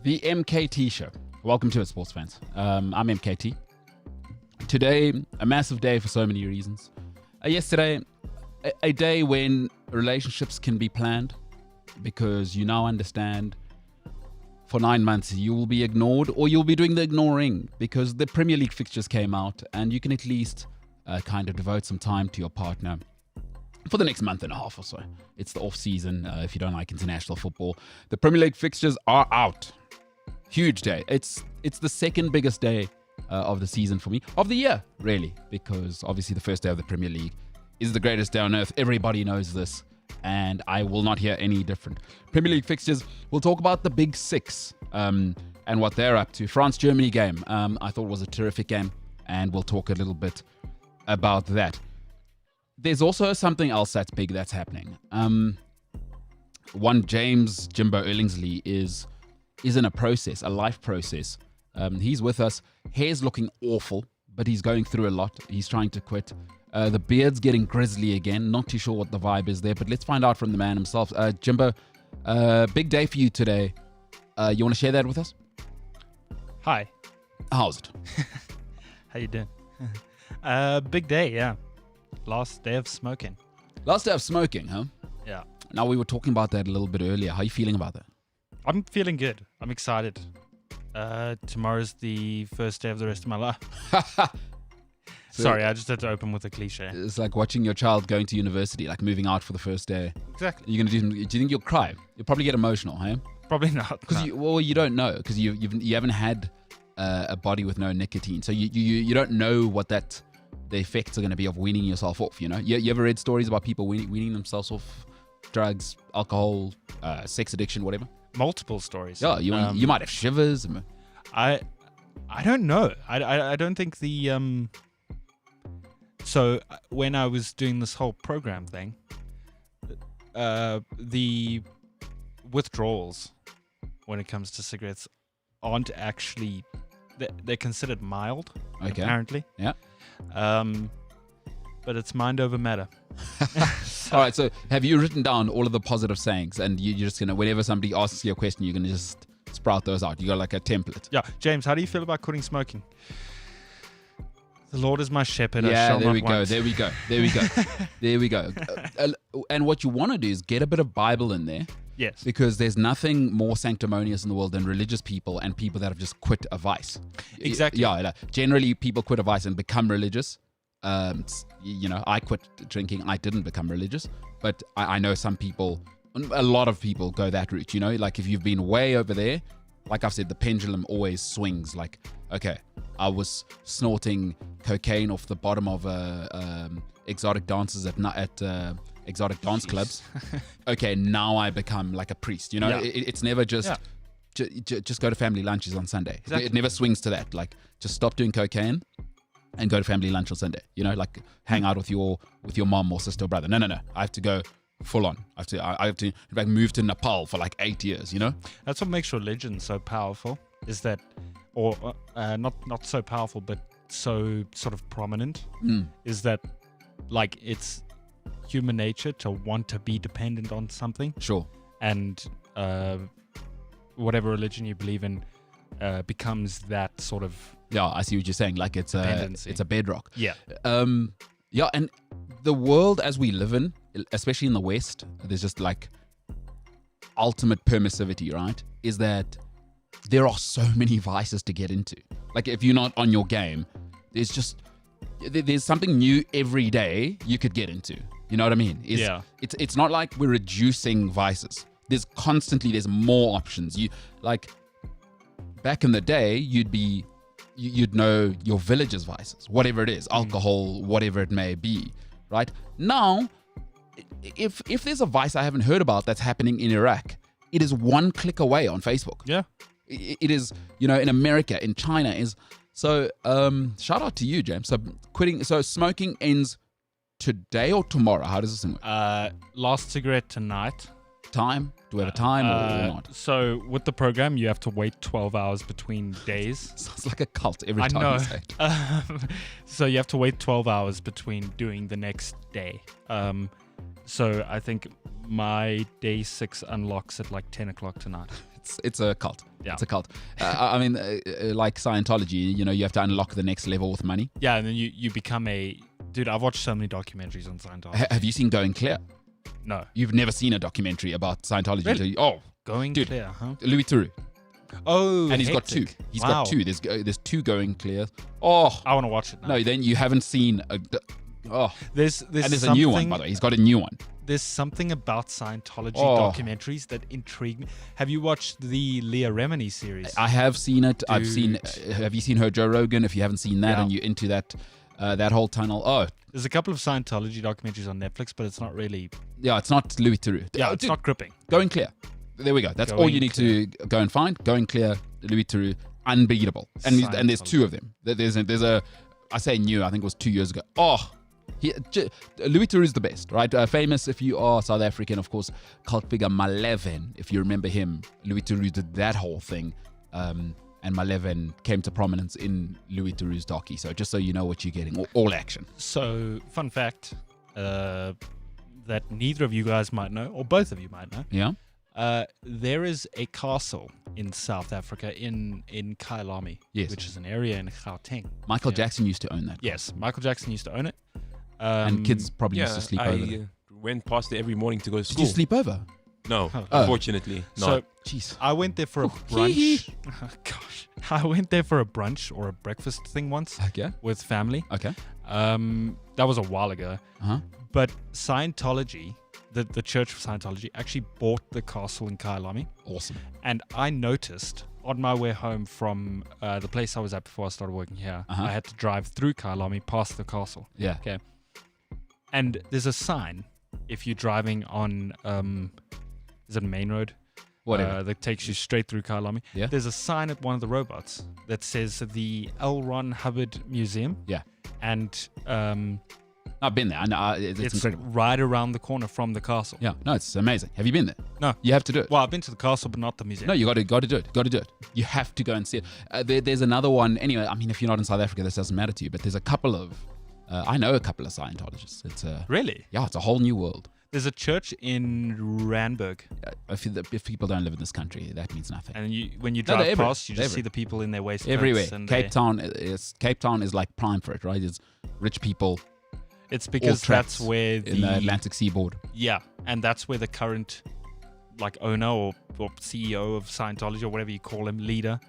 The MKT Show. Welcome to it, sports fans. I'm MKT. Today, a massive day for so many reasons. Yesterday, a day when relationships can be planned because you now understand for 9 months you will be ignored or you'll be doing the ignoring because the Premier League fixtures came out and you can at least kind of devote some time to your partner for the next month and a half or so. It's the off season if you don't like international football. The Premier League fixtures are out. Huge day. It's the second biggest day of the season for me, of the year, really, because obviously the first day of the Premier League is the greatest day on earth. Everybody knows this, and I will not hear any different. Premier League fixtures, we'll talk about the Big Six and what they're up to. France-Germany game, I thought was a terrific game, and we'll talk a little bit about that. There's also something else that's big that's happening. One James Jimbo Erlingsley is in a process, a life process. He's with us. Hair's looking awful, but he's going through a lot. He's trying to quit. The beard's getting grizzly again. Not too sure what the vibe is there, but let's find out from the man himself. Jimbo, big day for you today. You want to share that with us? Hi. How's it? How you doing? Big day, yeah. Last day of smoking. Last day of smoking, huh? Yeah. Now, we were talking about that a little bit earlier. How are you feeling about that? I'm feeling good. I'm excited. Tomorrow's the first day of the rest of my life. Sorry, I just had to open with a cliche. It's like watching your child going to university, like moving out for the first day. Exactly. You're gonna do you think you'll cry? You'll probably get emotional, hey? Probably not. Because you don't know, because you haven't had a body with no nicotine, so you don't know what the effects are going to be of weaning yourself off. You know, you ever read stories about people weaning themselves off drugs, alcohol, sex addiction, whatever? Multiple stories. Yeah, you might have shivers. I don't know. I don't think the So when I was doing this whole program thing, the withdrawals when it comes to cigarettes aren't actually, they're considered mild, okay. Apparently. Yeah. But it's mind over matter. All right, so have you written down all of the positive sayings, and you're just going to, whenever somebody asks you a question, you're going to just sprout those out? You got like a template. Yeah. James, how do you feel about quitting smoking? The Lord is my shepherd. Yeah, I shall there not we go. want. There we go. There we go. And what you want to do is get a bit of Bible in there. Yes. Because there's nothing more sanctimonious in the world than religious people and people that have just quit a vice. Exactly. Yeah. Like, generally, people quit a vice and become religious. I quit drinking. I didn't become religious, but I know some people, a lot of people go that route. You know, like if you've been way over there, like I've said, the pendulum always swings. Like, okay, I was snorting cocaine off the bottom of exotic dancers at exotic dance clubs. Okay, now I become like a priest. You know, yeah. It's never just just go to family lunches on Sunday. Exactly. It never swings to that. Like, just stop doing cocaine and go to family lunch on Sunday. You know, like hang out with your mom or sister or brother. No. I have to go full on. I have to in fact move to Nepal for like 8 years. You know, that's what makes religion so powerful. Is that, or not so powerful, but so sort of prominent. Is that like it's human nature to want to be dependent on something. Sure. And whatever religion you believe in becomes that sort of. Yeah, I see what you're saying. Like it's a bedrock. Yeah. Yeah, and the world as we live in, especially in the West, there's just like ultimate permissivity, right? Is that there are so many vices to get into. Like if you're not on your game, there's something new every day you could get into. You know what I mean? It's not like we're reducing vices. There's more options. You like back in the day, you'd know your village's vices, whatever it is, alcohol, whatever it may be, right? Now, if there's a vice I haven't heard about that's happening in Iraq, it is one click away on Facebook. Yeah. It is, in America, in China is. So, shout out to you, James. So smoking ends today or tomorrow? How does this work? Last cigarette tonight. Time? Do we have a time or not? So with the program, you have to wait 12 hours between days. Sounds like a cult every time you say it. So you have to wait 12 hours between doing the next day. So I think my day 6 unlocks at like 10 o'clock tonight. it's a cult. Yeah. It's a cult. I mean, like Scientology, you have to unlock the next level with money. Yeah, and then you become a... Dude, I've watched so many documentaries on Scientology. Have you seen Going Clear? No. You've never seen a documentary about Scientology? Really? Oh, Going dude, Clear, huh? Louis Theroux. Oh, And he's got two. He's got two. There's two Going Clear. Oh, I want to watch it now. no, then you haven't seen There's and there's a new one, by the way. He's got a new one. There's something about Scientology documentaries that intrigue me. Have you watched the Leah Remini series? I have seen it. I've Dude. seen. Have you seen her Joe Rogan? If you haven't seen that Yeah. and you're into that whole tunnel, There's a couple of Scientology documentaries on Netflix, but it's not really... yeah, it's not Louis Theroux. Yeah, it's Dude, not gripping. Going Clear. There we go. That's all Going you need Clear. to go and find. Going Clear, Louis Theroux, unbeatable. And there's two of them. There's a I say new. I think it was 2 years ago. Louis Theroux is the best, right? Famous if you are South African, of course. Cult figure Maleven, if you remember him. Louis Theroux did that whole thing, and Maleven came to prominence in Louis Theroux's docu. So just so you know what you're getting, all action. So, fun fact that neither of you guys might know, or both of you might know. Yeah. There is a castle in South Africa, in Kyalami, Yes. which is an area in Gauteng. Michael Jackson used to own that. Yes, Michael Jackson used to own it. And kids probably used to sleep over there. Went past there every morning to go to Did school. you sleep over? No, Oh. unfortunately So not. Jeez. I went there for a brunch. Gosh, I went there for a brunch or a breakfast thing once Okay. with family. Okay. That was a while ago. Uh-huh. But Scientology, the Church of Scientology, actually bought the castle in Kyalami. Awesome. And I noticed on my way home from the place I was at before I started working here, Uh-huh. I had to drive through Kyalami past the castle. Yeah. Okay. And there's a sign if you're driving on, is it a main road? Whatever. That takes you straight through Kyalami. Yeah. There's a sign at one of the robots that says the L. Ron Hubbard Museum. Yeah. And I've been there. I know, it's incredible. right around the corner from the castle. Yeah. No, it's amazing. Have you been there? No. You have to do it. Well, I've been to the castle, but not the museum. No, you got to do it. Got to do it. You have to go and see it. There's another one. Anyway, I mean, if you're not in South Africa, this doesn't matter to you. But there's a couple of. I know a couple of Scientologists. It's Really? yeah, it's a whole new world. There's a church in Randburg, If people don't live in this country, that means nothing. and when you No, drive they're everywhere. past, you just see the people in their waistcoats. Everywhere. And Cape Town is like prime for it, right? It's rich people It's because trapped that's where in the Atlantic seaboard. Yeah, and that's where the current owner or CEO of Scientology or whatever you call him, leader,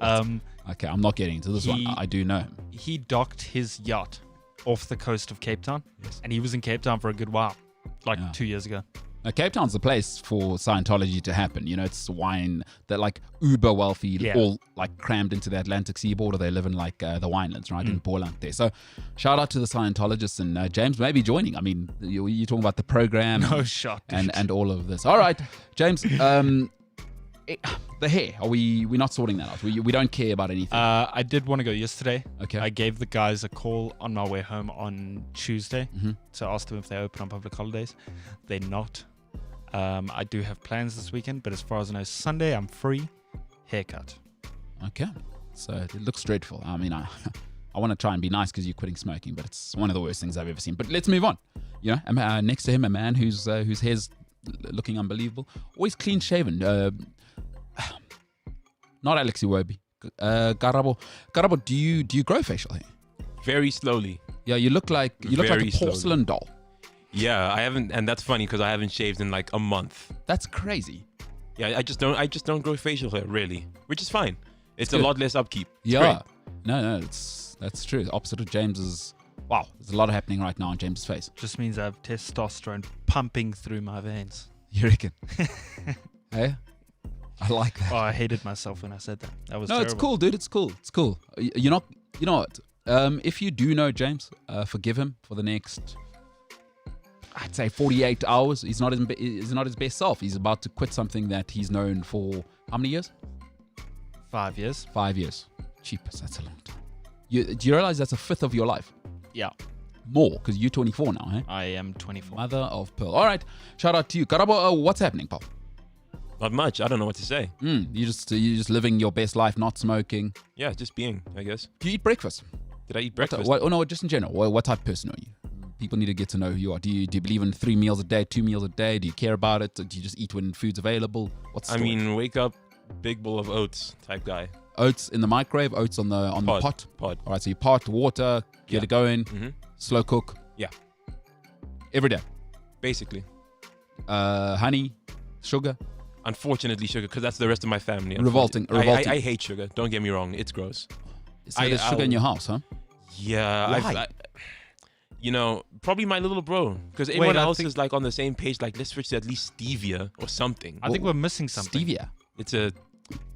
Okay, I'm not getting into this one. I do know him. he docked his yacht off the coast of Cape Town, and he was in Cape Town for a good while, 2 years ago. Now, Cape Town's the place for Scientology to happen. It's wine that uber wealthy, all crammed into the Atlantic seaboard, or they live in the winelands, right, in Portland there. So shout out to the Scientologists, and James may be joining. I mean, you're talking about the program No shot. and all of this. All right, James, the hair, are we're not sorting that out? We don't care about anything. I did want to go yesterday. Okay. I gave the guys a call on my way home on Tuesday Mm-hmm. to ask them if they open on public holidays. They're not. I do have plans this weekend, but as far as I know, Sunday I'm free. Haircut. Okay, so it looks dreadful. I mean, I want to try and be nice because you're quitting smoking, but it's one of the worst things I've ever seen. But let's move on. Next to him, a man whose hair's looking unbelievable, always clean shaven. Not Alex Iwobi. Garabo, do you grow facial hair? Very slowly. Yeah, you look like a Very porcelain doll. Yeah, I haven't, and that's funny because I haven't shaved in a month. That's crazy. Yeah, I just don't grow facial hair really, which is fine. It's a good. lot less upkeep. It's Yeah. great. No, that's true. Opposite of James's. Wow, there's a lot happening right now on James's face. Just means I have testosterone pumping through my veins. You reckon? Hey, I like that. Oh, I hated myself when I said that. That was No, terrible. it's cool, dude. It's cool. You're not. You know what? If you do know James, forgive him for the next, I'd say 48 hours. He's not his best self. He's about to quit something that he's known for how many years? 5 years. 5 years. Cheapest. That's a long time. Do you realize that's a fifth of your life? Yeah, More, because you're 24 now, eh? I am 24. Mother of pearl. All right. Shout out to you, Karabo. What's happening, pal? Not much. I don't know what to say. You just living your best life, not smoking. Yeah, just being, I guess. Do you eat breakfast? Did I eat breakfast? No, just in general. What type of person are you? People need to get to know who you are. Do you believe in 3 meals a day, 2 meals a day? Do you care about it? Do you just eat when food's available? What's the story? Wake up, big bowl of oats type guy. Oats in the microwave, oats on the pot. Pod. All right, so you pot, water, get it going, slow cook. Yeah. Every day. Basically. Honey, sugar. Unfortunately, sugar, because that's the rest of my family. Revolting. I hate sugar. Don't get me wrong. It's gross. So there's sugar in your house, huh? Yeah. Why? Probably my little bro. Because everyone else is like on the same page. Like, let's switch to at least stevia or something. I think we're missing something. Stevia. It's a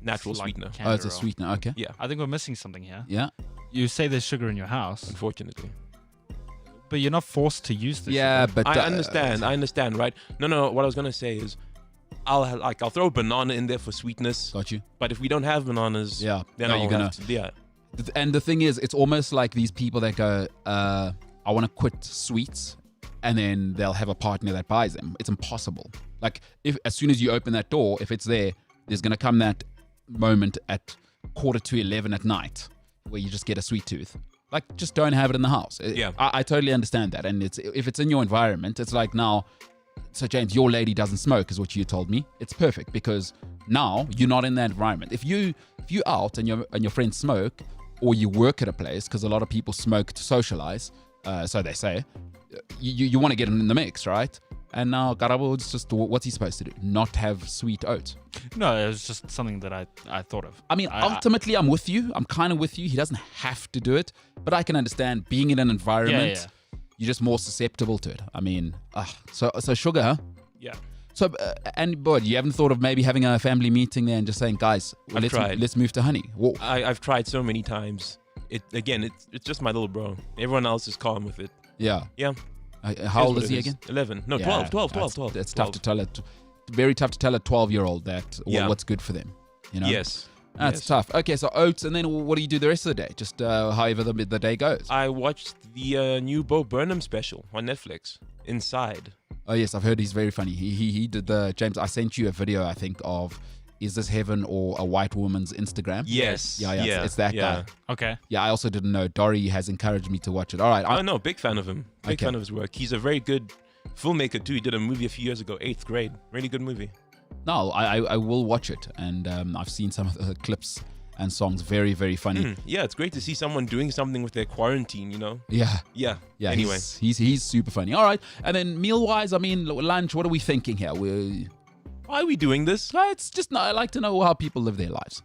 natural sweetener. Oh, it's a sweetener. Okay. Yeah. I think we're missing something here. Yeah. You say there's sugar in your house, Unfortunately. but you're not forced to use this. Yeah, sugar. but I understand, right? No. What I was gonna say is, I'll throw a banana in there for sweetness. Got you. But if we don't have bananas, Yeah. then you're gonna. yeah. And the thing is, it's almost like these people that go, I want to quit sweets, and then they'll have a partner that buys them. It's impossible. Like, if as soon as you open that door, if it's there's going to come that moment at 11:15 at night where you just get a sweet tooth. Like, just don't have it in the house. Yeah. I totally understand that. And if it's in your environment, it's like now, so James, your lady doesn't smoke is what you told me. It's perfect because now you're not in that environment. If you out and your friends smoke, or you work at a place, because a lot of people smoke to socialize, so they say, you want to get in the mix, right? And now Garabo is just, what's he supposed to do? Not have sweet oats. No, it was just something that I thought of. I mean, ultimately, I'm with you. I'm kind of with you. He doesn't have to do it, but I can understand being in an environment, you're just more susceptible to it. I mean, so sugar, huh? Yeah. So, but you haven't thought of maybe having a family meeting there and just saying, guys, let's move to honey? I've tried so many times. It's just my little bro. Everyone else is calm with it. Yeah. Yeah. How old is he again? 11. No, Yeah, 12. It's tough to tell it. Very tough to tell a 12-year-old that what's good for them. You know? Yes. That's tough. Okay, so oats, and then what do you do the rest of the day? Just however the day goes. I watched the new Bo Burnham special on Netflix, Inside. Oh yes, I've heard he's very funny. He did the James. I sent you a video, I think, of Is This Heaven or a White Woman's Instagram? Yes. Yeah. It's that guy. Okay. Yeah, I also didn't know. Dory has encouraged me to watch it. All right. I know, big fan of him. Big fan of his work. He's a very good filmmaker too. He did a movie a few years ago, 8th Grade. Really good movie. No, I will watch it, and I've seen some of the clips and songs. Very, very funny. Yeah, it's great to see someone doing something with their quarantine, you know? Yeah. Anyway. He's super funny. All right. And then meal-wise, I mean, lunch, what are we thinking here? Why are we doing this? It's just, I like to know how people live their lives.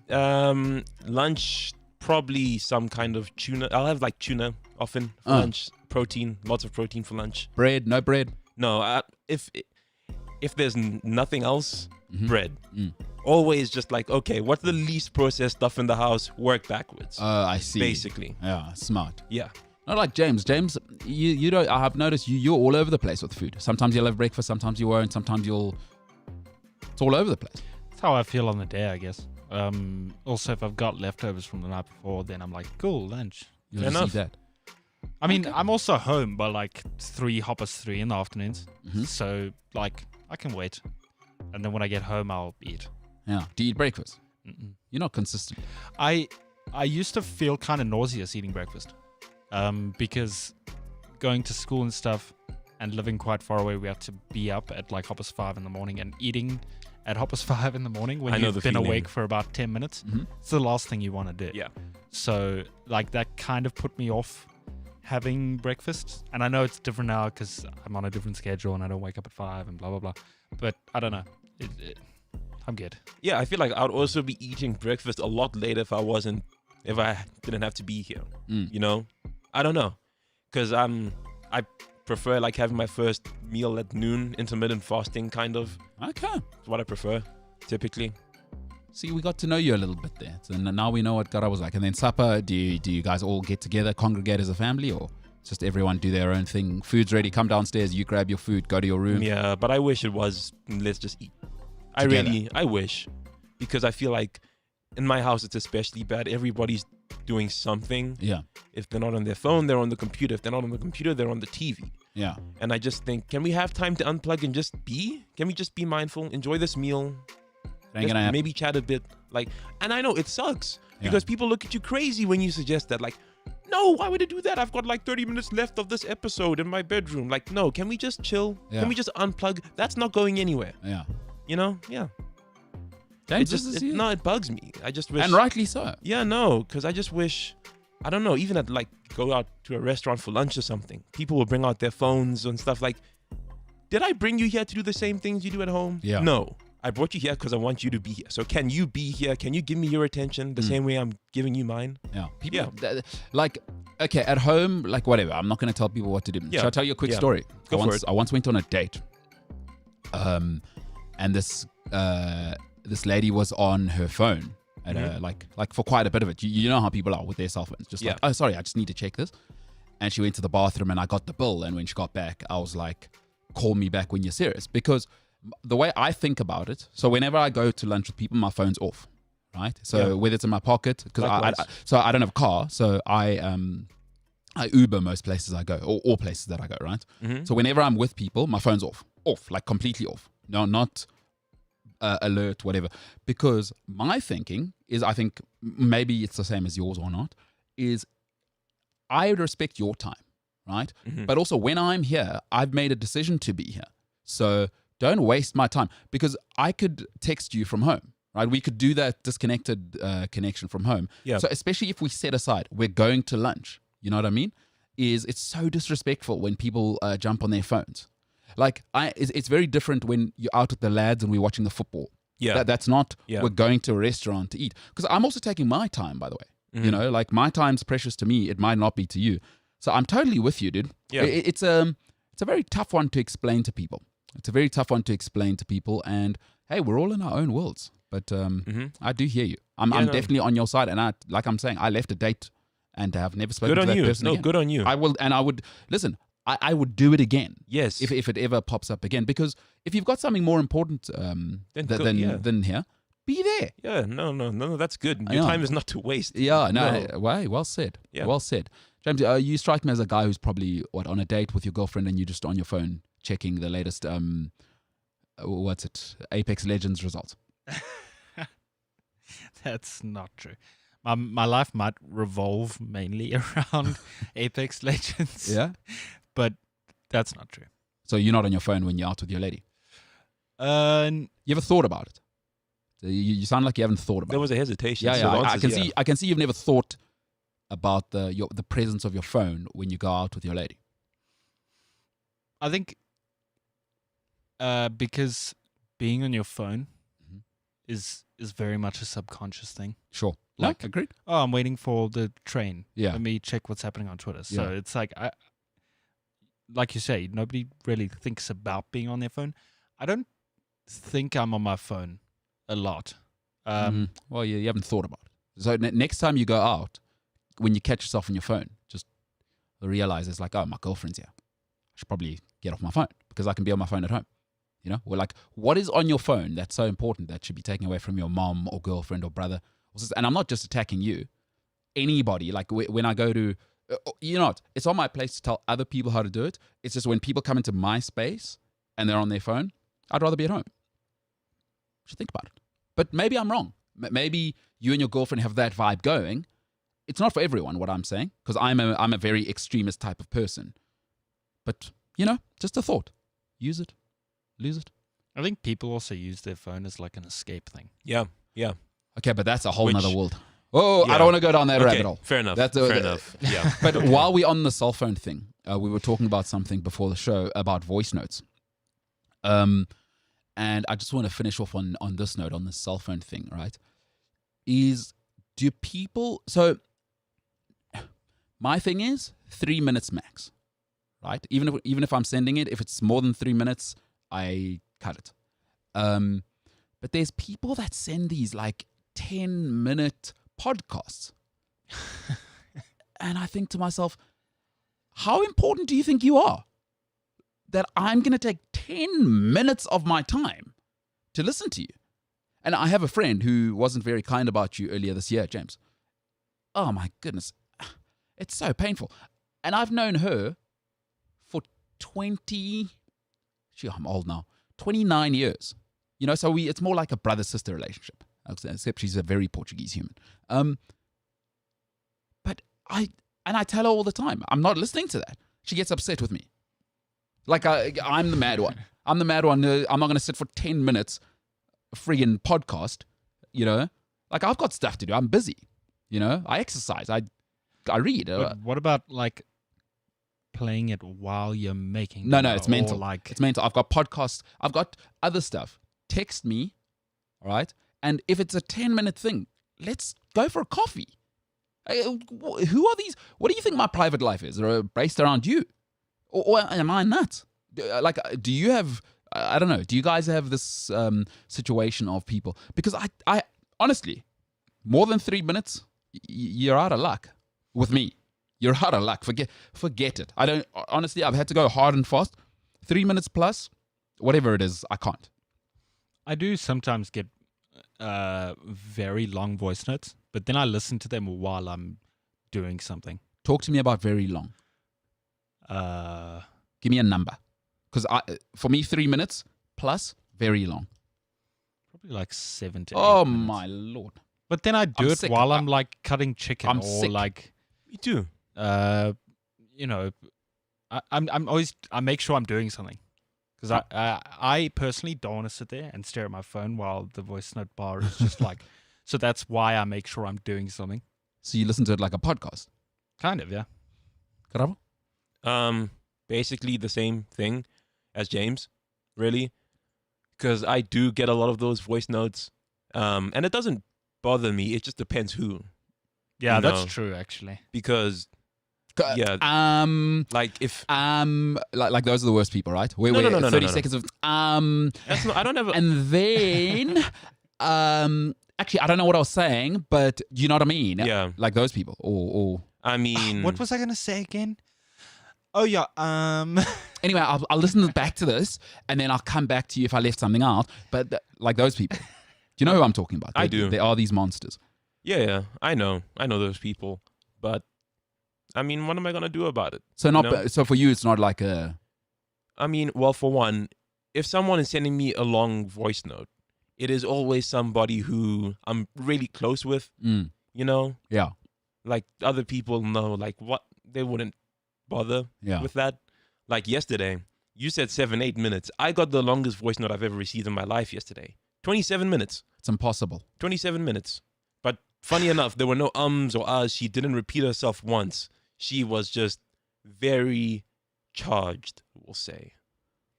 Lunch, probably some kind of tuna. I'll have like tuna often for lunch. Protein, lots of protein for lunch. Bread, no bread? No, if there's nothing else, bread. Always just like, okay, what's the least processed stuff in the house? Work backwards. I see. Basically. Yeah, smart. Yeah. Not like James. James, you don't. I have noticed you're all over the place with food. Sometimes you'll have breakfast, sometimes you won't, sometimes it's all over the place. That's how I feel on the day, I guess. Also, if I've got leftovers from the night before, then I'm like, cool, lunch. You'll just eat that. I mean, I'm also home by like 3 in the afternoons. So, like, I can wait. And then when I get home, I'll eat. Yeah. Do you eat breakfast? Mm-mm. You're not consistent. I used to feel kind of nauseous eating breakfast. Because going to school and stuff and living quite far away, we had to be up at like 5:30 in the morning, and eating at 5:30 in the morning when you've been awake for about 10 minutes. It's the last thing you want to do. Yeah. So like that kind of put me off having breakfast. And I know it's different now because I'm on a different schedule and I don't wake up at 5 and blah, blah, blah. But I don't know. I'm good. Yeah, I feel like I'd also be eating breakfast a lot later if I didn't have to be here. You know? I don't know. Because I prefer like having my first meal at noon, intermittent fasting kind of. Okay. It's what I prefer, typically. See, we got to know you a little bit there. So now we know what Gara was like. And then supper, do you guys all get together, congregate as a family, or just everyone do their own thing? Food's ready, come downstairs, you grab your food, go to your room. Yeah, but I wish it was, let's just eat. I wish. Because I feel like in my house, it's especially bad. Everybody's doing something. Yeah. If they're not on their phone, they're on the computer. If they're not on the computer, they're on the TV. Yeah. And I just think, can we have time to unplug and just be? Can we just be mindful, enjoy this meal? Maybe chat a bit. And I know it sucks because people look at you crazy when you suggest that. Like, no, why would I do that? I've got like 30 minutes left of this episode in my bedroom. Like, no, can we just chill? Yeah. Can we just unplug? That's not going anywhere. Yeah. You know? Yeah. James, it bugs me. I just wish, and rightly so. Yeah, no, because I just wish, I don't know, even at like go out to a restaurant for lunch or something, people will bring out their phones and stuff like, did I bring you here to do the same things you do at home? Yeah. No, I brought you here because I want you to be here. So can you be here? Can you give me your attention the same way I'm giving you mine? Yeah. People, like, okay, at home, like whatever. I'm not going to tell people what to do. Shall I tell you a quick story? I once went on a date. And this lady was on her phone at like for quite a bit of it. You know how people are with their cell phones. Just like, oh, sorry, I just need to check this. And she went to the bathroom and I got the bill. And when she got back, I was like, call me back when you're serious. Because the way I think about it, so whenever I go to lunch with people, my phone's off, right? So whether it's in my pocket, because I don't have a car, so I Uber most places I go, or all places that I go, right? So whenever I'm with people, my phone's off, like completely off. No, not alert, whatever. Because my thinking is, I think maybe it's the same as yours or not, is I respect your time, right? But also when I'm here, I've made a decision to be here. So don't waste my time, because I could text you from home, right? We could do that disconnected connection from home. Yeah. So especially if we set aside, we're going to lunch, you know what I mean? It's so disrespectful when people jump on their phones. Like it's very different when you're out with the lads and we're watching the football. Yeah. That's not, we're going to a restaurant to eat. Because I'm also taking my time, by the way. You know, like my time's precious to me. It might not be to you. So I'm totally with you, dude. Yeah. It's a very tough one to explain to people. And hey, we're all in our own worlds. But I do hear you. I'm definitely on your side. And like I'm saying, I left a date and have never spoken to that person again. Good on you. I would listen. I would do it again. Yes. If it ever pops up again, because if you've got something more important than here, be there. Yeah. No. That's good. Your time is not to waste. Yeah. No. Well said. Yeah. Well said. James, you strike me as a guy who's probably on a date with your girlfriend and you're just on your phone checking the latest Apex Legends results. That's not true. My life might revolve mainly around Apex Legends. Yeah, but that's not true. So you're not on your phone when you're out with your lady? You ever thought about it? You sound like you haven't thought about it. There was a hesitation. Yeah, so I can see you've never thought about the presence of your phone when you go out with your lady. I think because being on your phone is very much a subconscious thing. Sure. Like, agreed. Oh, I'm waiting for the train. Yeah. Let me check what's happening on Twitter. So it's like, like you say, nobody really thinks about being on their phone. I don't think I'm on my phone a lot. Well, you haven't thought about it. So next time you go out, when you catch yourself on your phone, just realize it's like, oh, my girlfriend's here. I should probably get off my phone because I can be on my phone at home. You know, we're like, what is on your phone that's so important that should be taken away from your mom or girlfriend or brother? And I'm not just attacking you. Anybody, like when I go to, you know what, it's on my place to tell other people how to do it. It's just when people come into my space and they're on their phone, I'd rather be at home. You should think about it. But maybe I'm wrong. Maybe you and your girlfriend have that vibe going. It's not for everyone, what I'm saying, because I'm a very extremist type of person. But, you know, just a thought. Use it. Lose it. I think people also use their phone as like an escape thing. Yeah. Okay, but that's a whole nother world. Oh, yeah. I don't want to go down that rabbit hole. Fair enough. Fair enough. Yeah. But while we're on the cell phone thing, we were talking about something before the show about voice notes. And I just want to finish off on this note, on the cell phone thing, right? So my thing is 3 minutes max, right? Even if I'm sending it, if it's more than 3 minutes, I cut it. But there's people that send these like 10-minute podcasts. And I think to myself, how important do you think you are? That I'm going to take 10 minutes of my time to listen to you. And I have a friend who wasn't very kind about you earlier this year, James. Oh my goodness. It's so painful. And I've known her for I'm old now, 29 years. You know, so it's more like a brother-sister relationship, except she's a very Portuguese human. But I tell her all the time, I'm not listening to that. She gets upset with me. Like I'm the mad one. I'm the mad one. I'm not going to sit for 10 minutes, friggin' podcast, you know, like I've got stuff to do. I'm busy. You know, I exercise. I read. But what about like playing it while you're making? No, it's mental. Like it's mental. I've got podcasts. I've got other stuff. Text me, all right? And if it's a 10-minute thing, let's go for a coffee. Who are these? What do you think my private life is? Or based around you? Or am I nuts? Like, do you have? I don't know. Do you guys have this situation of people? Because I honestly, more than 3 minutes, you're out of luck with me. You're out of luck. Forget it. I don't. Honestly, I've had to go hard and fast. 3 minutes plus, whatever it is, I can't. I do sometimes get very long voice notes, but then I listen to them while I'm doing something. Talk to me about very long. Give me a number. Because for me, 3 minutes plus, very long. Probably like 7 to 8 Oh, minutes. my Lord. But then I do it sick. while I'm like cutting chicken I'm or sick. like, Me too. you know, I'm always, I make sure I'm doing something. Because I personally don't want to sit there and stare at my phone while the voice note bar is just like, so that's why I make sure I'm doing something. So you listen to it like a podcast? Kind of, yeah. Karabo? Basically the same thing as James, really. Because I do get a lot of those voice notes. And it doesn't bother me. It just depends who. Yeah, You that's know. true, actually. Because, yeah, like if... like those are the worst people, right? Where, No. 30 seconds of, That's not, I don't have... and then, actually, I don't know what I was saying, but you know what I mean? Yeah. Like those people, or I mean... What was I going to say again? Oh, yeah. Anyway, I'll listen back to this, and then I'll come back to you if I left something out, but like those people. Do you know who I'm talking about? I do. They are these monsters. Yeah, I know those people, but I mean, what am I gonna do about it? So know? so for you, it's not like a... I mean, well, for one, if someone is sending me a long voice note, it is always somebody who I'm really close with, you know? Yeah. Like, other people know, like, what, they wouldn't bother with that. Like, yesterday, you said 7-8 minutes. I got the longest voice note I've ever received in my life yesterday. 27 minutes. It's impossible. 27 minutes. But funny enough, there were no ums or ahs. She didn't repeat herself once. She was just very charged, we'll say.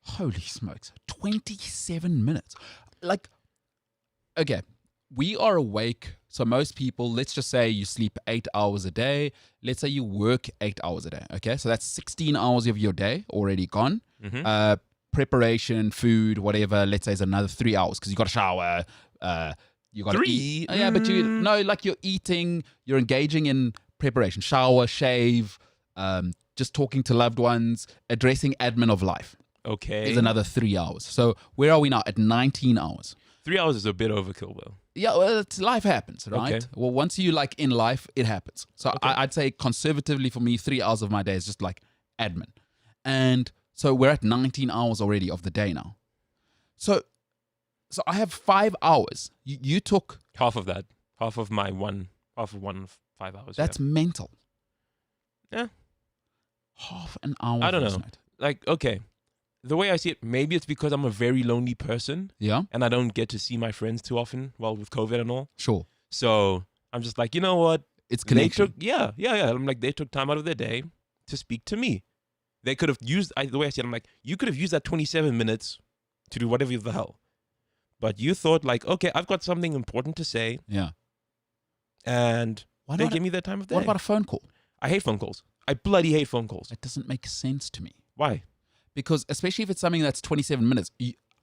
Holy smokes. 27 minutes. Like, okay, we are awake. So most people, let's just say you sleep 8 hours a day. Let's say you work 8 hours a day. Okay, so that's 16 hours of your day already gone. Mm-hmm. Preparation, food, whatever. Let's say it's another 3 hours because you got to shower. You got to eat. Yeah, but like you're eating, you're engaging in preparation, shower, shave, just talking to loved ones, addressing admin of life. Okay. Is another 3 hours. So where are we now? At 19 hours. 3 hours is a bit overkill, though. Yeah, well, life happens, right? Okay. Well, once you like in life, it happens. So Okay. I'd say conservatively for me, 3 hours of my day is just like admin. And so we're at 19 hours already of the day now. So I have 5 hours. You took... Half of that. Half of 5 hours. That's mental. Yeah. Half an hour. I don't voice know. note. Like, okay. The way I see it, maybe it's because I'm a very lonely person Yeah, and I don't get to see my friends too often, well, with COVID and all. sure. So I'm just like, you know what? It's They connection. took, yeah. I'm like, they took time out of their day to speak to me. They could have used, the way I said, I'm like, you could have used that 27 minutes to do whatever the hell. But you thought like, okay, I've got something important to say. Yeah. And Why they not? give me their time of day. What about a phone call? I hate phone calls. I bloody hate phone calls. It doesn't make sense to me. Why? Because especially if it's something that's 27 minutes,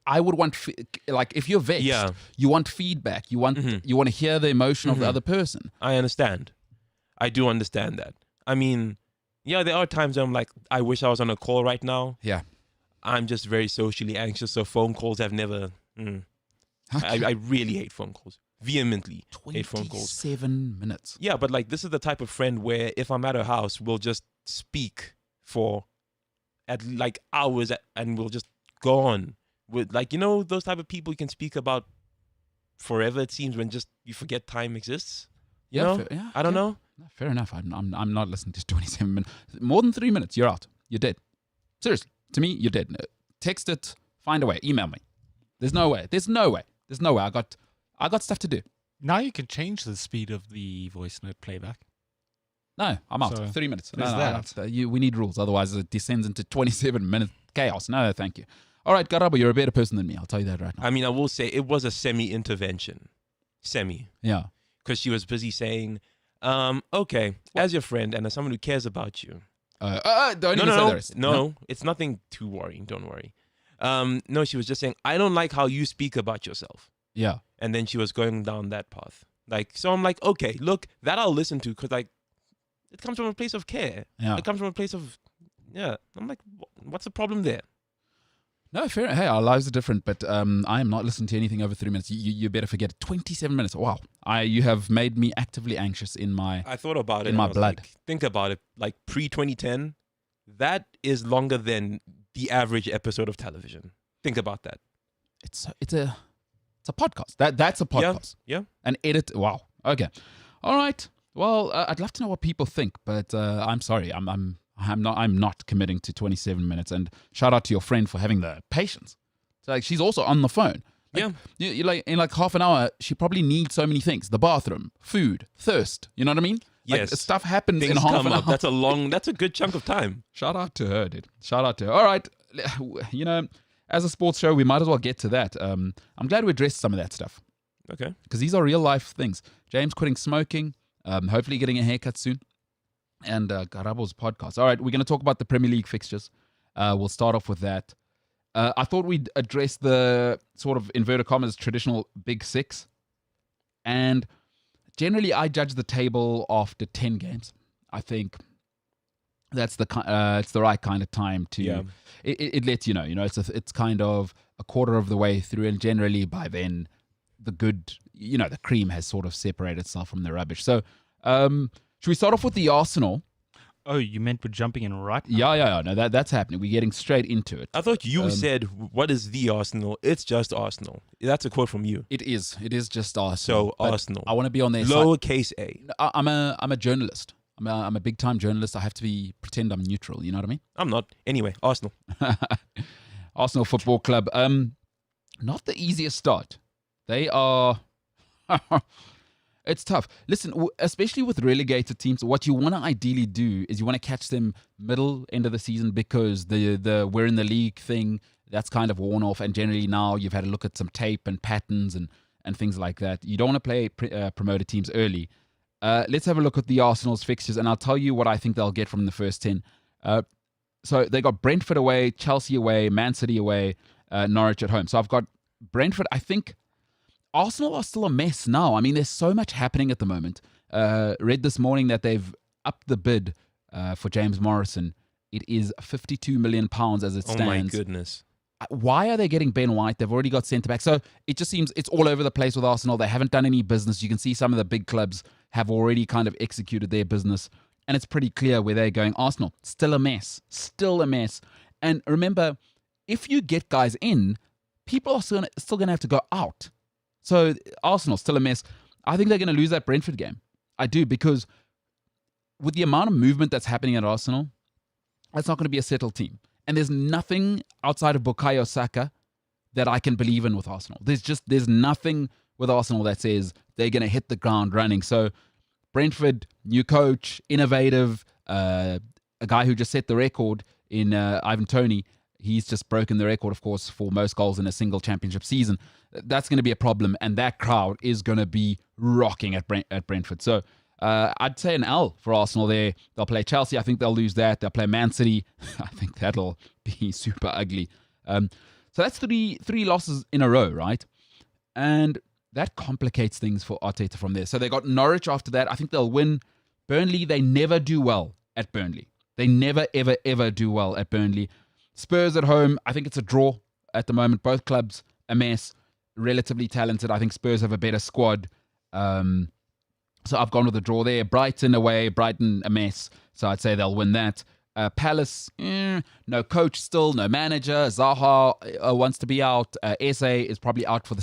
I would want, like, if you're vexed, Yeah. you want feedback. You want to hear the emotion of the other person. I understand. I do understand that. I mean, yeah, there are times where I'm like, I wish I was on a call right now. Yeah. I'm just very socially anxious, so phone calls have never... I really hate phone calls. Vehemently hate phone calls. 27 minutes. Yeah, but like this is the type of friend where if I'm at her house, we'll just speak for at like hours and we'll just go on. With like, you know, those type of people you can speak about forever, it seems, when just you forget time exists. You know? I don't know. No, fair enough. I'm not listening to 27 minutes. More than 3 minutes, you're out. You're dead. Seriously. To me, you're dead. Text it. Find a way. Email me. There's no way. I got stuff to do. Now you can change the speed of the voice note playback. No, I'm out. So, 30 minutes. No, there's I'm that. out. We need rules. Otherwise, it descends into 27-minute chaos. No, thank you. All right, Garabo, you're a better person than me. I'll tell you that right now. I mean, I will say it was a semi-intervention. Yeah. Because she was busy saying, okay, as your friend and as someone who cares about you. Don't even say the rest. No, it's nothing too worrying. Don't worry. No, she was just saying, I don't like how you speak about yourself. Yeah. And then she was going down that path. Like, so I'm like, okay, look, that I'll listen to because, like, it comes from a place of care. Yeah. It comes from a place of, yeah. I'm like, what's the problem there? No, fair. Hey, our lives are different, but I am not listening to anything over 3 minutes. You better forget it. 27 minutes. Wow. You have made me actively anxious in my I thought about it. in my blood. Like, think about it. Like pre-2010, that is longer than the average episode of television. Think about that. It's a podcast. That's a podcast. Yeah. An edit. Wow. Okay. All right. Well, I'd love to know what people think, but I'm sorry. I'm not committing to 27 minutes. And shout out to your friend for having the patience. So like, she's also on the phone. Like, yeah. You like in like half an hour, she probably needs so many things: the bathroom, food, thirst. You know what I mean? Yes. Like, stuff happens Things in half come an up. hour. That's a good chunk of time. Shout out to her, dude. Shout out to her. All right. You know, as a sports show, we might as well get to that. I'm glad we addressed some of that stuff. Okay. Because these are real life things. James quitting smoking, hopefully getting a haircut soon, and Garabo's podcast. All right, we're going to talk about the Premier League fixtures. We'll start off with that. I thought we'd address the sort of inverted commas traditional big six. And generally, I judge the table after 10 games. I think that's it's the right kind of time to. Yeah. It lets you know. You know, it's kind of a quarter of the way through, and generally by then, the good, you know, the cream has sort of separated itself from the rubbish. So, should we start off with the Arsenal? Oh, you meant we're jumping in right now? Yeah. No, that's happening. We're getting straight into it. I thought you said, what is the Arsenal? It's just Arsenal. That's a quote from you. It is just Arsenal. So, Arsenal. I want to be on their side. Lowercase a. I'm a journalist. I'm a big time journalist. I have to pretend I'm neutral. You know what I mean? I'm not. Anyway, Arsenal. Arsenal Football Club. Not the easiest start. They are. It's tough. Listen, especially with relegated teams, what you want to ideally do is you want to catch them middle end of the season because the we're in the league thing, that's kind of worn off, and generally now you've had a look at some tape and patterns and things like that. You don't want to play promoted teams early. Let's have a look at the Arsenal's fixtures, and I'll tell you what I think they'll get from the first 10. So they got Brentford away, Chelsea away, Man City away, Norwich at home. So I've got Brentford. I think Arsenal are still a mess now. I mean, there's so much happening at the moment. Read this morning that they've upped the bid for James Morrison. It is £52 million as it stands. Oh my goodness. Why are they getting Ben White? They've already got centre-back. So it just seems it's all over the place with Arsenal. They haven't done any business. You can see some of the big clubs have already kind of executed their business. And it's pretty clear where they're going. Arsenal, still a mess. Still a mess. And remember, if you get guys in, people are still going to have to go out. So Arsenal, still a mess. I think they're going to lose that Brentford game. I do, because with the amount of movement that's happening at Arsenal, that's not going to be a settled team. And there's nothing outside of Bukayo Saka that I can believe in with Arsenal. There's nothing with Arsenal that says they're going to hit the ground running. So Brentford, new coach, innovative, a guy who just set the record in Ivan Toney. He's just broken the record, of course, for most goals in a single championship season. That's going to be a problem, and that crowd is going to be rocking at Brentford. So I'd say an L for Arsenal there. They'll play Chelsea. I think they'll lose that. They'll play Man City. I think that'll be super ugly. So that's three losses in a row, right? And that complicates things for Arteta from there. So they got Norwich after that. I think they'll win. Burnley, they never do well at Burnley. They never, ever, ever do well at Burnley. Spurs at home, I think it's a draw at the moment. Both clubs a mess, relatively talented. I think Spurs have a better squad. So I've gone with a draw there. Brighton away, Brighton a mess. So I'd say they'll win that. Palace, no coach still, no manager. Zaha wants to be out. Eze is probably out for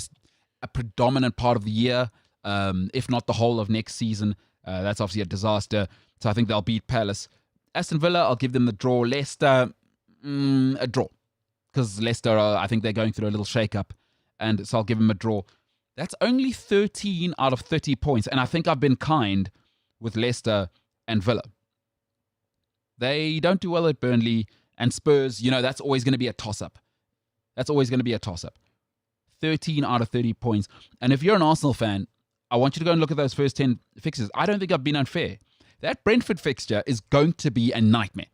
a predominant part of the year, if not the whole of next season. That's obviously a disaster. So I think they'll beat Palace. Aston Villa, I'll give them the draw. Leicester, a draw. Because Leicester, I think they're going through a little shake-up. And so I'll give them a draw. That's only 13 out of 30 points. And I think I've been kind with Leicester and Villa. They don't do well at Burnley and Spurs. That's always going to be a toss-up. 13 out of 30 points. And if you're an Arsenal fan, I want you to go and look at those first 10 fixtures. I don't think I've been unfair. That Brentford fixture is going to be a nightmare.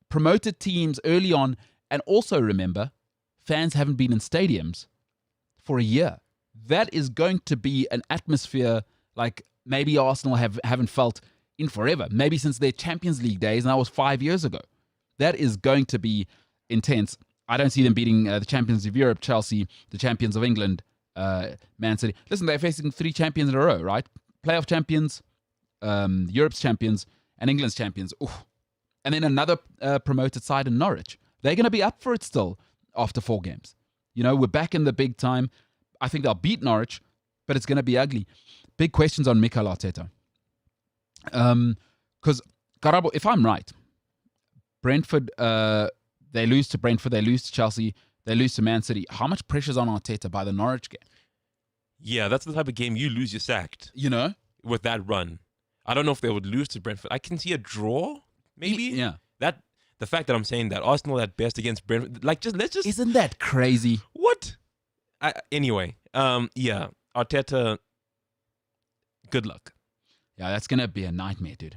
Promoted teams early on. And also remember, fans haven't been in stadiums for a year. That is going to be an atmosphere like maybe Arsenal haven't felt in forever. Maybe since their Champions League days, and that was 5 years ago. That is going to be intense. I don't see them beating the champions of Europe, Chelsea, the champions of England, Man City. Listen, they're facing 3 champions in a row, right? Playoff champions, Europe's champions, and England's champions. Ooh. And then another promoted side in Norwich. They're going to be up for it still after 4 games. We're back in the big time. I think they'll beat Norwich, but it's going to be ugly. Big questions on Mikel Arteta. Because, Karabo, if I'm right, Brentford, they lose to Brentford, they lose to Chelsea, they lose to Man City. How much pressure's on Arteta by the Norwich game? Yeah, that's the type of game you lose, you're sacked. With that run. I don't know if they would lose to Brentford. I can see a draw, maybe. Yeah. The fact that I'm saying that Arsenal at best against Brentford, let's just. Isn't that crazy? What? Anyway, yeah, Arteta. Good luck. Yeah, that's gonna be a nightmare, dude.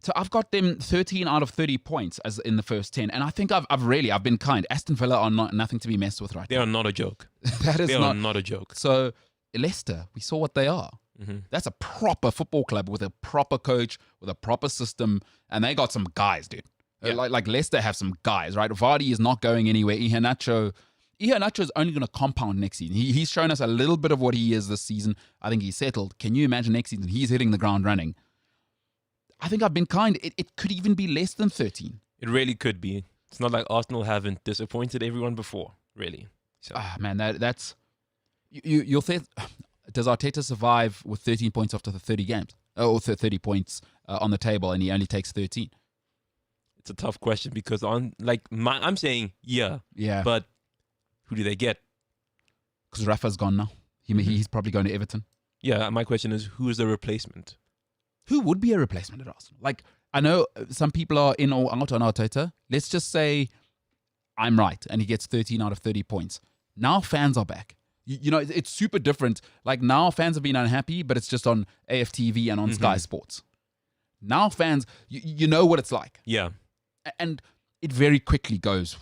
So I've got them 13 out of 30 points as in the first 10, and I think I've been kind. Aston Villa are nothing to be messed with right now. They are not a joke. They are not a joke. So Leicester, we saw what they are. Mm-hmm. That's a proper football club with a proper coach, with a proper system, and they got some guys, dude. Yeah. Like Leicester have some guys, right? Vardy is not going anywhere. Iheanacho is only going to compound next season. He's shown us a little bit of what he is this season. I think he's settled. Can you imagine next season? He's hitting the ground running. I think I've been kind. It could even be less than 13. It really could be. It's not like Arsenal haven't disappointed everyone before, really. So. Man, that's... You'll think... Does Arteta survive with 13 points after the 30 games? Or 30 points on the table and he only takes 13? It's a tough question because I'm saying yeah. But who do they get? Because Rafa's gone now. He's probably going to Everton. Yeah, my question is, who is the replacement? Who would be a replacement at Arsenal? Like, I know some people are in or out on Arteta. Let's just say I'm right and he gets 13 out of 30 points. Now fans are back. It's super different. Like, now fans have been unhappy, but it's just on AFTV and on Sky Sports. Now fans, you know what it's like. Yeah. And it very quickly goes.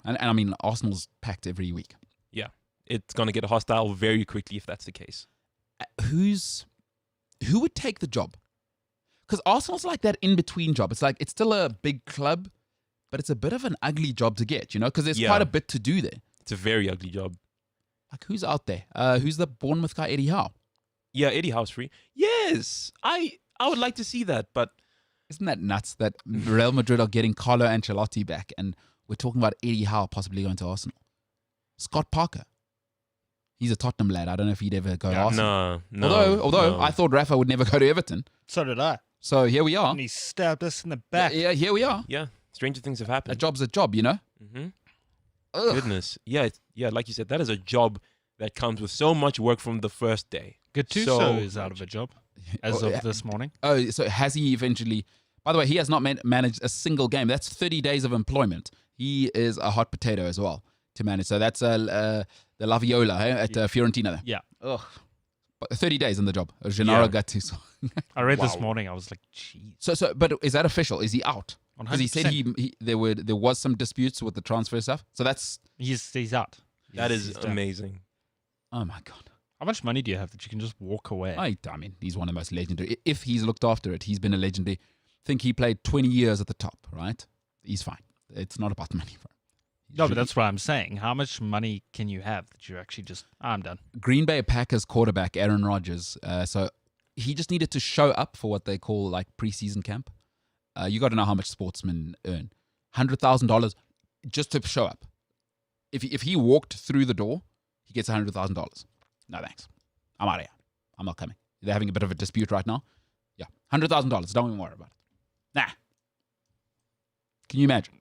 And I mean, Arsenal's packed every week. Yeah. It's going to get hostile very quickly if that's the case. Who would take the job? Because Arsenal's like that in-between job. It's like, it's still a big club, but it's a bit of an ugly job to get, because there's quite a bit to do there. It's a very ugly job. Like, who's out there? Who's the Bournemouth guy, Eddie Howe? Yeah, Eddie Howe's free. Yes, I would like to see that, but... Isn't that nuts that Real Madrid are getting Carlo Ancelotti back and we're talking about Eddie Howe possibly going to Arsenal? Scott Parker. He's a Tottenham lad. I don't know if he'd ever go to Arsenal. No. Although I thought Rafa would never go to Everton. So did I. So here we are. And he stabbed us in the back. Yeah, here we are. Yeah, stranger things have happened. A job's a job, Mm-hmm. Goodness. Yeah, like you said, that is a job that comes with so much work from the first day. Gattuso is out of a job as of this morning. Oh, so has he eventually... By the way, he has not managed a single game. That's 30 days of employment. He is a hot potato as well to manage. So that's the Laviola at Fiorentina there. Yeah. Ugh. But 30 days in the job. Gennaro Gattuso. I read this morning. I was like, geez. So, but is that official? Is he out? Because he said there was some disputes with the transfer stuff. So that's... He's out. That is amazing. Oh, my God. How much money do you have that you can just walk away? I mean, he's one of the most legendary. If he's looked after it, he's been a legendary. I think he played 20 years at the top, right? He's fine. It's not about the money for him. No, but that's what I'm saying. How much money can you have that you're actually just, I'm done? Green Bay Packers quarterback Aaron Rodgers. So he just needed to show up for what they call like preseason camp. You got to know how much sportsmen earn. $100,000 just to show up. If he walked through the door, he gets $100,000. No thanks. I'm out of here. I'm not coming. They're having a bit of a dispute right now. Yeah, $100,000. Don't even worry about it. Nah. Can you imagine?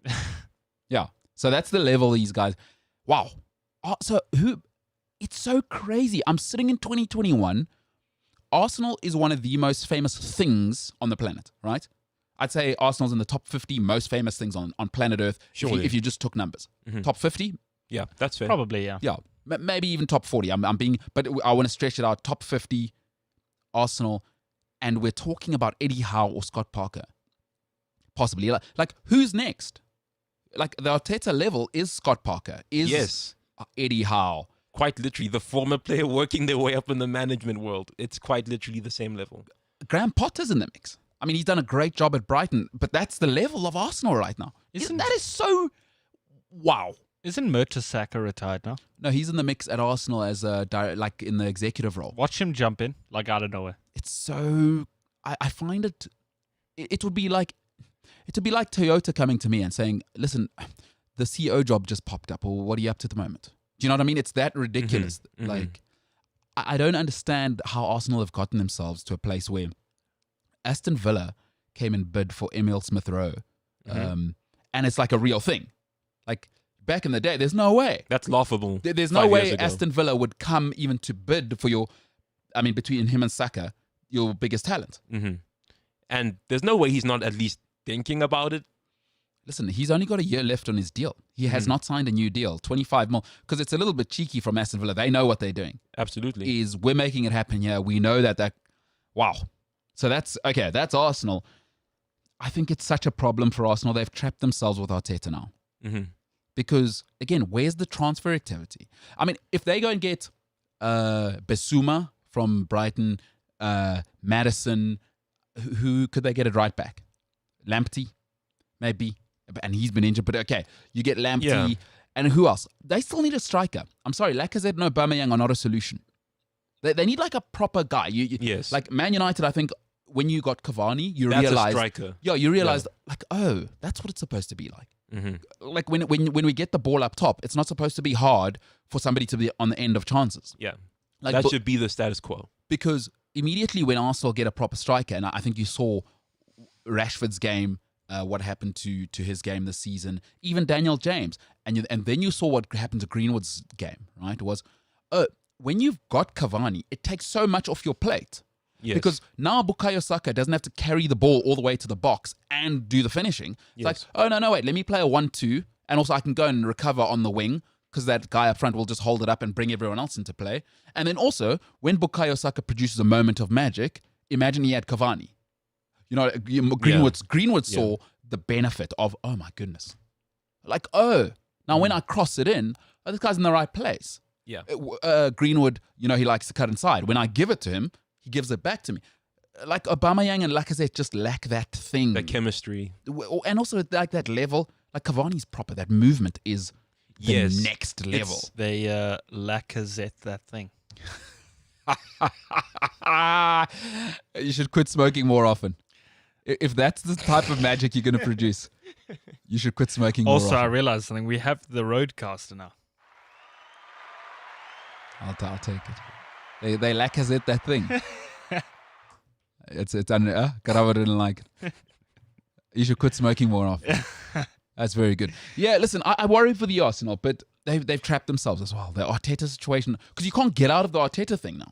Yeah. So that's the level these guys. Wow. So It's so crazy. I'm sitting in 2021. Arsenal is one of the most famous things on the planet, right? I'd say Arsenal's in the top 50 most famous things on planet Earth. Surely. If you just took numbers. Top 50? Yeah, that's fair. Probably, yeah. Yeah. Maybe even top 40. I'm being, but I want to stretch it out. Top 50, Arsenal. And we're talking about Eddie Howe or Scott Parker. Possibly. Like who's next? Like the Arteta level is Scott Parker. Is Eddie Howe. Quite literally, the former player working their way up in the management world. It's quite literally the same level. Graham Potter's in the mix. I mean, he's done a great job at Brighton, but that's the level of Arsenal right now. That is so... Wow. Isn't Mertesacker retired now? No, he's in the mix at Arsenal as like in the executive role. Watch him jump in, like out of nowhere. It's so... I find it... It would be like... It would be like Toyota coming to me and saying, listen, the CEO job just popped up, or what are you up to at the moment? Do you know what I mean? It's that ridiculous. Like, I don't understand how Arsenal have gotten themselves to a place where Aston Villa came and bid for Emile Smith-Rowe. And it's like a real thing. Like, back in the day, there's no way. That's laughable. There's no way Aston Villa would come even to bid for your, I mean, between him and Saka, your biggest talent. And there's no way he's not at least thinking about it. Listen, he's only got a year left on his deal. He has not signed a new deal, 25 mil, because it's a little bit cheeky from Aston Villa. They know what they're doing. Absolutely. We're making it happen here. We know that, wow. So that's Arsenal. I think it's such a problem for Arsenal. They've trapped themselves with Arteta now. Because, again, where's the transfer activity? I mean, if they go and get Bissouma from Brighton, Maddison, who could they get it right back? Lamptey, maybe. And he's been injured, but okay, you get Lamptey, and who else? They still need a striker. I'm sorry, Lacazette and Aubameyang are not a solution. They need like a proper guy. Yes. Like Man United, I think when you got Cavani, you That's realized, a striker. Yeah, you realized like, oh, that's what it's supposed to be like. Like when we get the ball up top, it's not supposed to be hard for somebody to be on the end of chances. Yeah, like, that should be the status quo. Because immediately when Arsenal get a proper striker, and I think you saw Rashford's game. What happened to his game this season, even Daniel James, and then you saw what happened to Greenwood's game, right? Was when you've got Cavani, it takes so much off your plate. Yes. Because now Bukayo Saka doesn't have to carry the ball all the way to the box and do the finishing. It's like, oh, no, wait, let me play a 1-2, and also I can go and recover on the wing because that guy up front will just hold it up and bring everyone else into play. And then also, when Bukayo Saka produces a moment of magic, imagine he had Cavani. You know, Greenwood saw the benefit of, oh my goodness. Like, now when I cross it in, this guy's in the right place. Yeah. Greenwood, you know, he likes to cut inside. When I give it to him, he gives it back to me. Like Aubameyang and Lacazette just lack that thing. That chemistry. And also like that level, like Cavani's proper, that movement is the next level. They Lacazette that thing. You should quit smoking more often. If that's the type of magic you're going to produce, you should quit smoking more often. Also, I realized something. We have the Roadcaster now. I'll take it. They Lacazette that thing. It's Garava didn't like it. You should quit smoking more often. That's very good. Yeah, listen, I worry for the Arsenal, but they've trapped themselves as well. The Arteta situation, because you can't get out of the Arteta thing now.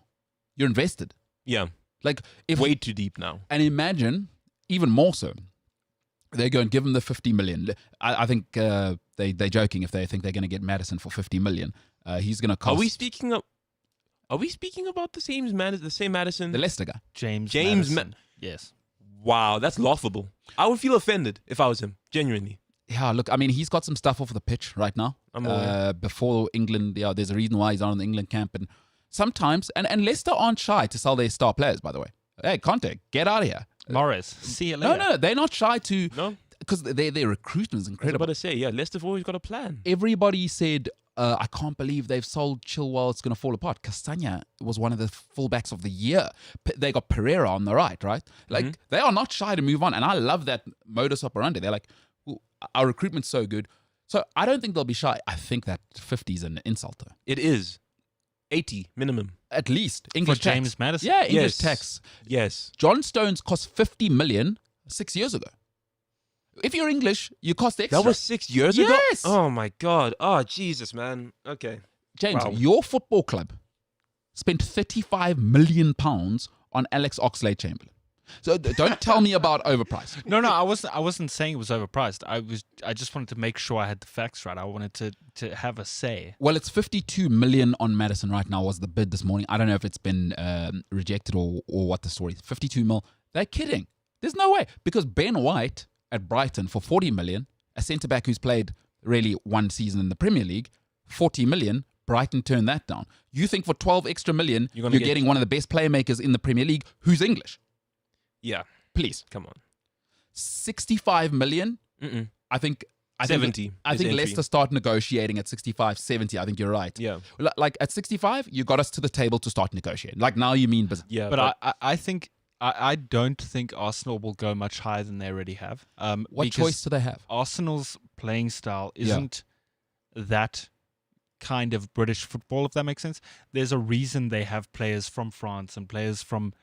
You're invested. Yeah. Like way too deep now. And imagine, even more so, they go and give him the 50 million. I think they're joking if they think they're going to get Maddison for 50 million. He's going to cost. Are we speaking about the same Maddison? The Leicester guy. James yes. Wow, that's laughable. I would feel offended if I was him, genuinely. Yeah, look, I mean, he's got some stuff off the pitch right now. Before England, there's a reason why he's not in the England camp. And sometimes, and Leicester aren't shy to sell their star players, by the way. Hey, Conte, get out of here. Morris, see you later. No, they're not shy to. No. Because their recruitment is incredible. I was about to say, Leicester have always got a plan. Everybody said, I can't believe they've sold Chilwell, it's going to fall apart. Castagna was one of the fullbacks of the year. They got Pereira on the right? Like, they are not shy to move on. And I love that modus operandi. They're like, our recruitment's so good. So I don't think they'll be shy. I think that 50 is an insult, though. It is. 80 minimum. At least. English for tax. James Maddison? Yeah, English tax. Yes. John Stones cost 50 million 6 years ago. If you're English, you cost extra. That was 6 years ago? Yes. Oh, my God. Oh, Jesus, man. Okay. James, Wow. your football club spent £35 million on Alex Oxlade-Chamberlain. So don't tell me about overpriced. No, I wasn't saying it was overpriced. I just wanted to make sure I had the facts right. I wanted to have a say. Well, it's 52 million on Maddison right now was the bid this morning. I don't know if it's been rejected or what the story is. 52 mil. They're kidding. There's no way. Because Ben White at Brighton for 40 million, a centre-back who's played really one season in the Premier League, 40 million, Brighton turned that down. You think for 12 extra million, you're getting one of the best playmakers in the Premier League who's English. Yeah. Please. Come on. 65 million? Mm-mm. I think 70. I think Leicester start negotiating at 65, 70. I think you're right. Yeah. Like at 65, you got us to the table to start negotiating. Like now you mean business. Yeah. But I don't think Arsenal will go much higher than they already have. What choice do they have? Arsenal's playing style isn't that kind of British football, if that makes sense. There's a reason they have players from France and players from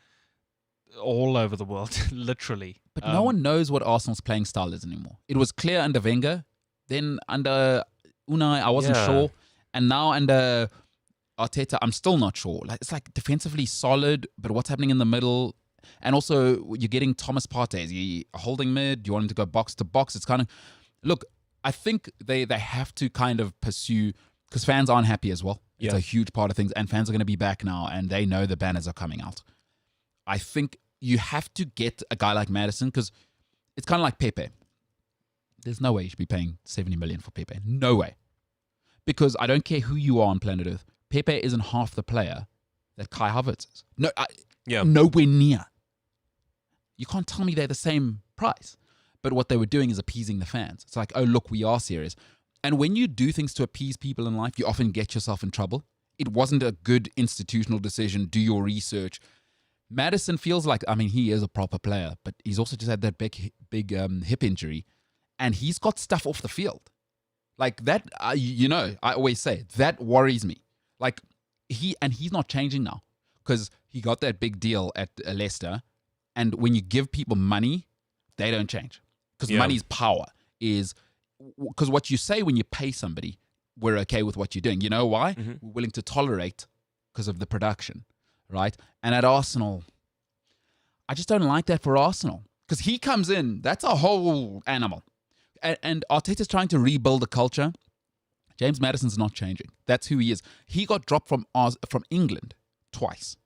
all over the world, literally. But no one knows what Arsenal's playing style is anymore. It was clear under Wenger, then under Unai, I wasn't sure, and now under Arteta, I'm still not sure. Like it's like defensively solid, but what's happening in the middle? And also, you're getting Thomas Partey. Is he holding mid? Do you want him to go box to box? It's kind of look. I think they have to kind of pursue because fans aren't happy as well. It's a huge part of things, and fans are going to be back now, and they know the banners are coming out. I think you have to get a guy like Maddison because it's kind of like Pepe. There's no way you should be paying 70 million for Pepe. No way. Because I don't care who you are on planet Earth. Pepe isn't half the player that Kai Havertz is. Nowhere near. You can't tell me they're the same price. But what they were doing is appeasing the fans. It's like, oh, look, we are serious. And when you do things to appease people in life, you often get yourself in trouble. It wasn't a good institutional decision. Do your research. Maddison feels like, I mean, he is a proper player, but he's also just had that big hip injury, and he's got stuff off the field. Like that, I always say, that worries me. Like he's not changing now because he got that big deal at Leicester, and when you give people money, they don't change because money's power is, because what you say when you pay somebody, we're okay with what you're doing. You know why? Mm-hmm. We're willing to tolerate because of the production. Right? And at Arsenal, I just don't like that for Arsenal. Because he comes in, that's a whole animal. And Arteta's trying to rebuild the culture. James Maddison's not changing. That's who he is. He got dropped from England twice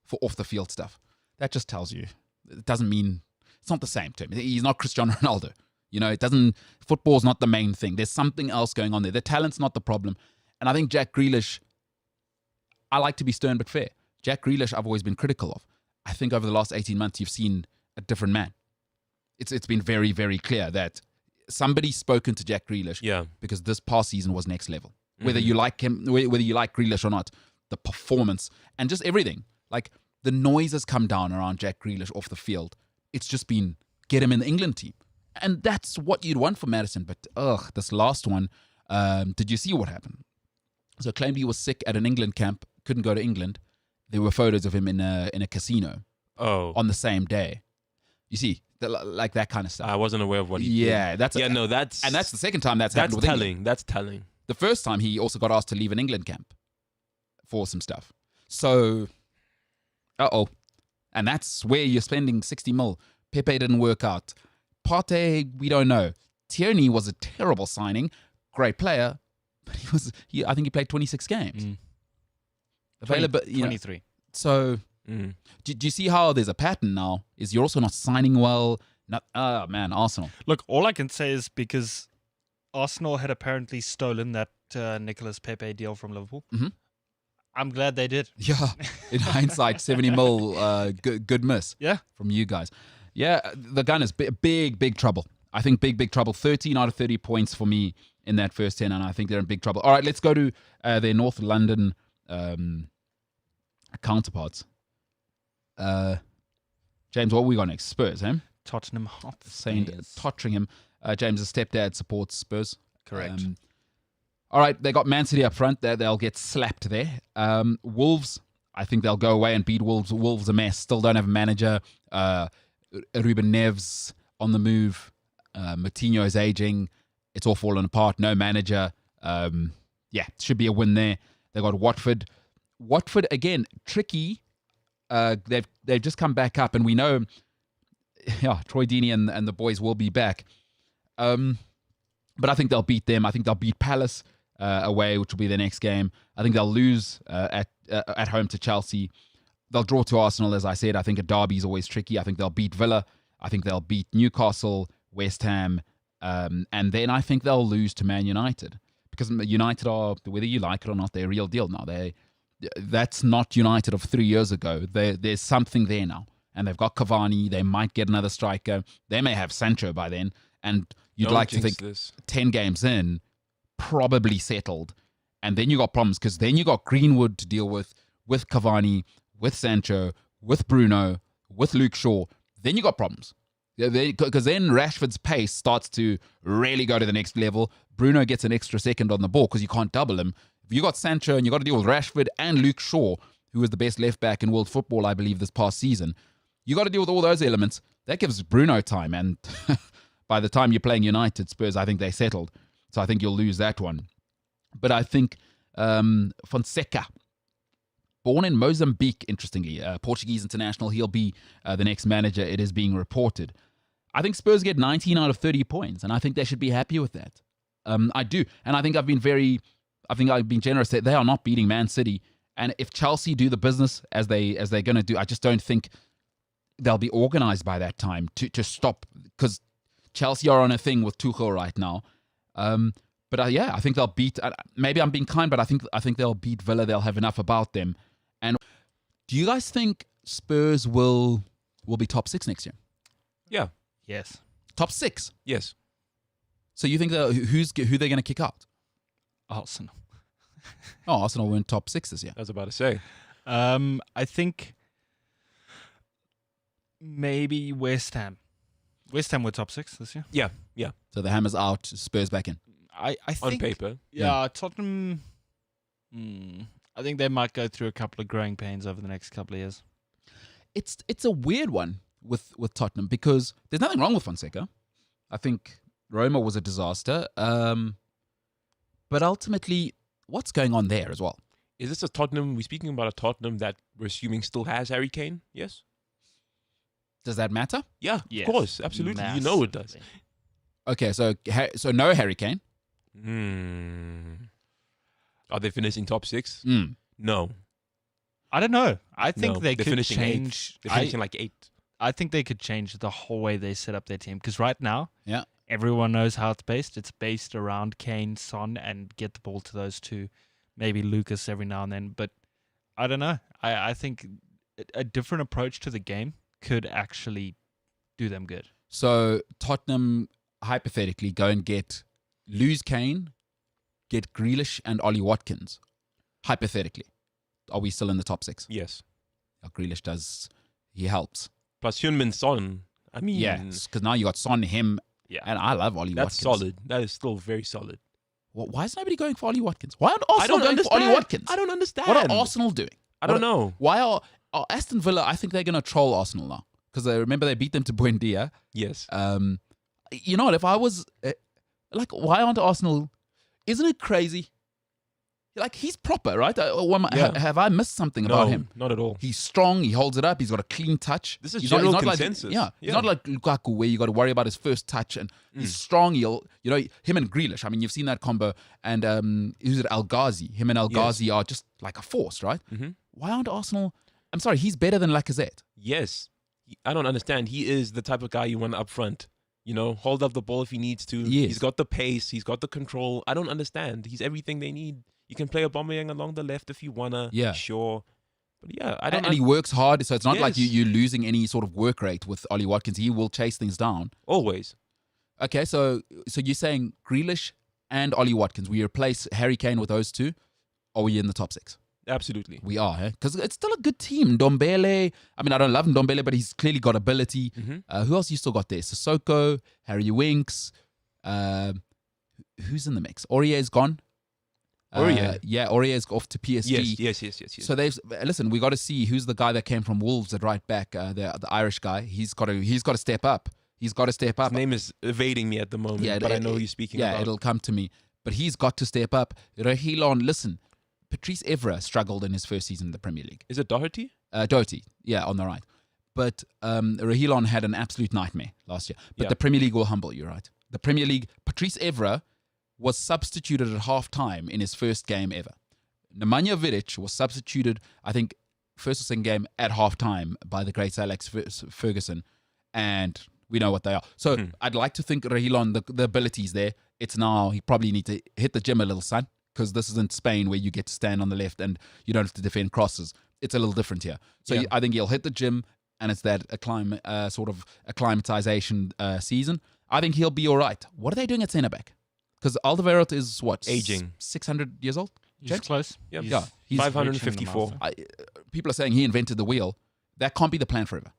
for off-the-field stuff. That just tells you. It doesn't mean... It's not the same to him. He's not Cristiano Ronaldo. It doesn't... Football's not the main thing. There's something else going on there. The talent's not the problem. And I think Jack Grealish... I like to be stern but fair. Jack Grealish, I've always been critical of. I think over the last 18 months, you've seen a different man. It's been very, very clear that somebody's spoken to Jack Grealish because this past season was next level. Mm-hmm. Whether you like him, whether you like Grealish or not, the performance and just everything. Like the noise has come down around Jack Grealish off the field. It's just been get him in the England team. And that's what you'd want for Maddison. But this last one, did you see what happened? So claimed he was sick at an England camp, couldn't go to England. There were photos of him in a casino on the same day. You see, like that kind of stuff. I wasn't aware of what he did. That's the second time that's happened with England. That's telling. The first time he also got asked to leave an England camp for some stuff. So, and that's where you're spending 60 mil. Pepe didn't work out. Partey, we don't know. Tierney was a terrible signing. Great player, but I think he played 26 games. Available 23. So do you see how there's a pattern now? Is you're also not signing well. Arsenal. Look, all I can say is because Arsenal had apparently stolen that Nicolas Pepe deal from Liverpool. Mm-hmm. I'm glad they did. Yeah, in hindsight, 70 mil, good miss. Yeah, from you guys. Yeah, the Gunners, big trouble. I think big trouble. 13 out of 30 points for me in that first 10, and I think they're in big trouble. All right, let's go to their North London counterparts. James, what we got next? Spurs, eh? Tottenham. Tottenham. James's stepdad supports Spurs. Correct. All right, they got Man City up front. They'll get slapped there. Wolves, I think they'll go away and beat Wolves. Wolves a mess. Still don't have a manager. Ruben Neves on the move. Moutinho is aging. It's all falling apart. No manager. Should be a win there. They got Watford. Watford again, tricky. They've just come back up, and we know, Troy Deeney and the boys will be back. But I think they'll beat them. I think they'll beat Palace away, which will be their next game. I think they'll lose at home to Chelsea. They'll draw to Arsenal, as I said. I think a derby is always tricky. I think they'll beat Villa. I think they'll beat Newcastle, West Ham, and then I think they'll lose to Man United, because United are, whether you like it or not, they're a real deal now. That's not United of 3 years ago. There's something there now, and they've got Cavani. They might get another striker. They may have Sancho by then, and you'd like to think 10 games in, probably settled, and then you got problems, because then you got Greenwood to deal with Cavani, with Sancho, with Bruno, with Luke Shaw. Then you got problems. Because then Rashford's pace starts to really go to the next level. Bruno gets an extra second on the ball because you can't double him. If you got Sancho and you got to deal with Rashford and Luke Shaw, who was the best left back in world football, I believe, this past season, you got to deal with all those elements. That gives Bruno time. And by the time you're playing United, Spurs, I think they settled. So I think you'll lose that one. But I think Fonseca, born in Mozambique, interestingly, Portuguese international, he'll be the next manager, it is being reported. I think Spurs get 19 out of 30 points, and I think they should be happy with that. I do. And I think I've been generous that they are not beating Man City. And if Chelsea do the business as they're going to do, I just don't think they'll be organized by that time to stop, because Chelsea are on a thing with Tuchel right now. But I think they'll beat, maybe I'm being kind, but I think they'll beat Villa. They'll have enough about them. And do you guys think Spurs will be top 6 next year? Yeah. Yes. Top 6? Yes. So you think who they're going to kick out? Arsenal. Arsenal went top 6 this year. I was about to say. I think maybe West Ham. West Ham were top 6 this year. Yeah. So the Hammers out, Spurs back in. I think, on paper. Yeah, Tottenham. I think they might go through a couple of growing pains over the next couple of years. It's a weird one with Tottenham, because there's nothing wrong with Fonseca. I think Roma was a disaster. But ultimately, what's going on there as well? Is this a Tottenham? We're speaking about a Tottenham that we're assuming still has Harry Kane? Yes? Does that matter? Yeah, yes, of course. Absolutely. massively. You know it does. Okay, so no Harry Kane. Are they finishing top 6? No. I don't know. I think No, they they're could finishing change. They're finishing like 8. I think they could change the whole way they set up their team, because right now, Yeah. everyone knows how it's based. It's based around Kane, Son, and get the ball to those two. Maybe Lucas every now and then. But I don't know. I think a different approach to the game could actually do them good. So Tottenham, hypothetically, go and lose Kane, get Grealish and Ollie Watkins. Hypothetically. Are we still in the top 6? Yes. Grealish he helps. Plus Hyun-Min Son. I mean, Yes, because now you got Son, him, and I love Ollie Watkins. that's solid. That is still very solid. Why is nobody going for Ollie Watkins? Why aren't Arsenal going for Ollie Watkins? I don't understand. What are Arsenal doing? I don't know. Why are Aston Villa? I think they're going to troll Arsenal now, because I remember they beat them to Buendia. Yes. You know what? If I was why aren't Arsenal? Isn't it crazy? Like, he's proper, right? Have I missed something about him? Not at all. He's strong. He holds it up. He's got a clean touch. This is he's general not consensus. He's not like Lukaku, where you got to worry about his first touch. And he's strong. Him and Grealish. I mean, you've seen that combo. And who's it? El Ghazi. Him and El Ghazi are just like a force, right? Mm-hmm. Why aren't Arsenal? I'm sorry, he's better than Lacazette. Yes. I don't understand. He is the type of guy you want up front. Hold up the ball if he needs to. Yes. He's got the pace. He's got the control. I don't understand. He's everything they need. You can play Aubameyang along the left if you wanna. Yeah. Sure. But I don't. And he works hard, so it's not like Yes. you're losing any sort of work rate with Ollie Watkins. He will chase things down. Always. Okay, so you're saying Grealish and Ollie Watkins, we replace Harry Kane with those two? Or are we in the top 6? Absolutely. We are, because it's still a good team. Ndombele, I mean, I don't love Ndombele, but he's clearly got ability. Mm-hmm. Who else you still got there? Sissoko, Harry Winks. Who's in the mix? Aurier's gone. Aurier's off to PSG. Yes. So listen. We got to see who's the guy that came from Wolves at right back. The Irish guy. He's got to step up. He's got to step up. His name is evading me at the moment, but I know who you're speaking about. Yeah, it'll come to me. But he's got to step up. Reguilon, listen. Patrice Evra struggled in his first season in the Premier League. Is it Doherty? Doherty, yeah, on the right. But Reguilon had an absolute nightmare last year. But the Premier League will humble you, right? The Premier League, Patrice Evra was substituted at half-time in his first game ever. Nemanja Vidic was substituted, I think, first or second game at half-time by the great Alex Ferguson, and we know what they are. So I'd like to think Reguilon, the ability's there. It's now, he probably need to hit the gym a little, son, because this isn't Spain where you get to stand on the left and you don't have to defend crosses. It's a little different here. So I think he'll hit the gym, and it's that sort of acclimatization season. I think he'll be all right. What are they doing at centre-back? Because Alderweireld is, what? Aging. 600 years old? He's close. Yep. He's 554. People are saying he invented the wheel. That can't be the plan forever.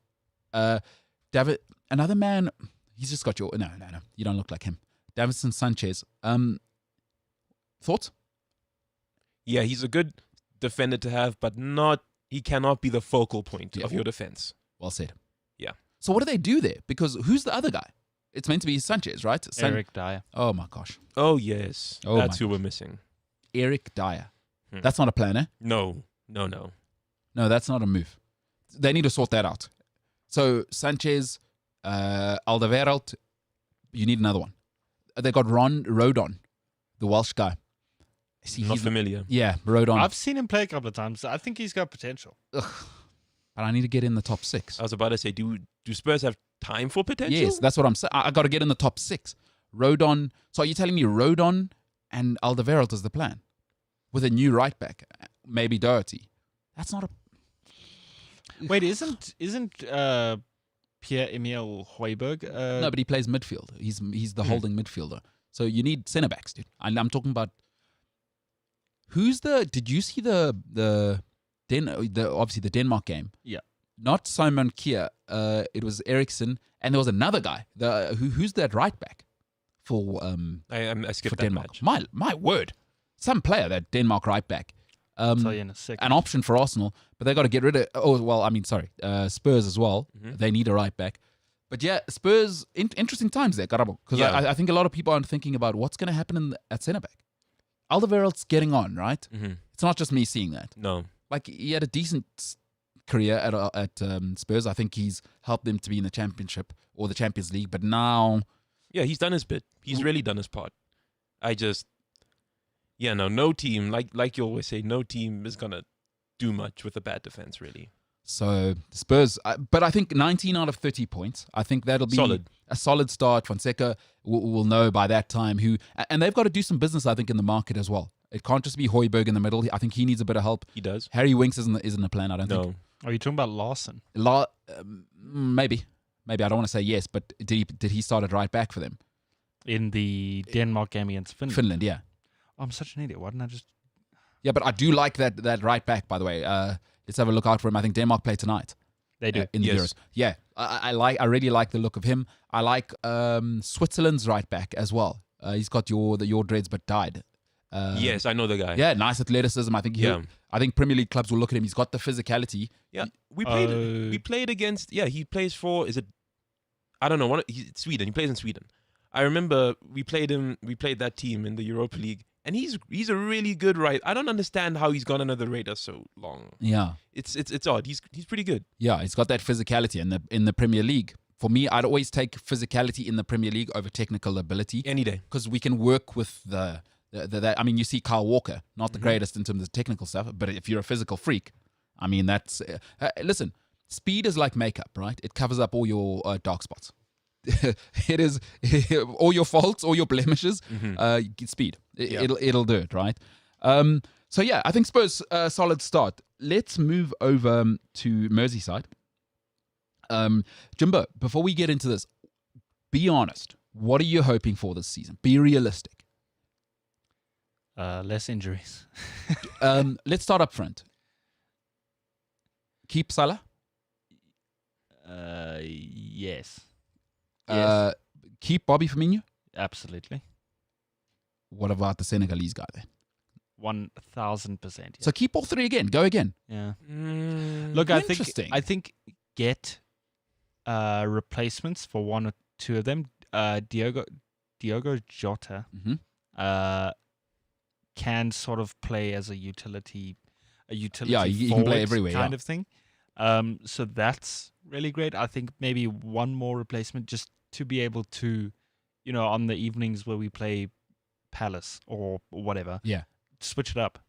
David, another man, he's just got your... No. You don't look like him. Davinson Sanchez. Thoughts? Yeah, he's a good defender to have, but he cannot be the focal point of your defense. Well said. Yeah. So what do they do there? Because who's the other guy? It's meant to be Sanchez, right? Eric Dyer. Oh, my gosh. Oh, yes. Oh, that's who we're missing. Eric Dyer. That's not a plan, eh? No, that's not a move. They need to sort that out. So Sanchez, Alderweireld, you need another one. They got Rodon, the Welsh guy. Not familiar. Yeah, Rodon. I've seen him play a couple of times. I think he's got potential. But I need to get in the top 6. I was about to say, do Spurs have time for potential? Yes, that's what I'm saying. I got to get in the top 6. Rodon. So are you telling me Rodon and Alderweireld is the plan? With a new right back, maybe Doherty. That's not a... Wait, isn't Pierre-Emile Højbjerg? No, but he plays midfield. He's the holding midfielder. So you need centre backs, dude. I'm talking about... Who's the... Did you see obviously the Denmark game? Yeah. Not Simon Kjær. It was Eriksson, and there was another guy. Who's that right back for I skipped for that Denmark? match. My word. Some player, that Denmark right back. I'll tell you in a second. An option for Arsenal, but they got to get rid of... Spurs as well. They need a right back. But yeah, Spurs, interesting times there, Karabo. Because I think a lot of people aren't thinking about what's going to happen at centre-back. Alderweireld's getting on, right? It's not just me seeing that. No. Like, he had a decent career at Spurs. I think he's helped them to be in the Championship or the Champions League. But now... Yeah, he's done his bit. He's really done his part. No team, like you always say, no team is going to do much with a bad defense, really. So, Spurs, but I think 19 out of 30 points. I think that'll be a solid start. Fonseca will know by that time who... And they've got to do some business, I think, in the market as well. It can't just be Højbjerg in the middle. I think he needs a bit of help. He does. Harry Winks isn't a plan, I don't think. Are you talking about Larson? Maybe. I don't want to say yes, but did he start at right back for them? In the Denmark game against Finland? Finland, yeah. I'm such an idiot. Why didn't I just... Yeah, but I do like that right back, by the way. Let's have a look out for him. I think Denmark play tonight. They do. In the Euros. Yeah, I really like the look of him. I like Switzerland's right back as well. He's got your dreads but died. Yes, I know the guy. Yeah, nice athleticism. I think Premier League clubs will look at him. He's got the physicality. Yeah, we played against... Yeah, he plays for... Is it... I don't know. Sweden. He plays in Sweden. I remember we played that team in the Europa League, and he's a really good right. I don't understand how he's gone under the radar so long. Yeah, it's odd. He's pretty good. Yeah, he's got that physicality in the Premier League. For me, I'd always take physicality in the Premier League over technical ability any day, because we can work with the. I mean, you see Kyle Walker, not the greatest in terms of technical stuff, but if you're a physical freak, I mean, that's listen. Speed is like makeup, right? It covers up all your dark spots. It is all your faults, all your blemishes. Speed, it'll do it, right? So yeah, I think Spurs solid start. Let's move over to Merseyside. Jimbo, before we get into this, be honest. What are you hoping for this season? Be realistic. Less injuries. Let's start up front. Keep Salah. Yes. Keep Bobby Firmino? Absolutely. What about the Senegalese guy then? 1000%. Yeah. So keep all three again. Go again. Yeah. Look, I think get replacements for one or two of them. Diogo Jota. can sort of play as a utility you can play everywhere, kind of thing. So that's really great. I think maybe one more replacement just to be able to, on the evenings where we play Palace or whatever, switch it up.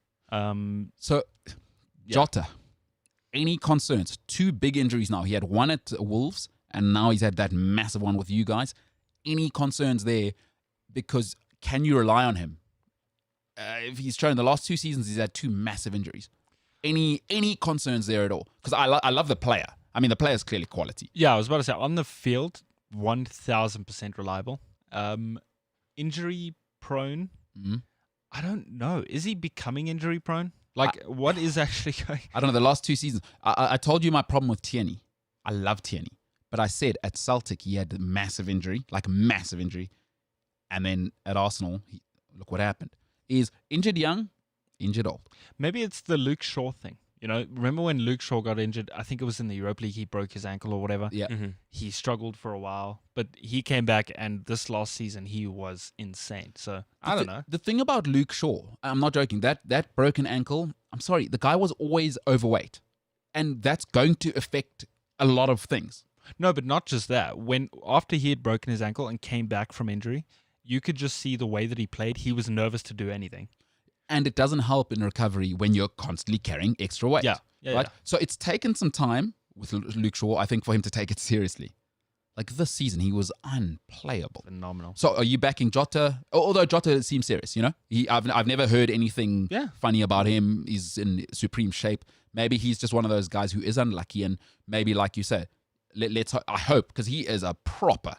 Jota, any concerns? 2 big injuries now. He had one at Wolves, and now he's had that massive one with you guys. Any concerns there? Because can you rely on him? If he's shown the last 2 seasons, he's had 2 massive injuries. Any concerns there at all? Because I love the player. I mean, the player's clearly quality. Yeah, I was about to say, on the field, 1,000% reliable. Injury prone, I don't know. Is he becoming injury prone? What is actually going? I don't know. The last 2 seasons, I told you my problem with Tierney. I love Tierney, but I said at Celtic he had massive injury. And then at Arsenal, look what happened. Is injured young, injured old. Maybe it's the Luke Shaw thing. Remember when Luke Shaw got injured? I think it was in the Europa League. He broke his ankle or whatever. Yeah. Mm-hmm. He struggled for a while, but he came back, and this last season he was insane. So I don't know. The thing about Luke Shaw, I'm not joking, that broken ankle, I'm sorry, the guy was always overweight. And that's going to affect a lot of things. No, but not just that. After he had broken his ankle and came back from injury, you could just see the way that he played. He was nervous to do anything. And it doesn't help in recovery when you're constantly carrying extra weight. Yeah. Right? So it's taken some time with Luke Shaw, I think, for him to take it seriously. This season, he was unplayable. Phenomenal. So are you backing Jota? Although Jota seems serious, I've never heard anything funny about him. He's in supreme shape. Maybe he's just one of those guys who is unlucky, and maybe, like you said, I hope, because he's a proper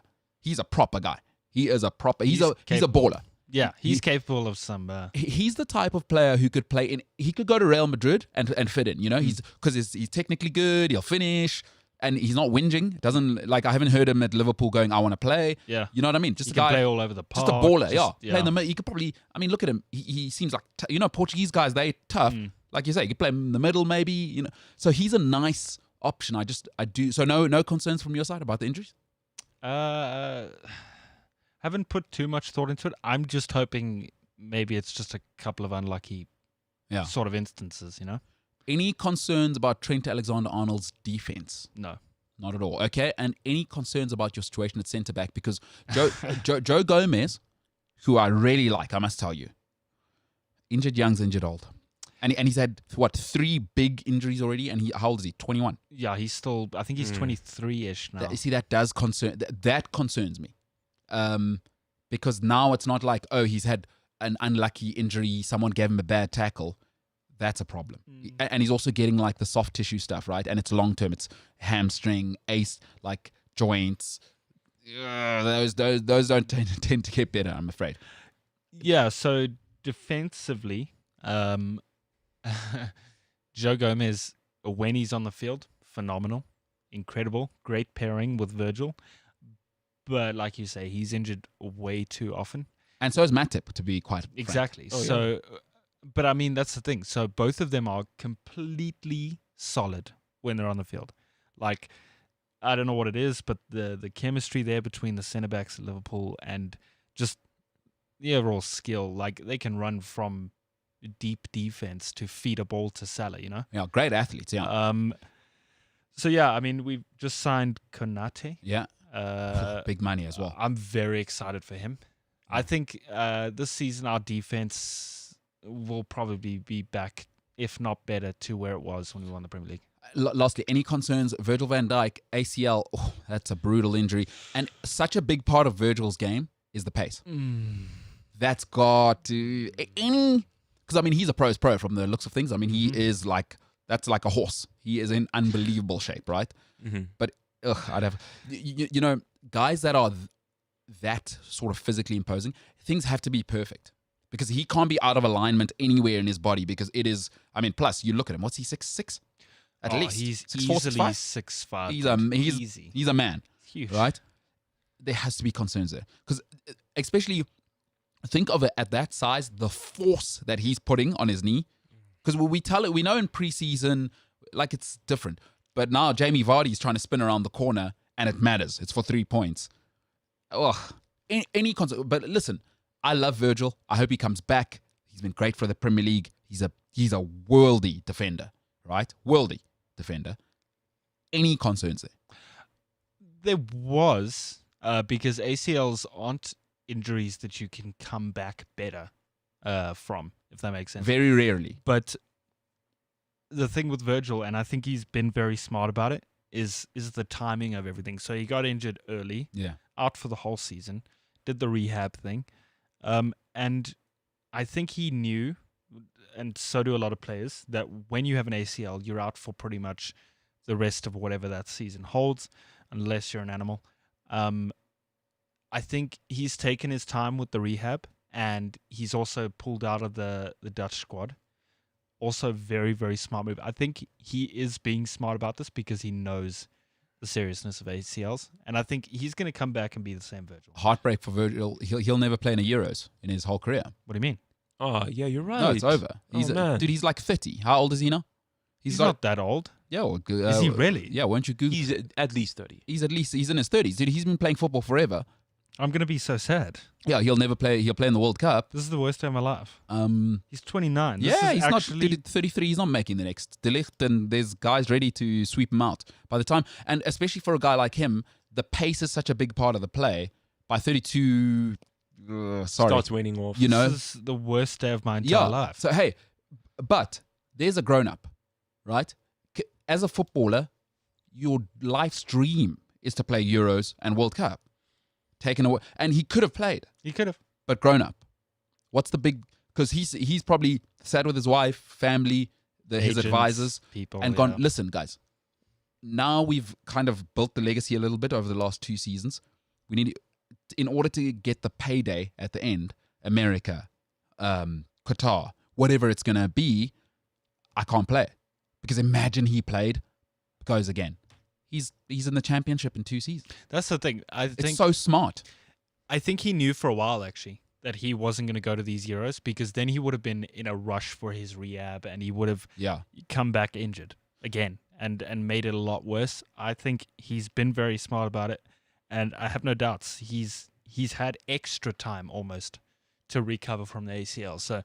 guy. He's a baller. Yeah, he's capable of some. He's the type of player who could play in. He could go to Real Madrid and fit in. He's technically good. He'll finish, and he's not whinging. I haven't heard him at Liverpool going, "I want to play." Yeah, you know what I mean. Just he a guy, can play all over the park. Just a baller. Play in the middle. He could probably. I mean, look at him. He seems like Portuguese guys. They tough. Like you say, you could play in the middle, maybe. So he's a nice option. I do. So no concerns from your side about the injuries. Haven't put too much thought into it. I'm just hoping maybe it's just a couple of unlucky sort of instances, Any concerns about Trent Alexander-Arnold's defense? No. Not at all. Okay. And any concerns about your situation at centre-back? Because Joe Gomez, who I really like, I must tell you, injured young's injured old. And he's had, 3 big injuries already? And how old is he? 21? Yeah, he's still, I think he's 23-ish now. That does concern, that concerns me. Because now it's not like, he's had an unlucky injury, someone gave him a bad tackle. That's a problem. And he's also getting the soft tissue stuff, right? And it's long term. It's hamstring, joints. Those don't tend to get better, I'm afraid. Yeah, so defensively, Joe Gomez, when he's on the field, phenomenal, incredible, great pairing with Virgil. But like you say, he's injured way too often. And so is Matip, to be quite frank. Exactly. But I mean, that's the thing. So both of them are completely solid when they're on the field. I don't know what it is, but the chemistry there between the centre-backs at Liverpool and just the overall skill, they can run from deep defense to feed a ball to Salah, Yeah, great athletes, yeah. So, yeah, I mean, we've just signed Konate. Yeah. Big money as well. I'm very excited for him. I think this season our defense will probably be back, if not better, to where it was when we won the Premier League. Lastly, any concerns? Virgil van Dijk, ACL, that's a brutal injury. And such a big part of Virgil's game is the pace. That's got to... Because, I mean, he's a pro's pro from the looks of things. I mean, he is that's like a horse. He is in unbelievable shape, right? Mm-hmm. But, I'd have... guys that are that sort of physically imposing, things have to be perfect. Because he can't be out of alignment anywhere in his body because it is... I mean, plus, you look at him. What's he, 6'6"? At least. He's 6'4", easily 6'5". He's a man. Huge. Right? There has to be concerns there. Because especially, think of it at that size, the force that he's putting on his knee. Because we know in preseason, it's different. But now Jamie Vardy's trying to spin around the corner and it matters. It's for 3 points. Any concern. But listen, I love Virgil. I hope he comes back. He's been great for the Premier League. He's a worldy defender, right? Worldy defender. Any concerns there? There was, because ACLs aren't injuries that you can come back better from, if that makes sense. Very rarely. But the thing with Virgil, and I think he's been very smart about it, is the timing of everything. So he got injured early, out for the whole season, did the rehab thing, and I think he knew, and so do a lot of players, that when you have an ACL, you're out for pretty much the rest of whatever that season holds, unless you're an animal. I think he's taken his time with the rehab, and he's also pulled out of the Dutch squad. Also very, very smart move. I think he is being smart about this because he knows the seriousness of ACLs, and I think he's going to come back and be the same Virgil. Heartbreak for Virgil. He'll never play in a Euros in his whole career. What do you mean? Oh, yeah, you're right. No, it's over. Man. Dude, he's like 30. How old is he now? He's not that old. Yeah. Well, Is he really? Yeah, won't you Google? He's at least 30. He's in his 30s. Dude, he's been playing football forever. I'm going to be so sad. Yeah, he'll never play. He'll play in the World Cup. This is the worst day of my life. He's 29. He's actually not 33. He's not making the next De Ligt, and there's guys ready to sweep him out by the time. And especially for a guy like him, the pace is such a big part of the play. By 32, starts waning off. You know, this is the worst day of my entire life. So hey, but there's a grown-up, right? As a footballer, your life's dream is to play Euros and World Cup. Taken away, and he could have played. He could have, but grown up. What's the big? Because he's probably sat with his wife, family, his advisors, people, and gone. Listen, guys. Now we've kind of built the legacy a little bit over the last 2 seasons. We need, in order to get the payday at the end, America, Qatar, whatever it's gonna be. I can't play because imagine he played, goes again. He's in the championship in 2 seasons. That's the thing. I think it's so smart. I think he knew for a while, actually, that he wasn't going to go to these Euros because then he would have been in a rush for his rehab and he would have come back injured again and made it a lot worse. I think he's been very smart about it, and I have no doubts he's had extra time almost to recover from the ACL. So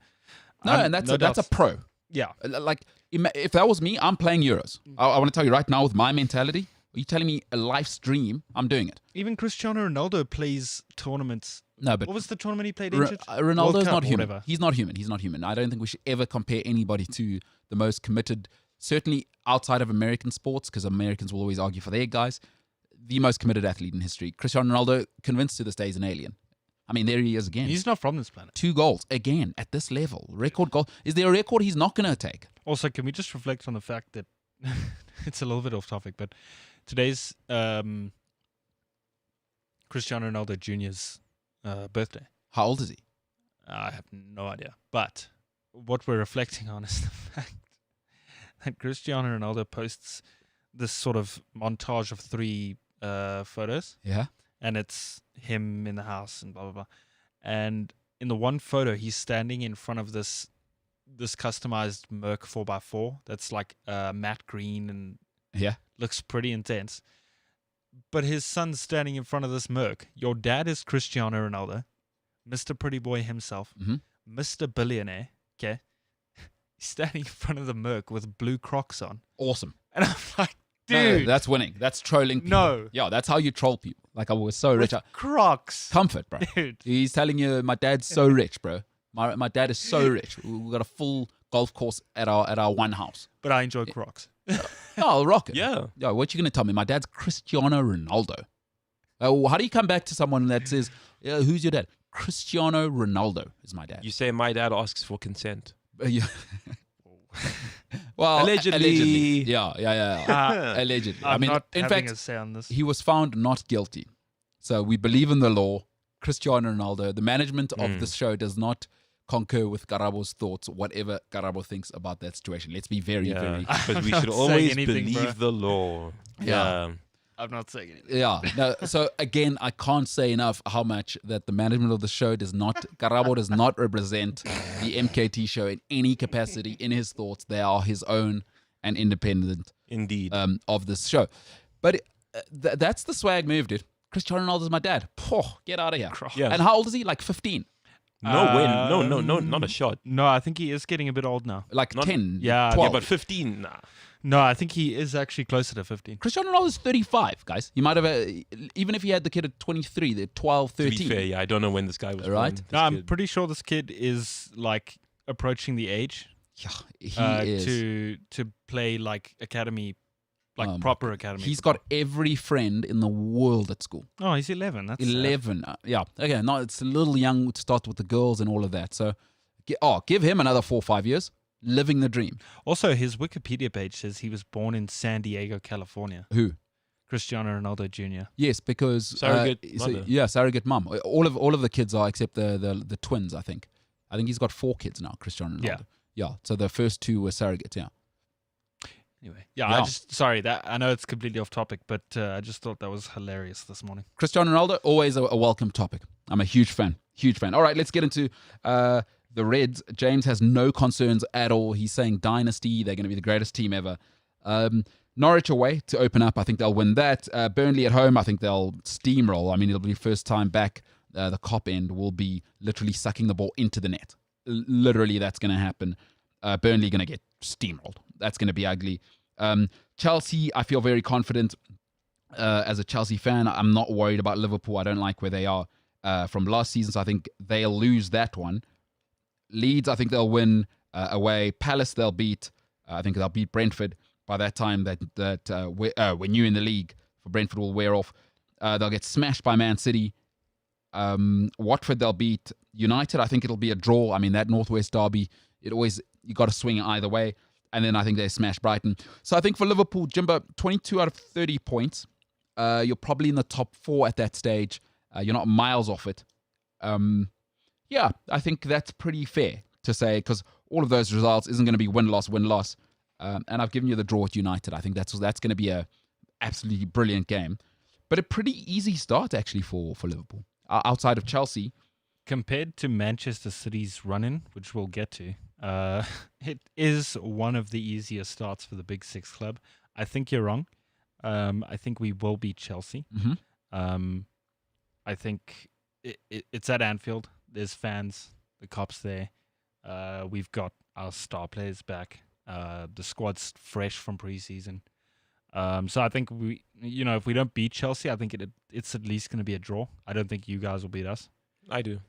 that's a pro. Yeah. Like, if that was me, I'm playing Euros. I want to tell you right now, with my mentality, are you telling me a life's dream? I'm doing it. Even Cristiano Ronaldo plays tournaments. No, but what was the tournament he played injured? Ronaldo's not human. Whatever. He's not human. I don't think we should ever compare anybody to the most committed, certainly outside of American sports, because Americans will always argue for their guys, the most committed athlete in history. Cristiano Ronaldo, convinced to this day, is an alien. I mean, there he is again. He's not from this planet. 2 goals, again, at this level. Record goal. Is there a record he's not going to take? Also, can we just reflect on the fact that it's a little bit off topic, but today's Cristiano Ronaldo Jr.'s birthday. How old is he? I have no idea. But what we're reflecting on is the fact that Cristiano Ronaldo posts this sort of montage of 3 photos. Yeah. And it's him in the house and blah, blah, blah. And in the one photo, he's standing in front of this customized Merc 4x4 that's like matte green and looks pretty intense. But his son's standing in front of this Merc. Your dad is Cristiano Ronaldo, Mr. Pretty Boy himself, Mr. Billionaire, okay? He's standing in front of the Merc with blue Crocs on. Awesome. And I'm like, dude. No, that's winning. That's trolling people. No. Yeah, that's how you troll people. Like, I was so rich. Crocs. Comfort, bro. Dude. He's telling you, my dad's so rich, bro. My dad is so rich. We've got a full golf course at our one house. But I enjoy Crocs. No, I'll rock it. Yeah. What you going to tell me? My dad's Cristiano Ronaldo. How do you come back to someone that says, who's your dad? Cristiano Ronaldo is my dad. You say my dad asks for consent. Yeah. Well, allegedly. Yeah. Allegedly. I'm I mean, not in having fact, a say on this. he was found not guilty. So we believe in the law. Cristiano Ronaldo, the management of this show does not concur with Karabo's thoughts, whatever Karabo thinks about that situation. Let's be very, very... Because we should always believe the law. Yeah. I'm not saying anything. Yeah. No, so again, I can't say enough how much that the management of the show Karabo does not represent the MKT show in any capacity in his thoughts. They are his own and independent. Indeed. Of this show. But that's the swag move, dude. Cristiano Ronaldo's my dad. Get out of here. Yeah. And how old is he? Like 15. No win. No, not a shot. No, I think he is getting a bit old now. Like Not- 10, Yeah, 12. Yeah, but 15, nah. No, I think he is actually closer to 15. Cristiano Ronaldo's 35, guys. He might have, even if he had the kid at 23, they're 12, To 13. be fair, yeah, I don't know when this guy was Right. born. No, I'm This kid. pretty sure this kid is like approaching the age Yeah, he is. to play like academy, like Oh my proper academy. He's got every friend in the world at school. Oh, he's 11. That's 11. Yeah. Okay. No, it's a little young to start with the girls and all of that. So, give him another 4 or 5 years. Living the dream. Also, his Wikipedia page says he was born in San Diego, California. Who? Cristiano Ronaldo Jr. Yes, because Surrogate mother. yeah, surrogate mum. All of the kids are except the twins. I think he's got 4 kids now. Cristiano Ronaldo. Yeah. So the first 2 were surrogate. Yeah. Anyway, Yeah. I know it's completely off topic, but I just thought that was hilarious this morning. Cristiano Ronaldo, always a welcome topic. I'm a huge fan. Huge fan. All right, let's get into the Reds. James has no concerns at all. He's saying dynasty. They're going to be the greatest team ever. Norwich away to open up. I think they'll win that. Burnley at home. I think they'll steamroll. I mean, it'll be first time back. The cop end will be literally sucking the ball into the net. Literally, that's going to happen. Burnley going to get steamrolled. That's going to be ugly. Chelsea, I feel very confident as a Chelsea fan. I'm not worried about Liverpool. I don't like where they are from last season, so I think they'll lose that one. Leeds, I think they'll win away. Palace, they'll beat. I think they'll beat Brentford. By that time, when you're in the league, for Brentford will wear off. They'll get smashed by Man City. Watford, they'll beat United. I think it'll be a draw. I mean, that Northwest derby, you got to swing it either way. And then I think they smash Brighton. So I think for Liverpool, Jimbo, 22 out of 30 points. You're probably in the top 4 at that stage. You're not miles off it. Yeah, I think that's pretty fair to say, because all of those results isn't going to be win-loss, win-loss. And I've given you the draw at United. I think that's going to be a absolutely brilliant game. But a pretty easy start, actually, for Liverpool. Outside of Chelsea. Compared to Manchester City's run-in, which we'll get to, it is one of the easier starts for the Big Six club. I think you're wrong. I think we will beat Chelsea. Mm-hmm. I think it's at Anfield. There's fans, the cops there. We've got our star players back. The squad's fresh from preseason. So I think if we don't beat Chelsea, I think it's at least going to be a draw. I don't think you guys will beat us. I do.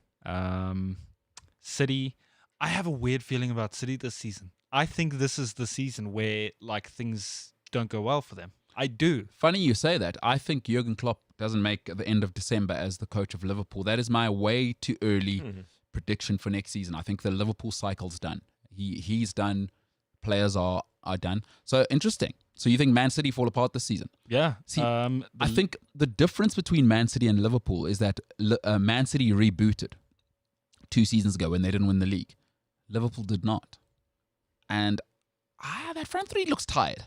City, I have a weird feeling about City this season. I think this is the season where things don't go well for them. I do. Funny you say that. I think Jurgen Klopp doesn't make the end of December as the coach of Liverpool. That is my way too early prediction for next season. I think the Liverpool cycle's done. He's done. Players are done. So interesting. So you think Man City fall apart this season? Yeah. See, I think the difference between Man City and Liverpool is that Man City rebooted 2 seasons ago when they didn't win the league. Liverpool did not. And that front three looks tired.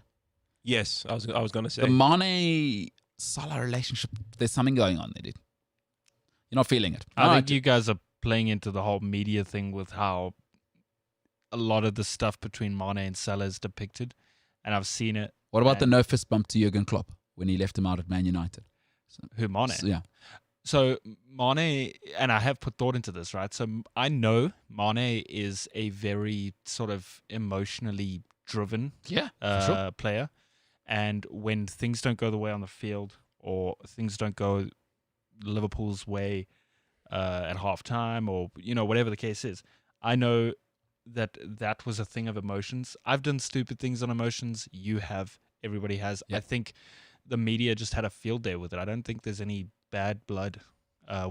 Yes, I was going to say. The Mane-Salah relationship, there's something going on there, dude. You're not feeling it. I think you guys are playing into the whole media thing with how a lot of the stuff between Mane and Salah is depicted, and I've seen it. What about the no fist bump to Jurgen Klopp when he left him out at Man United? Who, Mane? Yeah. So Mane, and I have put thought into this, right? So I know Mane is a very sort of emotionally driven player. And when things don't go the way on the field, or things don't go Liverpool's way at halftime, or whatever the case is, I know that was a thing of emotions. I've done stupid things on emotions. You have. Everybody has. Yep. I think the media just had a field day with it. I don't think there's any bad blood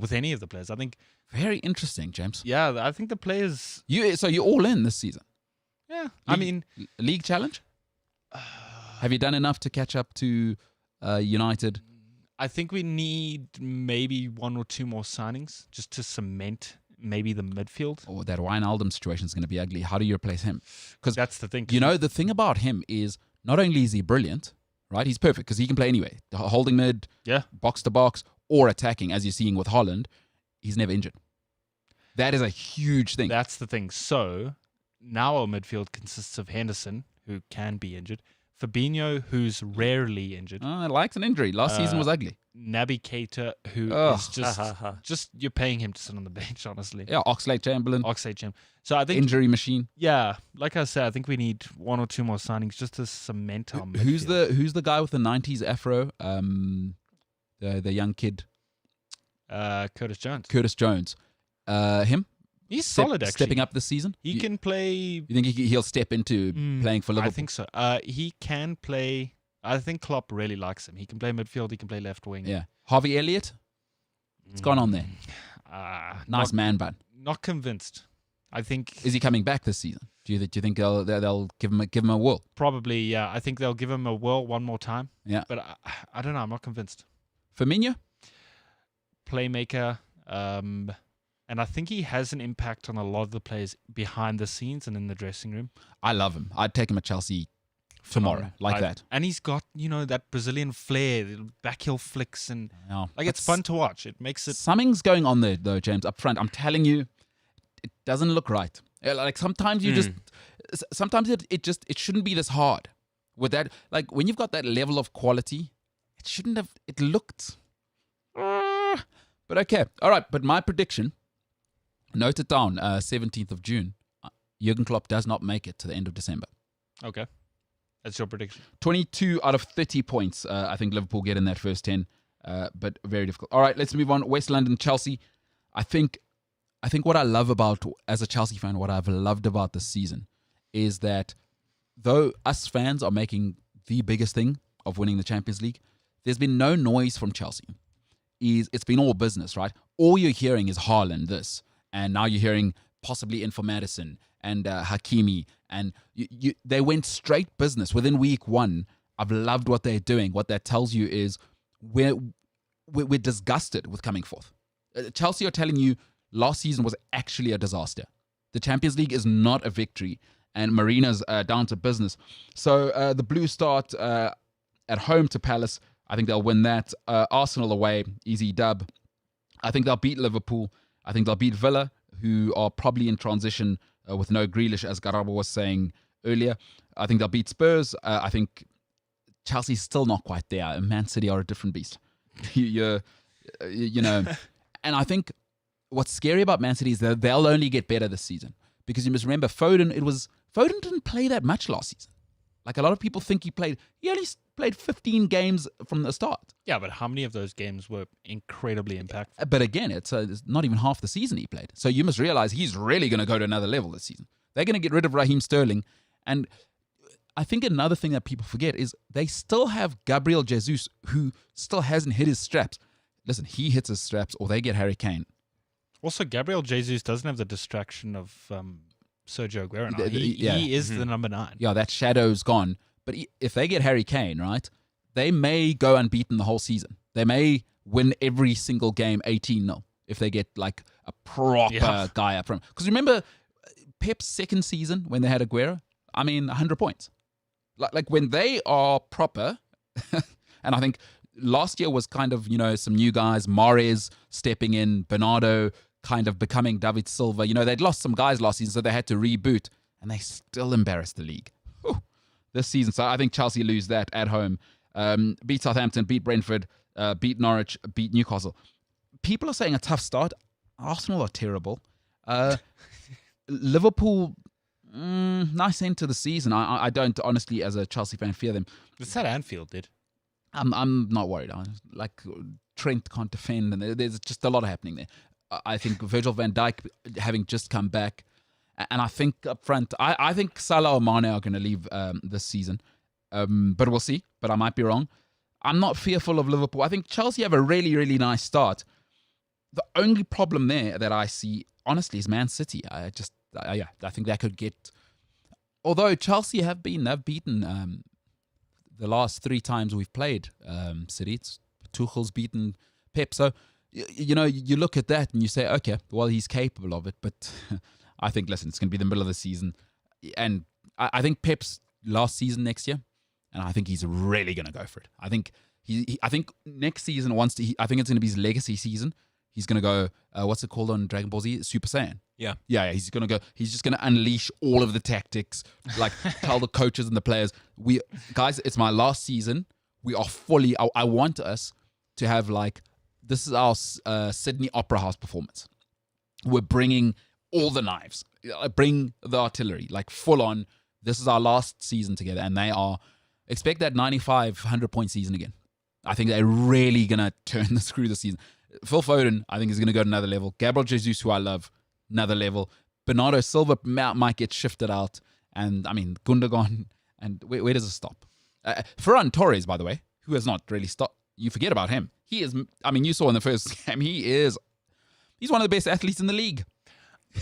with any of the players. I think very interesting, James. Yeah, I think the players. So you're all in this season. Yeah, I mean, league challenge. Have you done enough to catch up to United? I think we need maybe 1 or 2 more signings just to cement maybe the midfield. Or that Wijnaldum situation is going to be ugly. How do you replace him? Because that's the thing. The thing about him is not only is he brilliant, right? He's perfect because he can play anyway. Holding mid, box to box, or attacking, as you're seeing with Holland. He's never injured. That is a huge thing. That's the thing. So now our midfield consists of Henderson, who can be injured, Fabinho, who's rarely injured. Oh, likes an injury. Last season was ugly. Naby Keita, who is just you're paying him to sit on the bench, honestly. Yeah, Oxlade-Chamberlain. So I think injury machine. Yeah, like I said, I think we need one or two more signings just to cement our midfield. Who's the guy with the 90s afro? The young kid. Curtis Jones. Him? He's solid, actually. Stepping up this season? He can play... You think he'll step into playing for Liverpool? I think so. He can play... I think Klopp really likes him. He can play midfield. He can play left wing. Yeah. Harvey Elliott? What's gone on there? Nice man bun. Not convinced. I think... Is he coming back this season? Do you think they'll give him a whirl? Probably, yeah. I think they'll give him a whirl one more time. Yeah. But I don't know. I'm not convinced. Firmino? Playmaker. And I think he has an impact on a lot of the players behind the scenes and in the dressing room. I love him. I'd take him at Chelsea tomorrow, that. And he's got, that Brazilian flair, the backheel flicks, and it's fun to watch. It makes it... Something's going on there, though, James, up front. I'm telling you, it doesn't look right. Like, sometimes you sometimes it shouldn't be this hard. With that, like, when you've got that level of quality, it shouldn't have... It looked... But okay. All right, but my prediction... Note it down, 17th of June. Jurgen Klopp does not make it to the end of December. Okay. That's your prediction. 22 out of 30 points, I think Liverpool get in that first 10, but very difficult. All right, let's move on. West London, Chelsea. I think what I love about, as a Chelsea fan, what I've loved about this season is that though us fans are making the biggest thing of winning the Champions League, there's been no noise from Chelsea. It's been all business, right? All you're hearing is Haaland, this. And now you're hearing possibly in for Madison and Hakimi. And they went straight business within week one. I've loved what they're doing. What that tells you is we're disgusted with coming fourth. Chelsea are telling you last season was actually a disaster. The Champions League is not a victory. And Marina's down to business. So the Blues start at home to Palace. I think they'll win that. Arsenal away, easy dub. I think they'll beat Liverpool. I think they'll beat Villa, who are probably in transition with no Grealish, as Garabo was saying earlier. I think they'll beat Spurs. I think Chelsea's still not quite there. Man City are a different beast. And I think what's scary about Man City is that they'll only get better this season. Because you must remember, Foden didn't play that much last season. Like, a lot of people think he only played 15 games from the start. Yeah, but how many of those games were incredibly impactful? But again, it's not even half the season he played. So you must realize he's really going to go to another level this season. They're going to get rid of Raheem Sterling. And I think another thing that people forget is they still have Gabriel Jesus, who still hasn't hit his straps. Listen, he hits his straps or they get Harry Kane. Also, Gabriel Jesus doesn't have the distraction of Sergio Aguero now. He is the number 9. Yeah, that shadow's gone. But if they get Harry Kane, right, they may go unbeaten the whole season. They may win every single game 18-0 if they get like a proper guy up front. Because remember Pep's second season when they had Aguero? 100 points. Like when they are proper, and I think last year was kind of, some new guys, Mahrez stepping in, Bernardo kind of becoming David Silva. They'd lost some guys last season, so they had to reboot, and they still embarrassed the league. This season. So I think Chelsea lose that at home. Beat Southampton, beat Brentford, beat Norwich, beat Newcastle. People are saying a tough start. Arsenal are terrible. Liverpool, nice end to the season. I don't honestly, as a Chelsea fan, fear them. The sad Anfield did. I'm not worried. Trent can't defend, and there's just a lot happening there. I think Virgil van Dijk having just come back. And I think up front, I think Salah or Mane are going to leave this season. But we'll see. But I might be wrong. I'm not fearful of Liverpool. I think Chelsea have a really, really nice start. The only problem there that I see, honestly, is Man City. I think that could get... Although Chelsea they've beaten the last 3 times we've played City. Tuchel's beaten Pep. So, you look at that and you say, okay, well, he's capable of it. But... I think, listen, it's going to be the middle of the season. And I think Pep's last season next year, and I think he's really going to go for it. I think next season, I think it's going to be his legacy season. He's gonna go. What's it called on Dragon Ball Z? Super Saiyan. Yeah. He's gonna go. He's just gonna unleash all of the tactics. Like tell the coaches and the players, guys, it's my last season. We are fully. I want us to have like this is our Sydney Opera House performance. We're bringing all the knives. Bring the artillery. Like full on. This is our last season together, and they are expect that 95, 100-point season again. I think they're really gonna turn the screw this season. Phil Foden, I think, is gonna go to another level. Gabriel Jesus, who I love. Another level. Bernardo Silva might get shifted out. And, I mean, Gundogan. And where does it stop? Ferran Torres, by the way, who has not really stopped. You forget about him. He is, I mean, you saw in the first game, he's one of the best athletes in the league.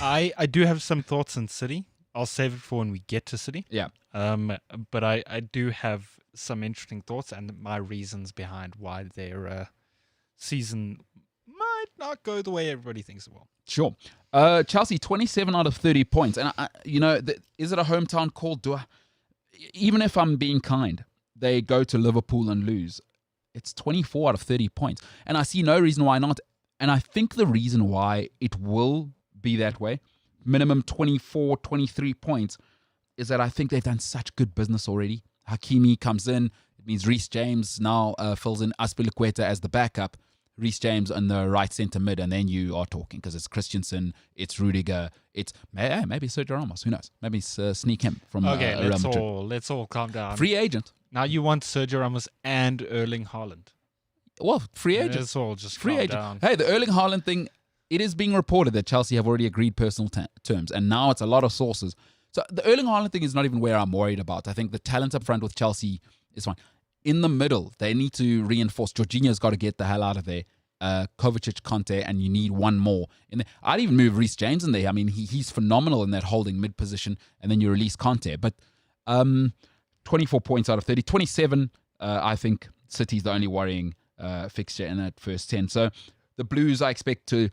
I do have some thoughts on City. I'll save it for when we get to City. Yeah. But I do have some interesting thoughts and my reasons behind why their season might not go the way everybody thinks it will. Sure. Chelsea, 27 out of 30 points. And, is it a hometown call? Even if I'm being kind, they go to Liverpool and lose. It's 24 out of 30 points. And I see no reason why not. And I think the reason why it will be that way, minimum 24, 23 points, is that I think they've done such good business already. Hakimi comes in. It means Reece James now fills in Azpilicueta as the backup. Reece James on the right centre mid, and then you are talking because it's Christensen, it's Rudiger, it's maybe Sergio Ramos. Who knows? Maybe sneak him from Real Madrid. Let's all calm down. Free agent. Now you want Sergio Ramos and Erling Haaland. Well, free agent. Let's all just free calm agent. down. Hey, the Erling Haaland thing. It is being reported that Chelsea have already agreed personal terms, and now it's a lot of sources. So the Erling Haaland thing is not even where I'm worried about. I think the talent up front with Chelsea is fine. In the middle, they need to reinforce. Jorginho's got to get the hell out of there. Kovacic, Conte, and you need one more in there. I'd even move Reece James in there. I mean, he's phenomenal in that holding mid position, and then you release Conte. But 24 points out of 30. 27, I think City's the only worrying fixture in that first 10. So the Blues, I expect to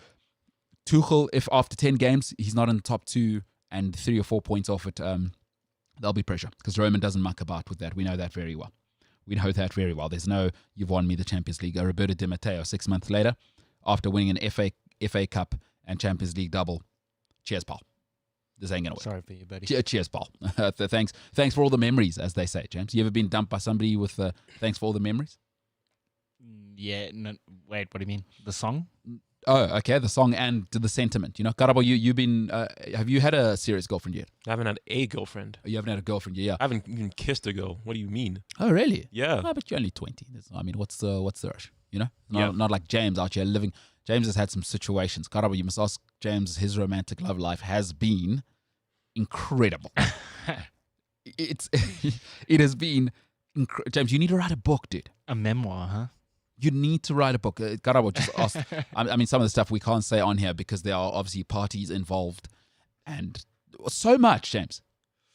Tuchel, if after 10 games, he's not in the top 2 and 3 or 4 points off it, there'll be pressure because Roman doesn't muck about with that. We know that very well. There's no, you've won me the Champions League. Roberto Di Matteo, 6 months later, after winning an FA Cup and Champions League double. Cheers, pal. This ain't going to work. Sorry for you, buddy. Cheers, pal. Thanks for all the memories, as they say, James. You ever been dumped by somebody with thanks for all the memories? Yeah. No, wait, what do you mean? The song? Oh, okay. The song and the sentiment. You know, Karabo, you've been. Have you had a serious girlfriend yet? I haven't had a girlfriend. You haven't had a girlfriend yet? Yeah. I haven't even kissed a girl. What do you mean? Oh, really? Yeah. Oh, but you're only 20. I mean, what's the rush? You know, not like James out here living. James has had some situations. Karabo, you must ask James. His romantic love life has been incredible. It has been. James, you need to write a book, dude. A memoir, huh? You need to write a book. Garabo just asked. I mean, some of the stuff we can't say on here because there are obviously parties involved, and so much, James,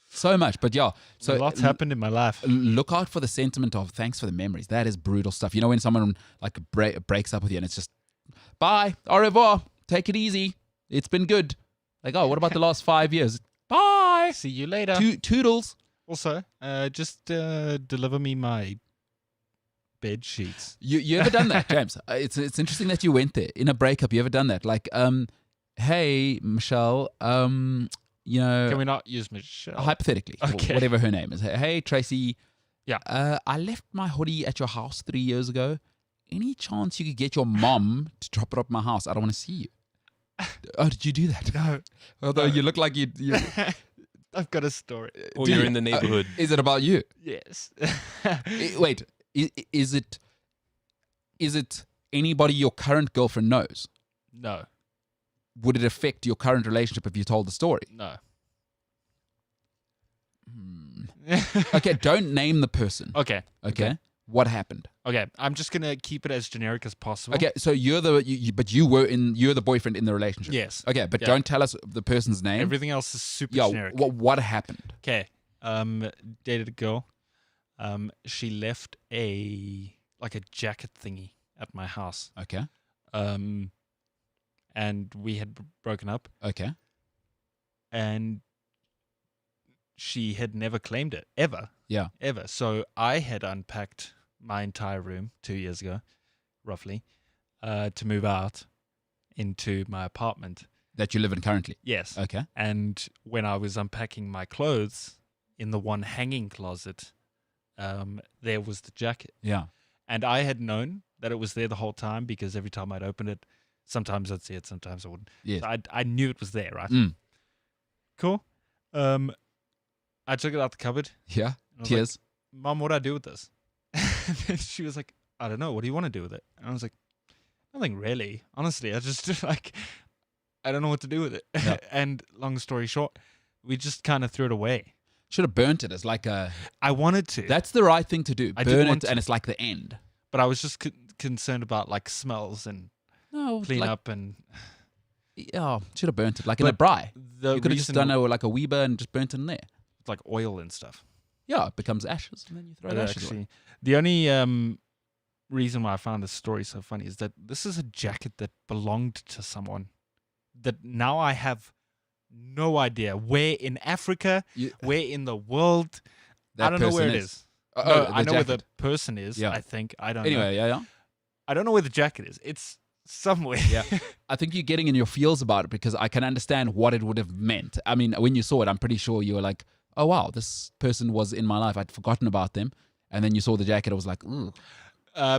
so much. But yeah, so a lot's happened in my life. Look out for the sentiment of thanks for the memories. That is brutal stuff. You know when someone like breaks up with you and it's just bye, au revoir, take it easy. It's been good. Like, oh, what about the last 5 years? Bye. See you later. Toodles. Also, just deliver me my bed sheets. You ever done that, James? It's interesting that you went there in a breakup. You ever done that? Like, hey, Michelle, you know, can we not use Michelle? Hypothetically, okay. Whatever her name is. Hey, Tracy. Yeah. I left my hoodie at your house 3 years ago. Any chance you could get your mom to drop it up at my house? I don't want to see you. Oh, did you do that? No. Although you look like you. I've got a story. Or you're in the neighborhood. Is it about you? Yes. Wait. Is it anybody your current girlfriend knows? No. Would it affect your current relationship if you told the story? No. Okay, don't name the person. Okay. What happened? Okay, I'm just gonna keep it as generic as possible. Okay, so you're the boyfriend in the relationship. Yes. Okay, but don't tell us the person's name. Everything else is super generic. What happened? Okay. Dated a girl. She left a jacket thingy at my house. Okay. And we had broken up. Okay. And she had never claimed it ever. Yeah. Ever. So I had unpacked my entire room 2 years ago, roughly, to move out. into my apartment. That you live in currently? Yes. Okay. And when I was unpacking my clothes in the one hanging closet, there was the jacket. Yeah. And I had known that it was there the whole time because every time I'd open it, sometimes I'd see it, sometimes I wouldn't. Yes. So I knew it was there, right? Cool. I took it out the cupboard. Yeah. I was Tears. like, Mom, what do I do with this? And she was like, I don't know. What do you want to do with it? And I was like, nothing really. Honestly, I just I don't know what to do with it. Yeah. And long story short, we just kind of threw it away. Should have burnt it as like a... I wanted to. That's the right thing to do. I Burn did it want to. and it's like the end. But I was just concerned about like smells and clean like, up and... Yeah, should have burnt it like in a braai. The You could have just done like a Weber and just burnt it in there. like oil and stuff. Yeah, it becomes ashes and then you throw the ashes away. The only reason why I found this story so funny is that this is a jacket that belonged to someone that now I have no idea where in Africa, where in the world. I don't know where it is. No, I know where the person is. Yeah. I think I don't know. Anyway, yeah. I don't know where the jacket is. It's somewhere. Yeah. I think you're getting in your feels about it because I can understand what it would have meant. I mean, when you saw it, I'm pretty sure you were like, oh, wow, this person was in my life. I'd forgotten about them. And then you saw the jacket. I was like, ooh.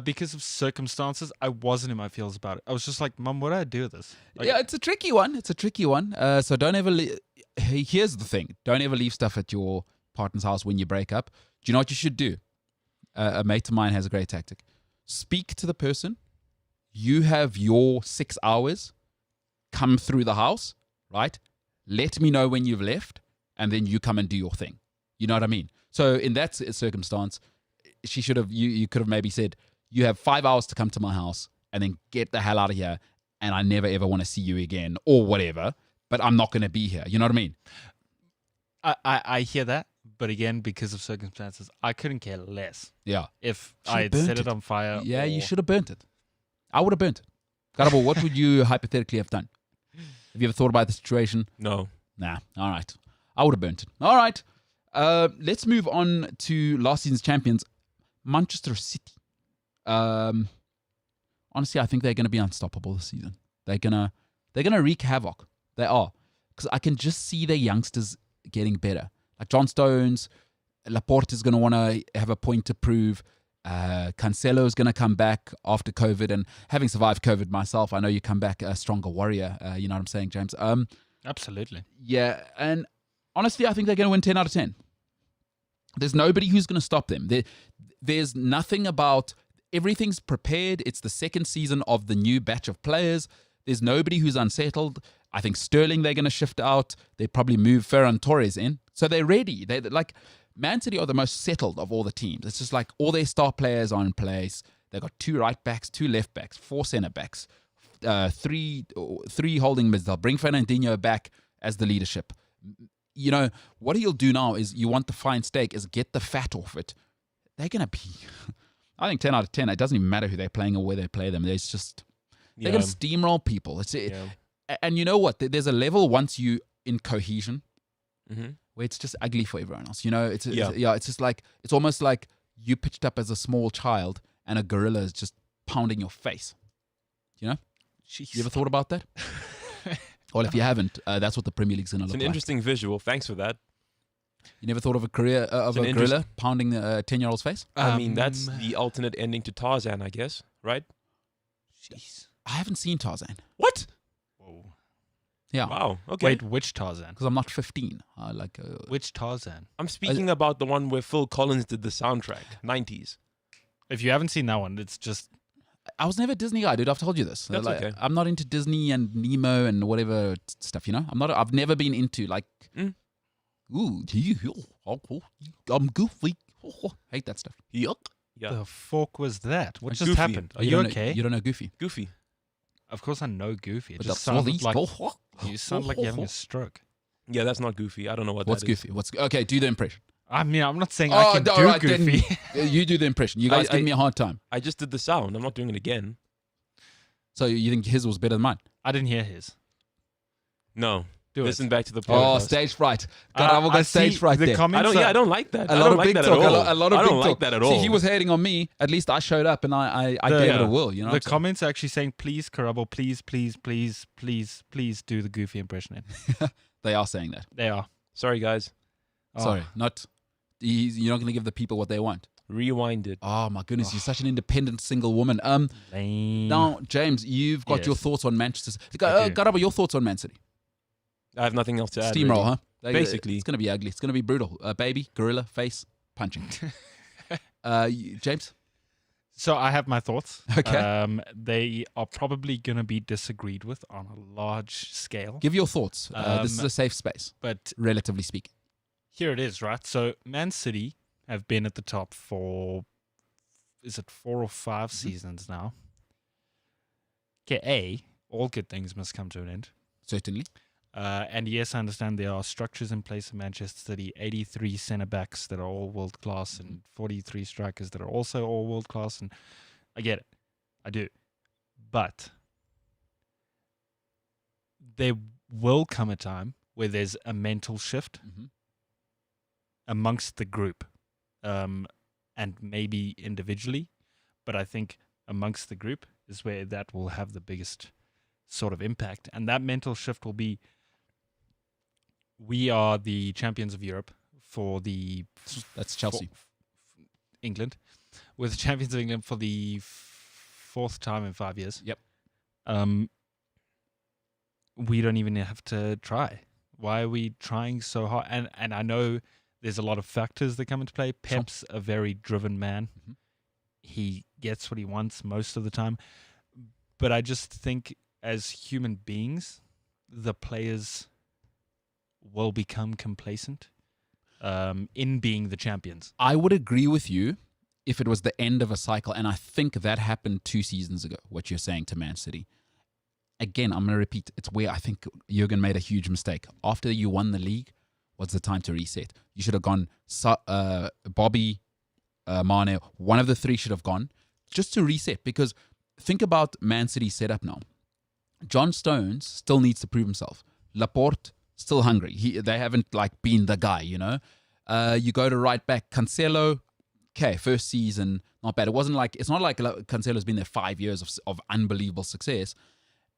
Because of circumstances, I wasn't in my feels about it. I was just like, Mum, what do I do with this? Like, yeah, it's a tricky one. So don't ever... Here's the thing. Don't ever leave stuff at your partner's house when you break up. Do you know what you should do? A mate of mine has a great tactic. Speak to the person. You have your 6 hours. Come through the house, right? Let me know when you've left, and then you come and do your thing. You know what I mean? So in that circumstance, she should have. You could have maybe said, "You have 5 hours to come to my house, and then get the hell out of here. And I never ever want to see you again, or whatever. But I'm not going to be here." You know what I mean? I hear that. But again, because of circumstances, I couldn't care less. Yeah. If I had set it on fire. Yeah, you should have burnt it. I would have burnt it. Garabo, what would you hypothetically have done? Have you ever thought about the situation? No. Nah. All right. I would have burnt it. All right. Let's move on to last season's champions, Manchester City. Honestly, I think they're going to be unstoppable this season. They're gonna wreak havoc. They are, because I can just see their youngsters getting better. Like John Stones, Laporte is going to want to have a point to prove. Cancelo is going to come back after COVID, and having survived COVID myself, I know you come back a stronger warrior. You know what I'm saying, James? Absolutely. Yeah, and honestly, I think they're going to win 10 out of 10. There's nobody who's going to stop them. There's nothing about... Everything's prepared. It's the second season of the new batch of players. There's nobody who's unsettled. I think Sterling they're going to shift out. They probably move Ferran Torres in. So they're ready. They're like... Man City are the most settled of all the teams. It's just like all their star players are in place. They've got 2 right backs, 2 left backs, 4 centre backs, 3 holding mids. They'll bring Fernandinho back as the leadership. You know, what he'll do now is you want the fine steak is get the fat off it. They're going to be, I think 10 out of 10. It doesn't even matter who they're playing or where they play them. There's just, they're going to steamroll people. And you know what? There's a level once you in cohesion. Mm-hmm. Where it's just ugly for everyone else. You know, it's just like, it's almost like you pitched up as a small child and a gorilla is just pounding your face. You know? Jeez. You ever thought about that? Well, if you haven't, that's what the Premier League's going to look like. It's an interesting visual. Thanks for that. You never thought of a gorilla pounding a 10-year-old's face? I mean, that's the alternate ending to Tarzan, I guess, right? Jeez. I haven't seen Tarzan. What? Whoa. Yeah. Wow. Okay. Wait, which Tarzan? Because I'm not 15. Which Tarzan? I'm speaking about the one where Phil Collins did the soundtrack, 90s. If you haven't seen that one, it's just... I was never a Disney guy, dude. I've told you this. That's okay. I'm not into Disney and Nemo and whatever stuff, you know? I've never been into like... Ooh, I'm goofy. Hate that stuff. Yuck. Yeah. The fuck was that? What just happened? Are you okay? You don't know Goofy? Goofy. Of course I know Goofy. It But just sounds like... You sound like you're having a stroke. Yeah, that's not Goofy. I don't know What's that is. Goofy? Okay, do the impression. I mean, I'm not saying I can do Goofy. You do the impression. You guys give me a hard time. I just did the sound. I'm not doing it again. So you think his was better than mine? I didn't hear his. No. Listen back to the Oh, podcast. stage fright. Karabo got stage fright there. I don't like that. A lot of big talk. A lot of big don't like talk. that at all. See, he was hating on me. At least I showed up and I gave it a whirl. You know. The comments are actually saying, "Please, Karabo, please, please, please, please, please do the Goofy impression." They are saying that. They are. Sorry, guys. Sorry, not. You're not going to give the people what they want. Rewind it. Oh my goodness, you're such an independent single woman. Lame. Now, James, you've got your thoughts on Manchester. Karabo, your thoughts on Man City? I have nothing else to add. Steamroll, really. huh? Basically. It's going to be ugly. It's going to be brutal. Baby, gorilla, face, punching. James? So I have my thoughts. Okay. They are probably going to be disagreed with on a large scale. Give your thoughts. This is a safe space, But relatively speaking. here it is, right? So Man City have been at the top for, is it 4 or 5 seasons now? Okay, all good things must come to an end. Certainly. And yes, I understand there are structures in place in Manchester City, 83 centre-backs that are all world-class and 43 strikers that are also all world-class. And I get it. I do. But there will come a time where there's a mental shift amongst the group, and maybe individually. But I think amongst the group is where that will have the biggest sort of impact. And that mental shift will be, we are the champions of Europe for the... That's Chelsea. England. We're the champions of England for the 4th time in 5 years. Yep. We don't even have to try. Why are we trying so hard? And I know there's a lot of factors that come into play. Pep's a very driven man. Mm-hmm. He gets what he wants most of the time. But I just think as human beings, the players will become complacent in being the champions. I would agree with you if it was the end of a cycle, and I think that happened 2 seasons ago, what you're saying to Man City. Again, I'm going to repeat, it's where I think Jurgen made a huge mistake. After you won the league, what's the time to reset? You should have gone Bobby, Mane, one of the 3 should have gone just to reset, because think about Man City's setup now. John Stones still needs to prove himself. Laporte, still hungry. They haven't been the guy, you know. You go to right back, Cancelo. Okay, first season, not bad. It's not like Cancelo's been there 5 years of unbelievable success.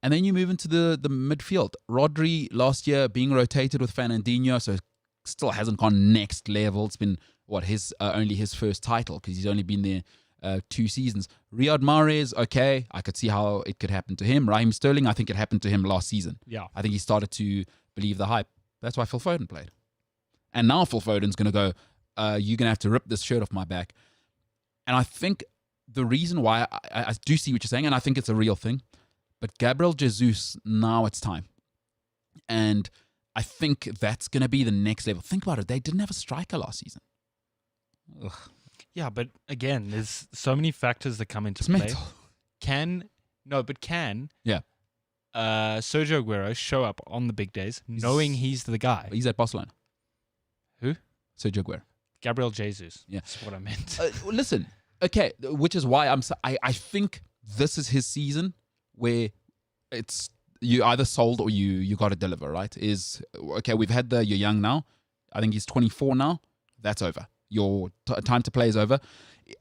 And then you move into the midfield. Rodri last year being rotated with Fernandinho, so still hasn't gone next level. It's been only his first title because he's only been there 2 seasons. Riyad Mahrez, okay, I could see how it could happen to him. Raheem Sterling, I think it happened to him last season. Yeah. I think he started to believe the hype. That's why Phil Foden played. And now Phil Foden's going to go, you're going to have to rip this shirt off my back. And I think the reason why, I do see what you're saying, and I think it's a real thing, but Gabriel Jesus, now it's time. And I think that's going to be the next level. Think about it. They didn't have a striker last season. Ugh. Yeah, but again, there's so many factors that come into It's play. mental. Can Sergio Aguero show up on the big days knowing he's the guy? He's at Barcelona. Who? Sergio Aguero. Gabriel Jesus. Yeah. That's what I meant. Listen, okay, which is why I think this is his season where it's you either sold or you got to deliver, right? Okay, we've had you're young now. I think he's 24 now. That's over. Your time to play is over.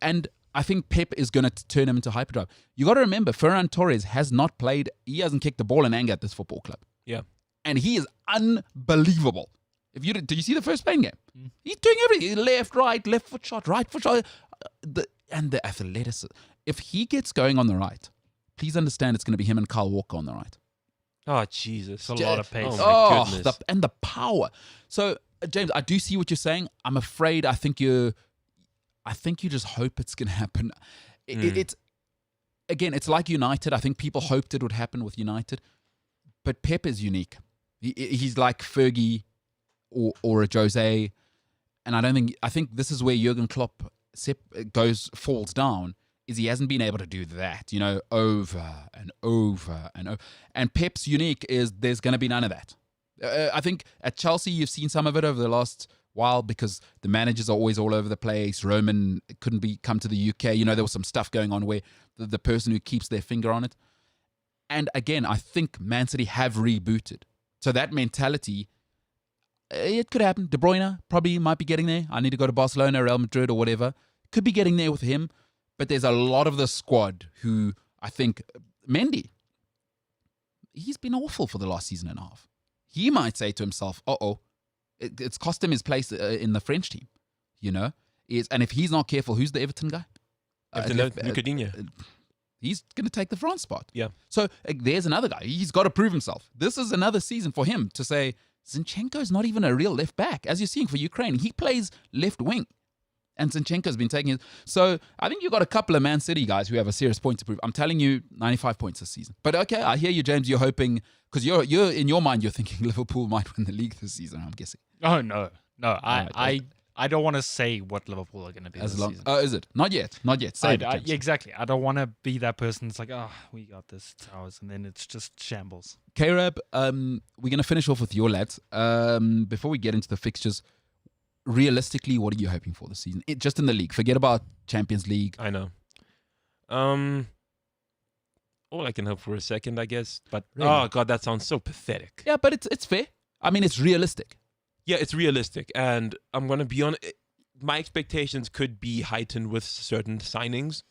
And I think Pep is going to turn him into hyperdrive. You got to remember, Ferran Torres has not played. He hasn't kicked the ball in anger at this football club. Yeah. And he is unbelievable. Did you see the first Spain game? He's doing everything. Left foot shot, right foot shot. And the athleticism. If he gets going on the right, please understand it's going to be him and Kyle Walker on the right. Oh, Jesus. It's a lot of pace. Oh, my goodness. And the power. So, James, I do see what you're saying. I'm afraid I think you just hope it's going to happen. It's like United. I think people hoped it would happen with United. But Pep is unique. He's like Fergie or a Jose. And I think this is where Jurgen Klopp falls down, is he hasn't been able to do that, over and over and over. And Pep's unique is there's going to be none of that. I think at Chelsea, you've seen some of it over the last while because the managers are always all over the place. Roman couldn't come to the UK. There was some stuff going on where the person who keeps their finger on it. And again, I think Man City have rebooted. So that mentality, it could happen. De Bruyne probably might be getting there. I need to go to Barcelona, Real Madrid, or whatever. Could be getting there with him. But there's a lot of the squad who I think Mendy, he's been awful for the last season and a half. He might say to himself, it's cost him his place in the French team, and if he's not careful, who's the Everton guy? Nicodinho. He's going to take the France spot. Yeah. So there's another guy. He's got to prove himself. This is another season for him to say, Zinchenko's not even a real left back. As you're seeing for Ukraine, he plays left wing. And Zinchenko's been taking it. So I think you've got a couple of Man City guys who have a serious point to prove. I'm telling you, 95 points this season. But okay, I hear you, James. You're hoping, because you're in your mind, you're thinking Liverpool might win the league this season, I'm guessing. Oh, no. I don't want to say what Liverpool are going to be this season. Oh, is it? Not yet. Say it, James. Exactly. I don't want to be that person that's like, we got this, it's ours, and then it's just shambles. K-Rab, we're going to finish off with your lads. Before we get into the fixtures, realistically, what are you hoping for this season? Just in the league. Forget about Champions League. I know. All I can hope for a second, I guess. But, really? Oh, God, that sounds so pathetic. Yeah, but it's fair. I mean, it's realistic. Yeah, it's realistic. And I'm going to be honest, my expectations could be heightened with certain signings.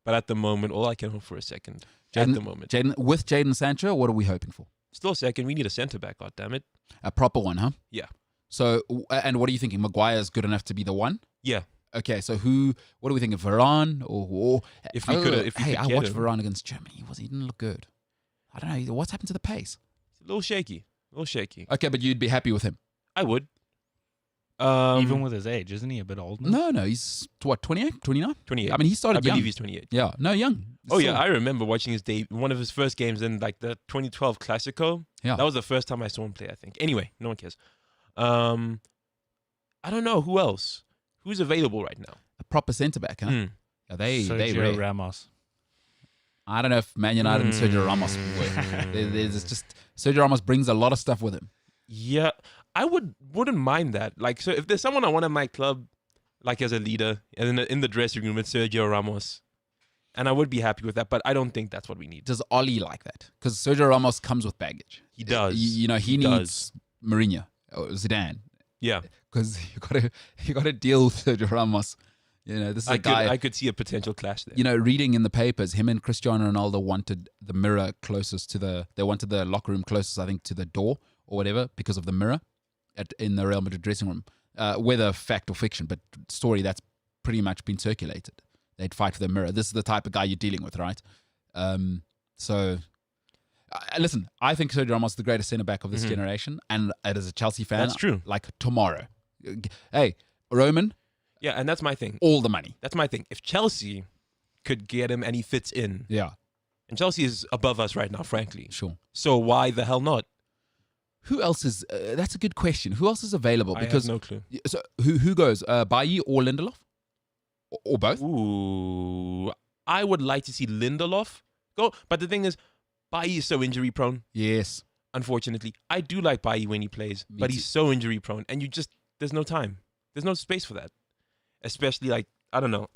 But at the moment, all I can hope for a second. At the moment. With Jadon Sancho, what are we hoping for? Still second. We need a centre-back, goddammit. A proper one, huh? Yeah. So, and what are you thinking? Maguire's good enough to be the one? Yeah. Okay, so what are we thinking? Varane or if we could I watched Varane against Germany. He didn't look good. I don't know. What's happened to the pace? It's a little shaky. Okay, but you'd be happy with him? I would. Even with his age, isn't he a bit old now? No, he's what, 28, 29? 28. I mean, he started young. I believe he's 28. Yeah, no, young. Yeah, I remember watching his one of his first games in like the 2012 Clasico. Yeah. That was the first time I saw him play, I think. Anyway, no one cares. I don't know who else. Who's available right now? A proper centre back, huh? Yeah, Sergio Ramos. I don't know if Man United and Sergio Ramos work. There's just Sergio Ramos brings a lot of stuff with him. Yeah, I wouldn't mind that. Like, so if there's someone I want in my club, like as a leader, and in the dressing room, it's Sergio Ramos, and I would be happy with that. But I don't think that's what we need. Does Oli like that? Because Sergio Ramos comes with baggage. He does. He needs Mourinho or Zidane. Yeah, because you got to deal with Sergio Ramos. This is a guy. I could see a potential clash there. Reading in the papers, him and Cristiano Ronaldo wanted the mirror closest to they wanted the locker room closest, I think, to the door or whatever because of the mirror in the Real Madrid dressing room. Whether fact or fiction, but story that's pretty much been circulated. They'd fight for the mirror. This is the type of guy you're dealing with, right? Listen, I think Sergio Ramos is the greatest centre-back of this generation, and as a Chelsea fan, that's true. Like tomorrow. Hey, Roman. Yeah, and that's my thing. All the money. That's my thing. If Chelsea could get him and he fits in. Yeah. And Chelsea is above us right now, frankly. Sure. So why the hell not? Who else is... that's a good question. Who else is available? Because I have no clue. So who goes? Bailly or Lindelof? Or both? Ooh. I would like to see Lindelof go. But the thing is, Bailly is so injury prone. Yes. Unfortunately. I do like Bailly when he plays, but he's so injury prone. And there's no time. There's no space for that. Especially like, I don't know.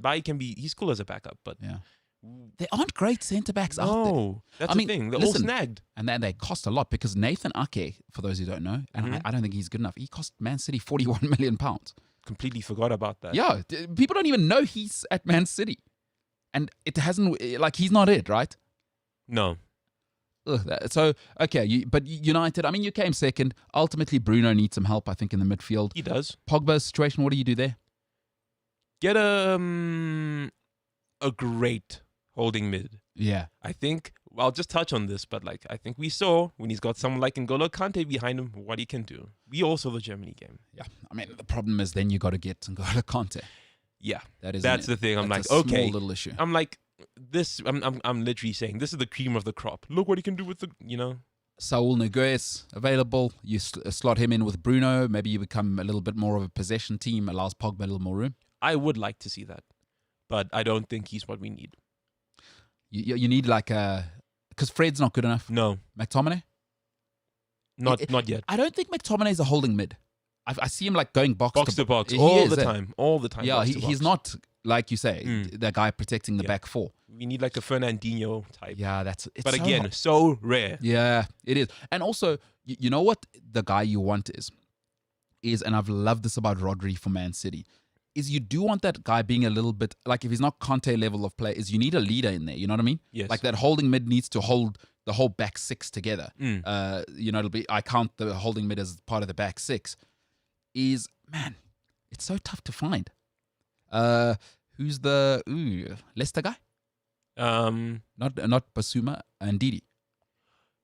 Bailly he's cool as a backup, but... Yeah. There aren't great centre-backs out there. No, that's the thing. They're all snagged. And then they cost a lot because Nathan Ake, for those who don't know, and I don't think he's good enough, he cost Man City £41 million. Completely forgot about that. Yeah, people don't even know he's at Man City. And it hasn't, like, he's not it, right? No. So, okay, but United, I mean, you came second. Ultimately, Bruno needs some help, I think, in the midfield. He does. Pogba's situation, what do you do there? Get a great holding mid. Yeah. I think, I'll just touch on this, but like, I think we saw when he's got someone like N'Golo Kante behind him, what he can do. We all saw the Germany game. Yeah. I mean, the problem is then you got to get N'Golo Kante. Yeah. That's the thing. I'm like, okay. Okay. Small little issue. I'm like, I'm literally saying, this is the cream of the crop. Look what he can do with Saul Niguez available. You slot him in with Bruno. Maybe you become a little bit more of a possession team, allows Pogba a little more room. I would like to see that, but I don't think he's what we need. You need like because Fred's not good enough. No. McTominay? Not yet. I don't think McTominay's a holding mid. I see him like going box to box all the time. Yeah, he's not, like you say, the guy protecting the back four. We need like a Fernandinho type. Yeah, it's but so again, hard. so rare. Yeah, it is. And also, you know what the guy you want is, and I've loved this about Rodri for Man City, is you do want that guy being a little bit, like if he's not Conte level of play, is you need a leader in there. You know what I mean? Yes. Like that holding mid needs to hold the whole back six together. I count the holding mid as part of the back six. Man, it's so tough to find. Who's the Leicester guy? Not Basuma, Ndidi.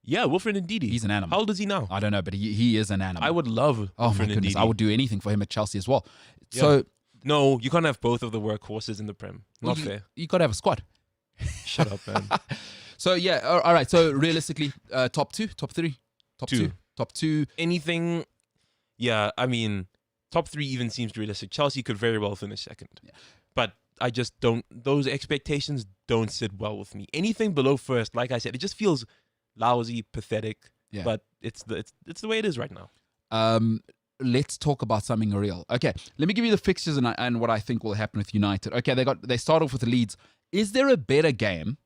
Yeah, Wilfred Ndidi. He's an animal. How old is he now? I don't know, but he is an animal. I would love Oh my Wilfred goodness, Ndidi. I would do anything for him at Chelsea as well. Yeah. So no, you can't have both of the workhorses in the Prem. Not fair. You got to have a squad. Shut up, man. So yeah, all right. So realistically, top two, top three, top two. Anything? Yeah, I mean, top three even seems realistic. Chelsea could very well finish second, but I just don't. Those expectations don't sit well with me. Anything below first, like I said, it just feels lousy, pathetic. Yeah. But it's the way it is right now. Let's talk about something real. Okay, let me give you the fixtures and what I think will happen with United. Okay, they start off with the Leeds. Is there a better game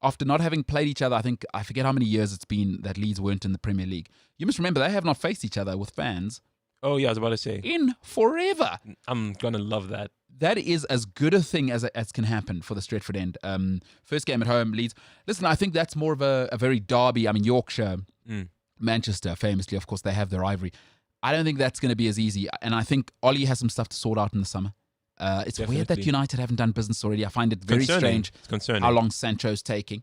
after not having played each other? I forget how many years it's been that Leeds weren't in the Premier League. You must remember they have not faced each other with fans. Oh yeah, I was about to say in forever. I'm gonna love that. That is as good a thing as can happen for the Stretford end. First game at home, Leeds. Listen, I think that's more of a very derby. I mean, Yorkshire, Manchester, famously, of course, they have their rivalry. I don't think that's going to be as easy. And I think Ollie has some stuff to sort out in the summer. It's weird that United haven't done business already. I find it very strange how long Sancho's taking.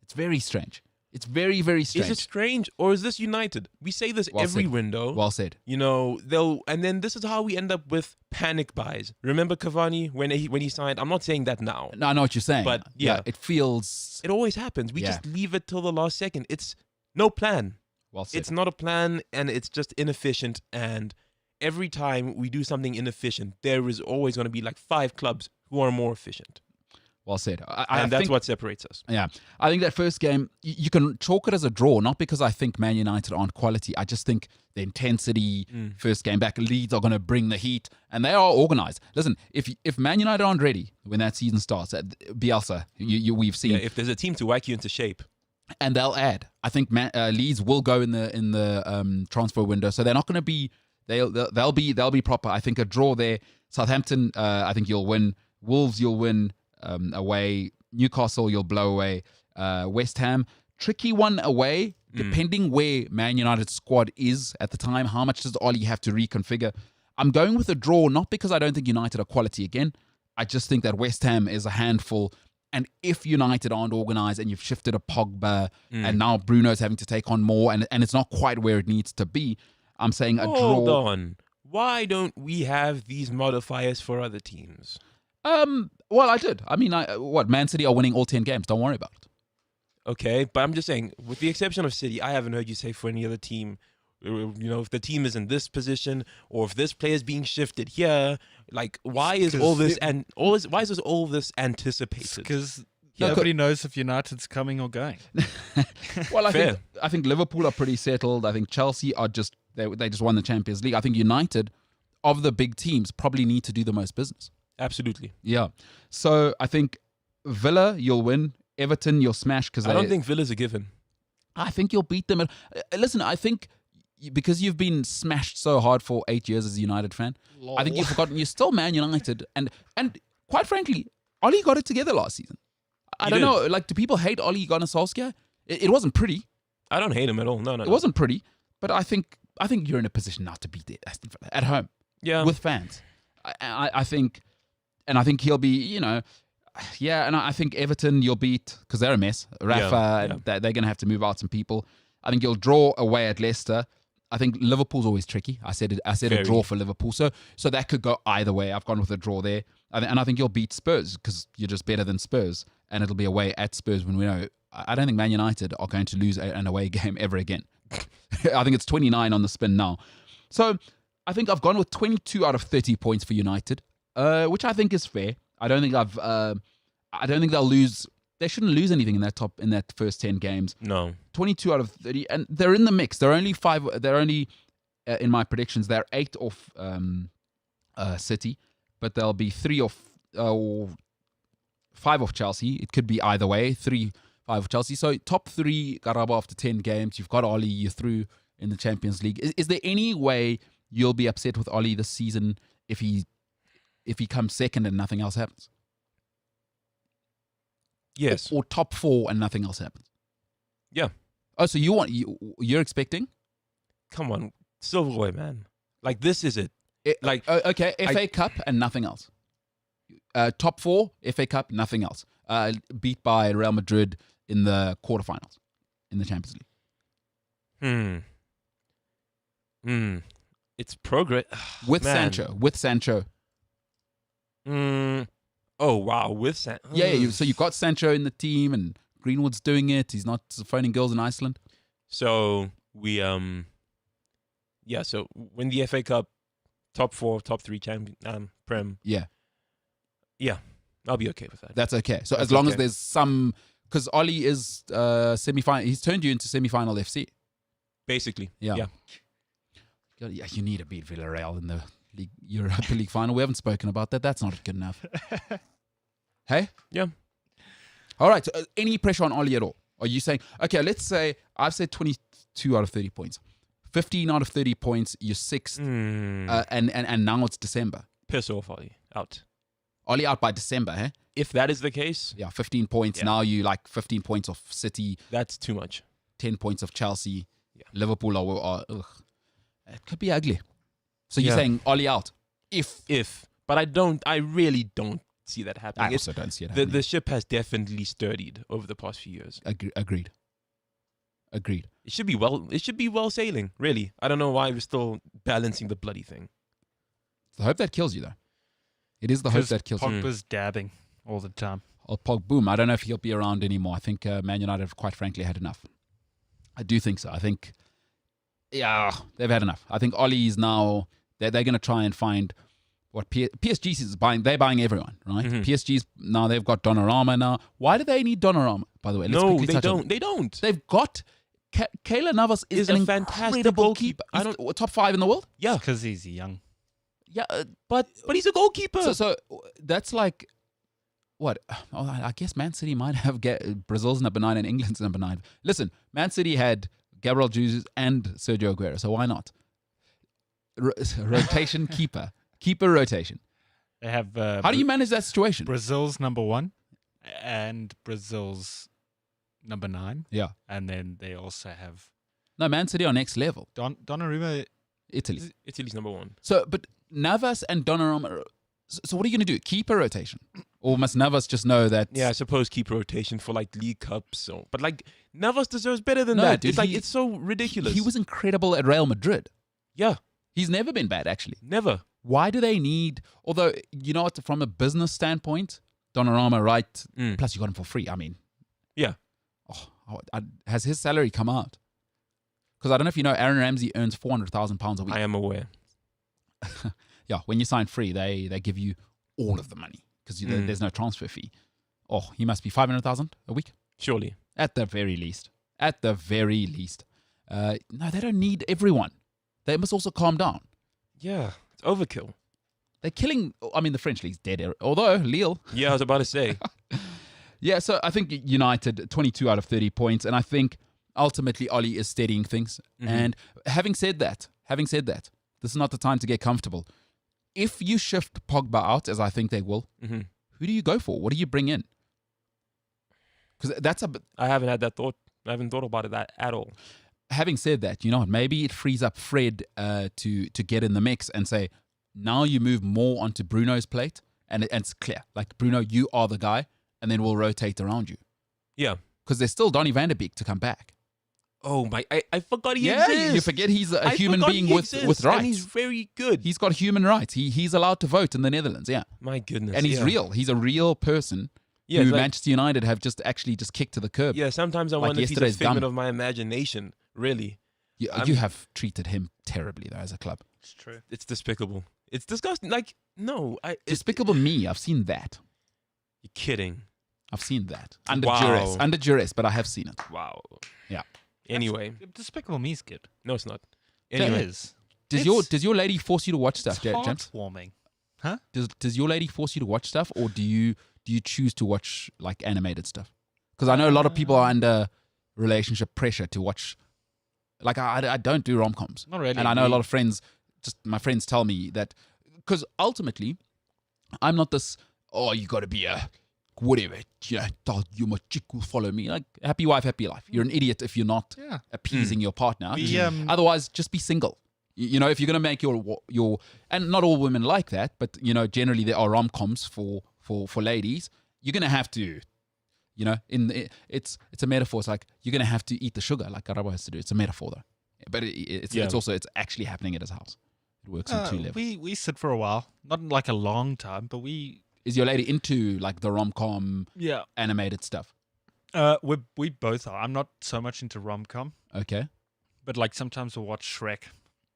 It's very strange. It's very, very strange. Is it strange or is this United? We say this every window. Well said. You know, and then this is how we end up with panic buys. Remember Cavani when he signed? I'm not saying that now. No, I know what you're saying. But yeah, it feels... It always happens. We just leave it till the last second. It's no plan. Well said. It's not a plan and it's just inefficient. And every time we do something inefficient, there is always going to be like 5 clubs who are more efficient. Well said. And that's what separates us. Yeah. I think that first game, you can chalk it as a draw, not because I think Man United aren't quality. I just think the intensity, first game back, Leeds are going to bring the heat, and they are organised. Listen, if Man United aren't ready when that season starts, at Bielsa, we've seen. Yeah, if there's a team to whack you into shape. And they'll add. I think Leeds will go in the transfer window, so they're not going to be. They'll be proper. I think a draw there. Southampton, I think you'll win. Wolves, you'll win. Away. Newcastle, you'll blow away. West Ham, tricky one away, depending where Man United's squad is at the time. How much does Ollie have to reconfigure? I'm going with a draw, not because I don't think United are quality again. I just think that West Ham is a handful. And if United aren't organised and you've shifted a Pogba and now Bruno's having to take on more and it's not quite where it needs to be, I'm saying a draw. Hold on. Why don't we have these modifiers for other teams? Well, I did. I mean, Man City are winning all 10 games. Don't worry about it. Okay, but I'm just saying, with the exception of City, I haven't heard you say for any other team, if the team is in this position or if this player is being shifted here, like why is all this anticipated? Because nobody knows if United's coming or going. Well, I think Liverpool are pretty settled. I think Chelsea are just they just won the Champions League. I think United, of the big teams, probably need to do the most business. Absolutely. Yeah. So I think Villa, you'll win. Everton, you'll smash. Because I don't think Villa's a given. I think you'll beat them. Listen, I think because you've been smashed so hard for 8 years as a United fan, I think you've forgotten you're still Man United. And quite frankly, Ollie got it together last season. I don't know. Like, do people hate Ole Gunnar Solskjaer? It wasn't pretty. I don't hate him at all. No. It wasn't pretty. But I think you're in a position now to beat it at home. Yeah. With fans. I think... And I think he'll be, and I think Everton you'll beat because they're a mess. Rafa, they're going to have to move out some people. I think you'll draw away at Leicester. I think Liverpool's always tricky. I said a draw for Liverpool. So that could go either way. I've gone with a draw there. And I think you'll beat Spurs because you're just better than Spurs. And it'll be away at Spurs when we know. I don't think Man United are going to lose an away game ever again. I think it's 29 on the spin now. So I think I've gone with 22 out of 30 points for United. Which I think is fair. I don't think they'll lose. They shouldn't lose anything in that first 10 games. No. 22 out of 30, and they're in the mix. They're only 5. They're only in my predictions. They're 8 off City, but they'll be 3 off. 5 of Chelsea. It could be either way. 3-5 of Chelsea. So top 3 Karabo after 10 games. You've got Oli. You're through in the Champions League. Is there any way you'll be upset with Oli this season if he comes second and nothing else happens? Yes. Or top 4 and nothing else happens? Yeah. Oh, so you're expecting? Come on, Silverway, man. Like, this is it. Okay, FA Cup and nothing else. Top 4, FA Cup, nothing else. Beat by Real Madrid in the quarterfinals in the Champions League. It's progress. With Sancho. Oh, wow. With Sancho. Yeah, so you've got Sancho in the team and Greenwood's doing it. He's not phoning girls in Iceland. So we, so win the FA Cup, top 4, top 3 Prem. Yeah. Yeah, I'll be okay with that. That's okay. So as long as there's some, because Oli is semi-final, he's turned you into semi-final FC. Basically. Yeah. Yeah, you need to beat Villarreal in the Europa League final. We haven't spoken about that. That's not good enough. Hey? Yeah. All right. So, any pressure on Oli at all? Are you saying, okay, let's say I've said 22 out of 30 points. 15 out of 30 points, you're 6th. And now it's December. Piss off, Oli. Out. Oli out by December, eh? If that is the case. Yeah, 15 points. Yeah. Now you 15 points of City. That's too much. 10 points of Chelsea. Yeah. Liverpool are it could be ugly. So you're saying Oli out? If. But I really don't see that happening. I also don't see it happening. The ship has definitely sturdied over the past few years. Agreed. It should be well sailing, really. I don't know why we're still balancing the bloody thing. It's the hope that kills you, though. It is the hope that kills you. Pogba's dabbing all the time. Oh, Boom. I don't know if he'll be around anymore. I think Man United have quite frankly had enough. I do think so. I think, they've had enough. I think Oli is now, they're going to try and find what PSG is buying. They're buying everyone, right? Mm-hmm. PSG's now, they've got Donnarumma now. Why do they need Donnarumma, by the way? No, they don't. They don't. They've got, Keylor Navas is an a fantastic goalkeeper. He's top 5 in the world? Yeah. Because he's young. Yeah, but he's a goalkeeper. So that's like, what? Oh, I guess Man City might have Brazil's number 9 and England's number 9. Listen, Man City had Gabriel Jesus and Sergio Aguero, so why not? Rotation keeper rotation. They have. How do you manage that situation? Brazil's number 1 and Brazil's number 9. Yeah, and then they also have. No, Man City are next level. Donnarumma. Italy's number 1. So, but Navas and Donnarumma. So what are you going to do? Keep a rotation? Or must Navas just know that... Yeah, I suppose keep a rotation for League Cups. But Navas deserves better than that. Dude, it's so ridiculous. He was incredible at Real Madrid. Yeah. He's never been bad, actually. Never. Why do they need... Although, you know what, from a business standpoint, Donnarumma, right? Plus you got him for free. I mean... Yeah. Has his salary come out? Because I don't know if you know, Aaron Ramsey earns £400,000 a week. I am aware. Yeah, when you sign free, they give you all of the money because there's no transfer fee. Oh, he must be 500,000 a week, surely. At the very least. No, they don't need everyone. They must also calm down. Yeah, it's overkill. They're killing. I mean, the French league's dead. Although Lille. Yeah, I was about to say. Yeah, so I think United 22 out of 30 points, and I think ultimately Oli is steadying things. Mm-hmm. And having said that, this is not the time to get comfortable. If you shift Pogba out, as I think they will, who do you go for? What do you bring in? Because that's I haven't had that thought. I haven't thought about it at all. Having said that, you know what? Maybe it frees up Fred to get in the mix and say, now you move more onto Bruno's plate, and it's clear. Like, Bruno, you are the guy, and then we'll rotate around you. Yeah. Because there's still Donny van de Beek to come back. Oh my! I forgot he exists. Yeah, you forget he's a human being with rights. And he's very good. He's got human rights. He's allowed to vote in the Netherlands. Yeah. My goodness. And he's real. He's a real person. Yeah, who Manchester United have just kicked to the curb. Yeah. Sometimes I wonder if he's a figment of my imagination. Really. You have treated him terribly though as a club. It's true. It's despicable. It's disgusting. Despicable Me. I've seen that. You're kidding. I've seen that under duress, but I have seen it. Wow. Yeah. Anyway, Despicable Me's good. No, it's not. Anyway, does your lady force you to watch stuff, James? Heartwarming. Huh? Does your lady force you to watch stuff, or do you do you choose to watch like animated stuff? Because I know a lot of people are under relationship pressure to watch. Like I don't do rom-coms. Not really. And I know a lot of friends, just my friends tell me that, because ultimately, I'm not this, you got to be a whatever, you my chick will follow me. Like, happy wife, happy life. You're an idiot if you're not appeasing your partner. Otherwise, just be single. You know, if you're going to make your, and not all women like that, but, you know, generally there are rom-coms for ladies. You're going to have to, you know, it's a metaphor. It's like you're going to have to eat the sugar like Karabo has to do. It's a metaphor though. But it's also, it's actually happening at his house. It works on two levels. We sit for a while. Not like a long time, but Is your lady into like the rom-com animated stuff? We both are. I'm not so much into rom-com. Okay. But like sometimes we'll watch Shrek.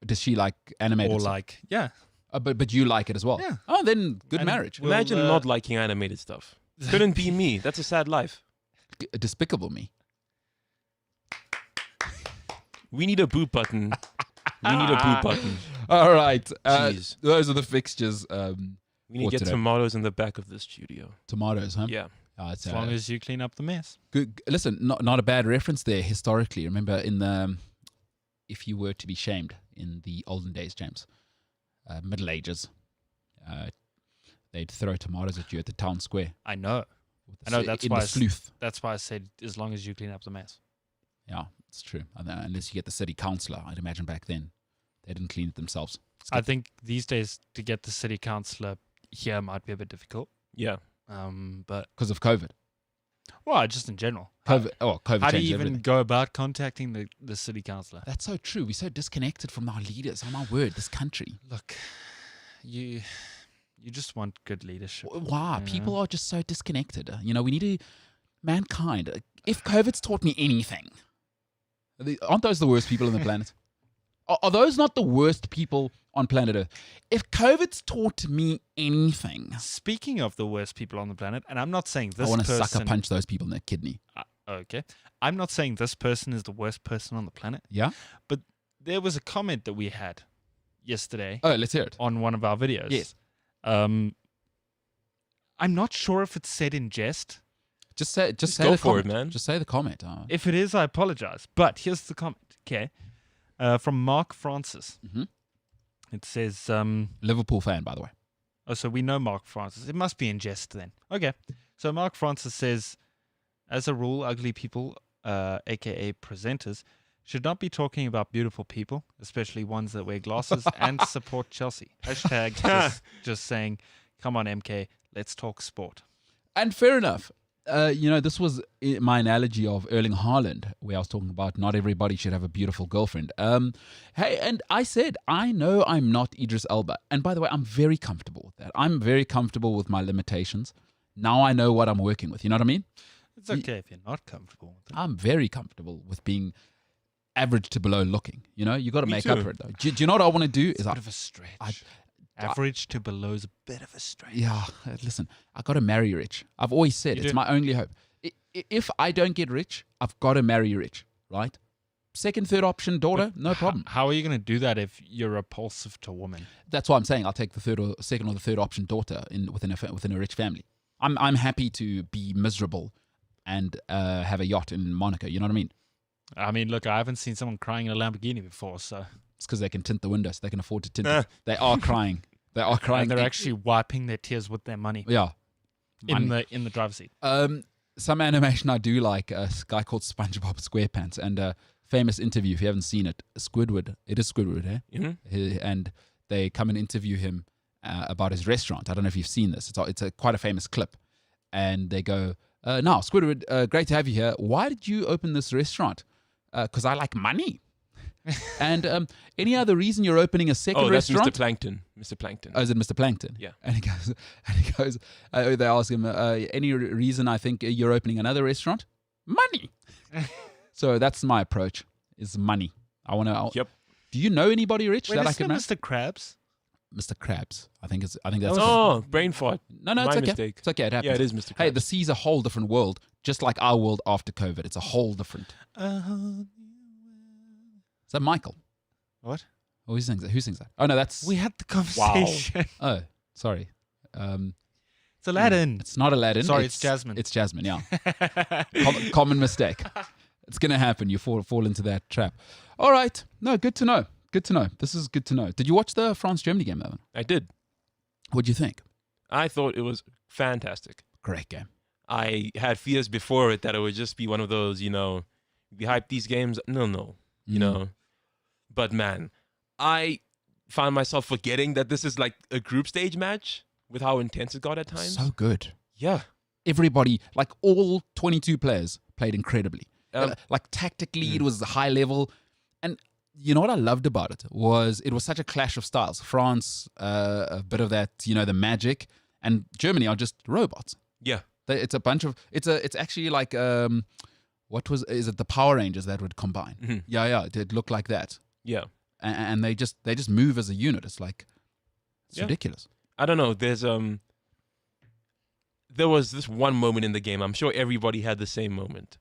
Does she like animated or stuff? like, yeah. But you like it as well? Yeah. Oh, then good marriage. Imagine not liking animated stuff. Couldn't be me. That's a sad life. Despicable me. We need a boot button. We need a boot button. All right. Jeez. Those are the fixtures. We need to get tomatoes in the back of the studio. Tomatoes, huh? Yeah. As long as you clean up the mess. Good. Listen, not a bad reference there historically. Remember in the, if you were to be shamed in the olden days, James, Middle Ages, they'd throw tomatoes at you at the town square. I know. That's why I said as long as you clean up the mess. Yeah, it's true. Unless you get the city councillor, I'd imagine back then they didn't clean it themselves. I think these days to get the city councillor here might be a bit difficult. Yeah. But because of COVID. Well, just in general. COVID how do you even everything. go about contacting the city councillor? That's so true. We're so disconnected from our leaders. Oh my word, this country. Look, you just want good leadership. Wow, people are just so disconnected. You know, we need to, mankind. If COVID's taught me anything, aren't those the worst people on the planet? Are those not the worst people on planet Earth? If COVID's taught me anything. Speaking of the worst people on the planet, and I'm not saying this person. I want to sucker punch those people in their kidney. Okay. I'm not saying this person is the worst person on the planet. Yeah? But there was a comment that we had yesterday. Oh, let's hear it. On one of our videos. Yes. I'm not sure if it's said in jest. Just say go the for comment. it, man. Just say the comment. If it is, I apologize. But here's the comment. Okay. From Mark Francis. Mm-hmm. It says... Liverpool fan, by the way. Oh, so we know Mark Francis. It must be in jest then. Okay. So Mark Francis says, as a rule, ugly people, a.k.a. presenters, should not be talking about beautiful people, especially ones that wear glasses and support Chelsea. Hashtag just saying, come on, MK, let's talk sport. And fair enough. You know, this was my analogy of Erling Haaland, where I was talking about not everybody should have a beautiful girlfriend. Hey, and I said, I know I'm not Idris Elba. And by the way, I'm very comfortable with that. I'm very comfortable with my limitations. Now I know what I'm working with. You know what I mean? It's okay if you're not comfortable with it. I'm very comfortable with being average to below looking. You know, you got to make up for it, though. Do you know what I want to do? It's a bit of a stretch. Average to below is a bit of a stretch. Yeah, listen, I got to marry rich. I've always said it's my only hope. If I don't get rich, I've got to marry rich, right? Second, third option, daughter, no problem. How are you going to do that if you're repulsive to women? That's what I'm saying. I'll take the second or the third option, daughter, within a rich family. I'm happy to be miserable and have a yacht in Monaco. You know what I mean? I mean, look, I haven't seen someone crying in a Lamborghini before, so... It's because they can tint the windows. They can afford to tint it. They are crying. They are crying. And they're actually wiping their tears with their money. Yeah. In the driver's seat. Some animation I do like, a guy called SpongeBob SquarePants, and a famous interview, if you haven't seen it, Squidward. It is Squidward, eh? Mm-hmm. And they come and interview him about his restaurant. I don't know if you've seen this. It's quite a famous clip. And they go, now, Squidward, great to have you here. Why did you open this restaurant? Because I like money. And any other reason you're opening a second restaurant? Oh, that's Mr. Plankton. Oh, is it Mr. Plankton? Yeah. And he goes, they ask him, any reason I think you're opening another restaurant? Money. So that's my approach, is money. I want to. Yep. Do you know anybody rich that I could marry? Mr. Krabs? Mr. Krabs. I think that's. Brain fart. No, it's okay. Mistake. It's okay. It happens. Yeah, it is Mr. Krabs. Hey, the sea's a whole different world, just like our world after COVID. It's a whole different. Is that Michael? What? Oh, who sings that? Oh, no, that's... We had the conversation. Wow. Oh, sorry. It's It's Aladdin. It's not Aladdin. Sorry, it's Jasmine. It's Jasmine, yeah. Common mistake. It's going to happen. You fall into that trap. All right. No, good to know. Good to know. This is good to know. Did you watch the France-Germany game, Evan? I did. What'd you think? I thought it was fantastic. Great game. I had fears before it that it would just be one of those, we hype these games. No, you know. But man, I found myself forgetting that this is like a group stage match with how intense it got at times. So good. Yeah. Everybody, like all 22 players, played incredibly. Like tactically, it was high level. And you know what I loved about it was such a clash of styles. France, a bit of that, the magic, and Germany are just robots. Yeah. It's a bunch of it's actually like is it the Power Rangers that would combine? Mm-hmm. Yeah, it did look like that. Yeah. And they just move as a unit. It's like ridiculous. I don't know. There was this one moment in the game. I'm sure everybody had the same moment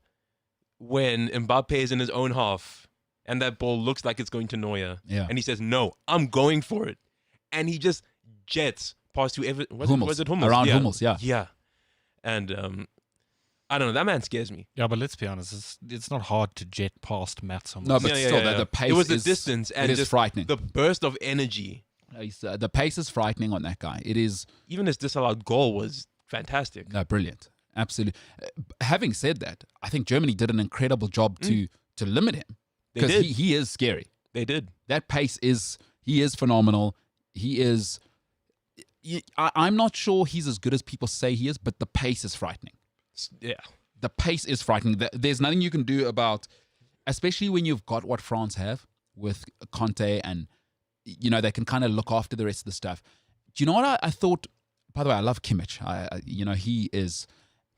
when Mbappe is in his own half and that ball looks like it's going to Neuer. Yeah. And he says, "No, I'm going for it," and he just jets past whoever. Was it Hummels? Around Hummels, yeah. Yeah. And I don't know. That man scares me. Yeah, but let's be honest. It's not hard to jet past Mats Hummels. No, but still, the pace. It was the distance and it is frightening. The burst of energy. The pace is frightening on that guy. It is. Even his disallowed goal was fantastic. No, brilliant. Absolutely. Having said that, I think Germany did an incredible job to limit him because he is scary. They did. That pace he is phenomenal. He is. I'm not sure he's as good as people say he is, but the pace is frightening. Yeah. The pace is frightening. There's nothing you can do about, especially when you've got what France have with Conte and, they can kind of look after the rest of the stuff. Do you know what I thought? By the way, I love Kimmich. He is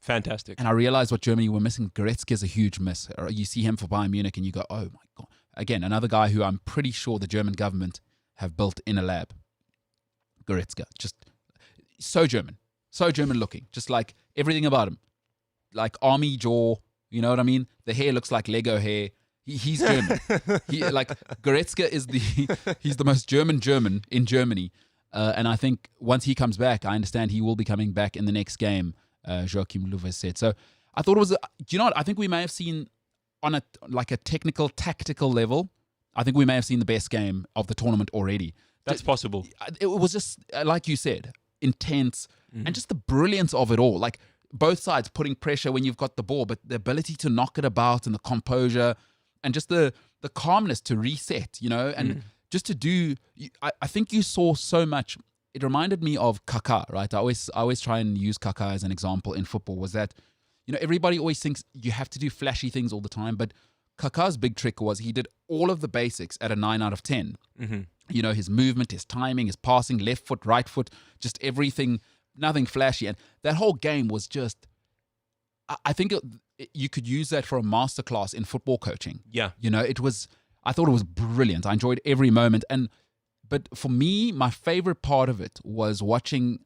fantastic. And I realized what Germany were missing. Goretzka is a huge miss. You see him for Bayern Munich and you go, oh my God. Again, another guy who I'm pretty sure the German government have built in a lab. Goretzka, just so German looking, just like everything about him, like army jaw. You know what I mean? The hair looks like Lego hair. He's German. Goretzka is he's the most German in Germany, and I think once he comes back, I understand he will be coming back in the next game. Joachim Löw has said. So I thought it was. Do you know what? I think we may have seen on a technical, tactical level. I think we may have seen the best game of the tournament already. That's possible. It was just, like you said, intense and just the brilliance of it all. Like both sides putting pressure when you've got the ball, but the ability to knock it about and the composure and just the calmness to reset, and just to do. I think you saw so much. It reminded me of Kaká, right? I always try and use Kaká as an example in football. Was that, everybody always thinks you have to do flashy things all the time, but Kaká's big trick was he did all of the basics at a 9 out of 10. Mm-hmm. His movement, his timing, his passing, left foot, right foot, just everything, nothing flashy. And that whole game was just, I think you could use that for a masterclass in football coaching. Yeah. I thought it was brilliant. I enjoyed every moment. But for me, my favorite part of it was watching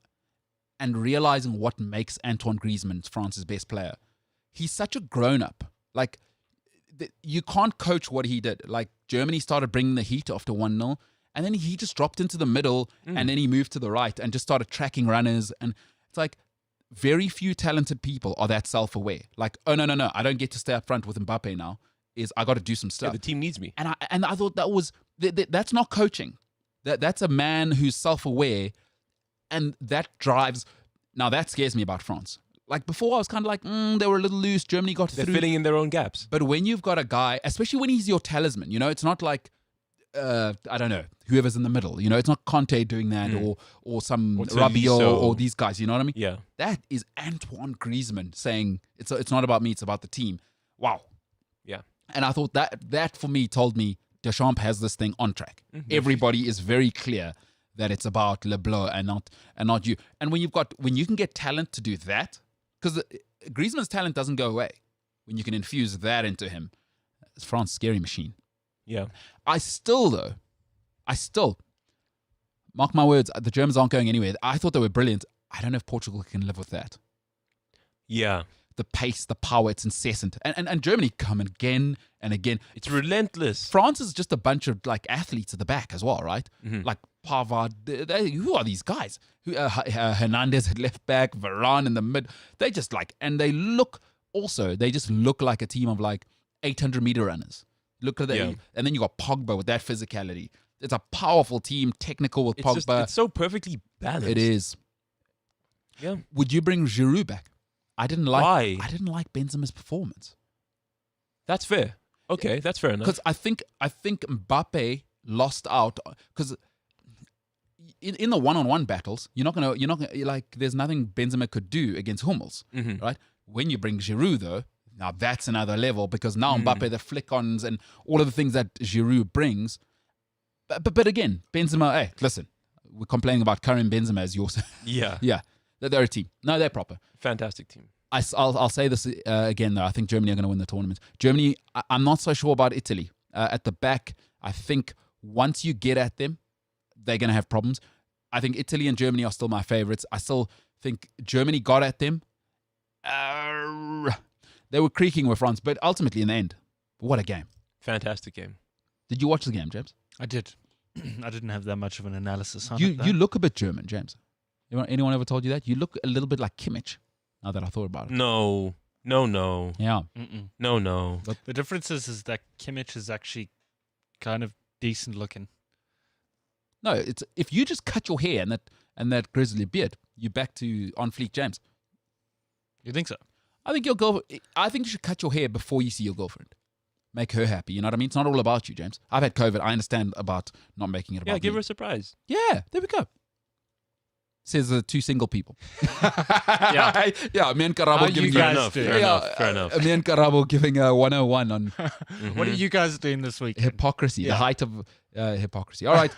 and realizing what makes Antoine Griezmann France's best player. He's such a grown-up. Like, you can't coach what he did. Like, Germany started bringing the heat after 1-0. And then he just dropped into the middle and then he moved to the right and just started tracking runners. And it's like very few talented people are that self-aware. Like, oh, no, I don't get to stay up front with Mbappe now. I got to do some stuff. Yeah, the team needs me. And I thought that's not coaching. That's a man who's self-aware and that drives. Now, that scares me about France. Like before, I was kind of like, they were a little loose. Germany got through. They're filling in their own gaps. But when you've got a guy, especially when he's your talisman, it's not like, I don't know, whoever's in the middle. It's not Conte doing that or some Rabiot or these guys. You know what I mean? Yeah. That is Antoine Griezmann saying it's not about me, it's about the team. Wow. Yeah. And I thought that for me told me Deschamps has this thing on track. Mm-hmm. Everybody is very clear that it's about Leblanc and not you. And when you can get talent to do that, because Griezmann's talent doesn't go away. When you can infuse that into him, it's France's scary machine. Yeah. I still, mark my words, the Germans aren't going anywhere. I thought they were brilliant. I don't know if Portugal can live with that. Yeah. the pace, the power. It's incessant. And Germany come again and again. It's relentless. France is just a bunch of like athletes at the back as well, right? Like Pavard. Who are these guys? Hernandez at left back, Varane in the mid. They just like, and they just look like a team of like 800-meter runners. Look at that. Yeah. And then you got Pogba with that physicality. It's a powerful team, technical with Pogba. It's so perfectly balanced. It is. Yeah. Would you bring Giroud back? I didn't like Benzema's performance. That's fair. Okay, that's fair enough. Because I think Mbappe lost out because in the one-on-one battles, you're not gonna like. There's nothing Benzema could do against Hummels, right? When you bring Giroud though, now that's another level because now Mbappe, the flick-ons and all of the things that Giroud brings. But again, Benzema. Hey, listen, we're complaining about Karim Benzema as yours. Yeah. Yeah. They're a team. No, they're proper. Fantastic team. I'll say this again, though. I think Germany are going to win the tournament. Germany, I'm not so sure about Italy. At the back, I think once you get at them, they're going to have problems. I think Italy and Germany are still my favorites. I still think Germany got at them. They were creaking with France, but ultimately in the end, what a game. Fantastic game. Did you watch the game, James? I did. I didn't have that much of an analysis on You it. you look a bit German, James. Anyone ever told you that? You look a little bit like Kimmich, now that I thought about it. No. Yeah. No. But the difference is that Kimmich is actually kind of decent looking. No, it's if you just cut your hair and that grizzly beard, you're back to on fleek James. You think so? I think you should cut your hair before you see your girlfriend. Make her happy. You know what I mean? It's not all about you, James. I've had COVID. I understand about not making it about Yeah, give me. her a surprise. Yeah, there we go. Says the two single people. Yeah. Yeah, me and Karabo giving Fair enough. me and Karabo giving a 101 on What are you guys doing this week? hypocrisy, the height of hypocrisy. All right,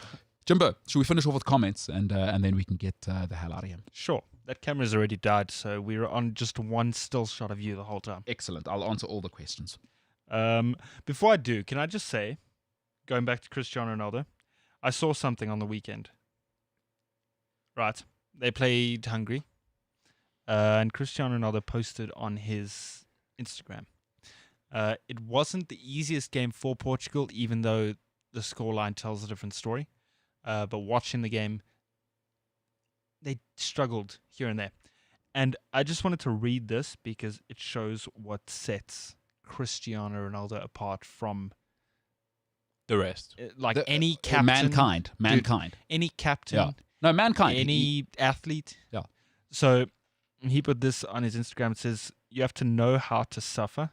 Jimbo, should we finish off with comments and then we can get the hell out of here? Sure. That camera's already died, so we're on just one still shot of you the whole time. Excellent. I'll answer all the questions. Before I do, can I just say, going back to Cristiano Ronaldo, I saw something on the weekend. Right. They played Hungary, and Cristiano Ronaldo posted on his Instagram. It wasn't the easiest game for Portugal, even though the scoreline tells a different story. But watching the game, they struggled here and there. And I just wanted to read this because it shows what sets Cristiano Ronaldo apart from The rest. Any captain. Mankind. Dude, any captain. Yeah. No, mankind. Any athlete. Yeah. So he put this on his Instagram. It says, you have to know how to suffer,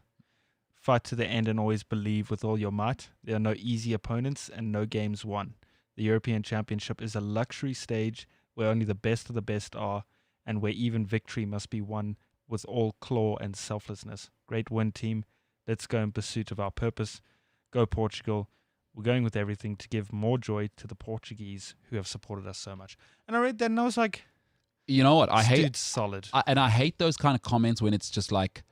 fight to the end, and always believe with all your might. There are no easy opponents and no games won. The European Championship is a luxury stage where only the best of the best are, and where even victory must be won with all claw and selflessness. Great win, team. Let's go in pursuit of our purpose. Go Portugal. We're going with everything to give more joy to the Portuguese who have supported us so much. And I read that and I was like, you know what? I hate dude's solid. I hate those kind of comments when it's just like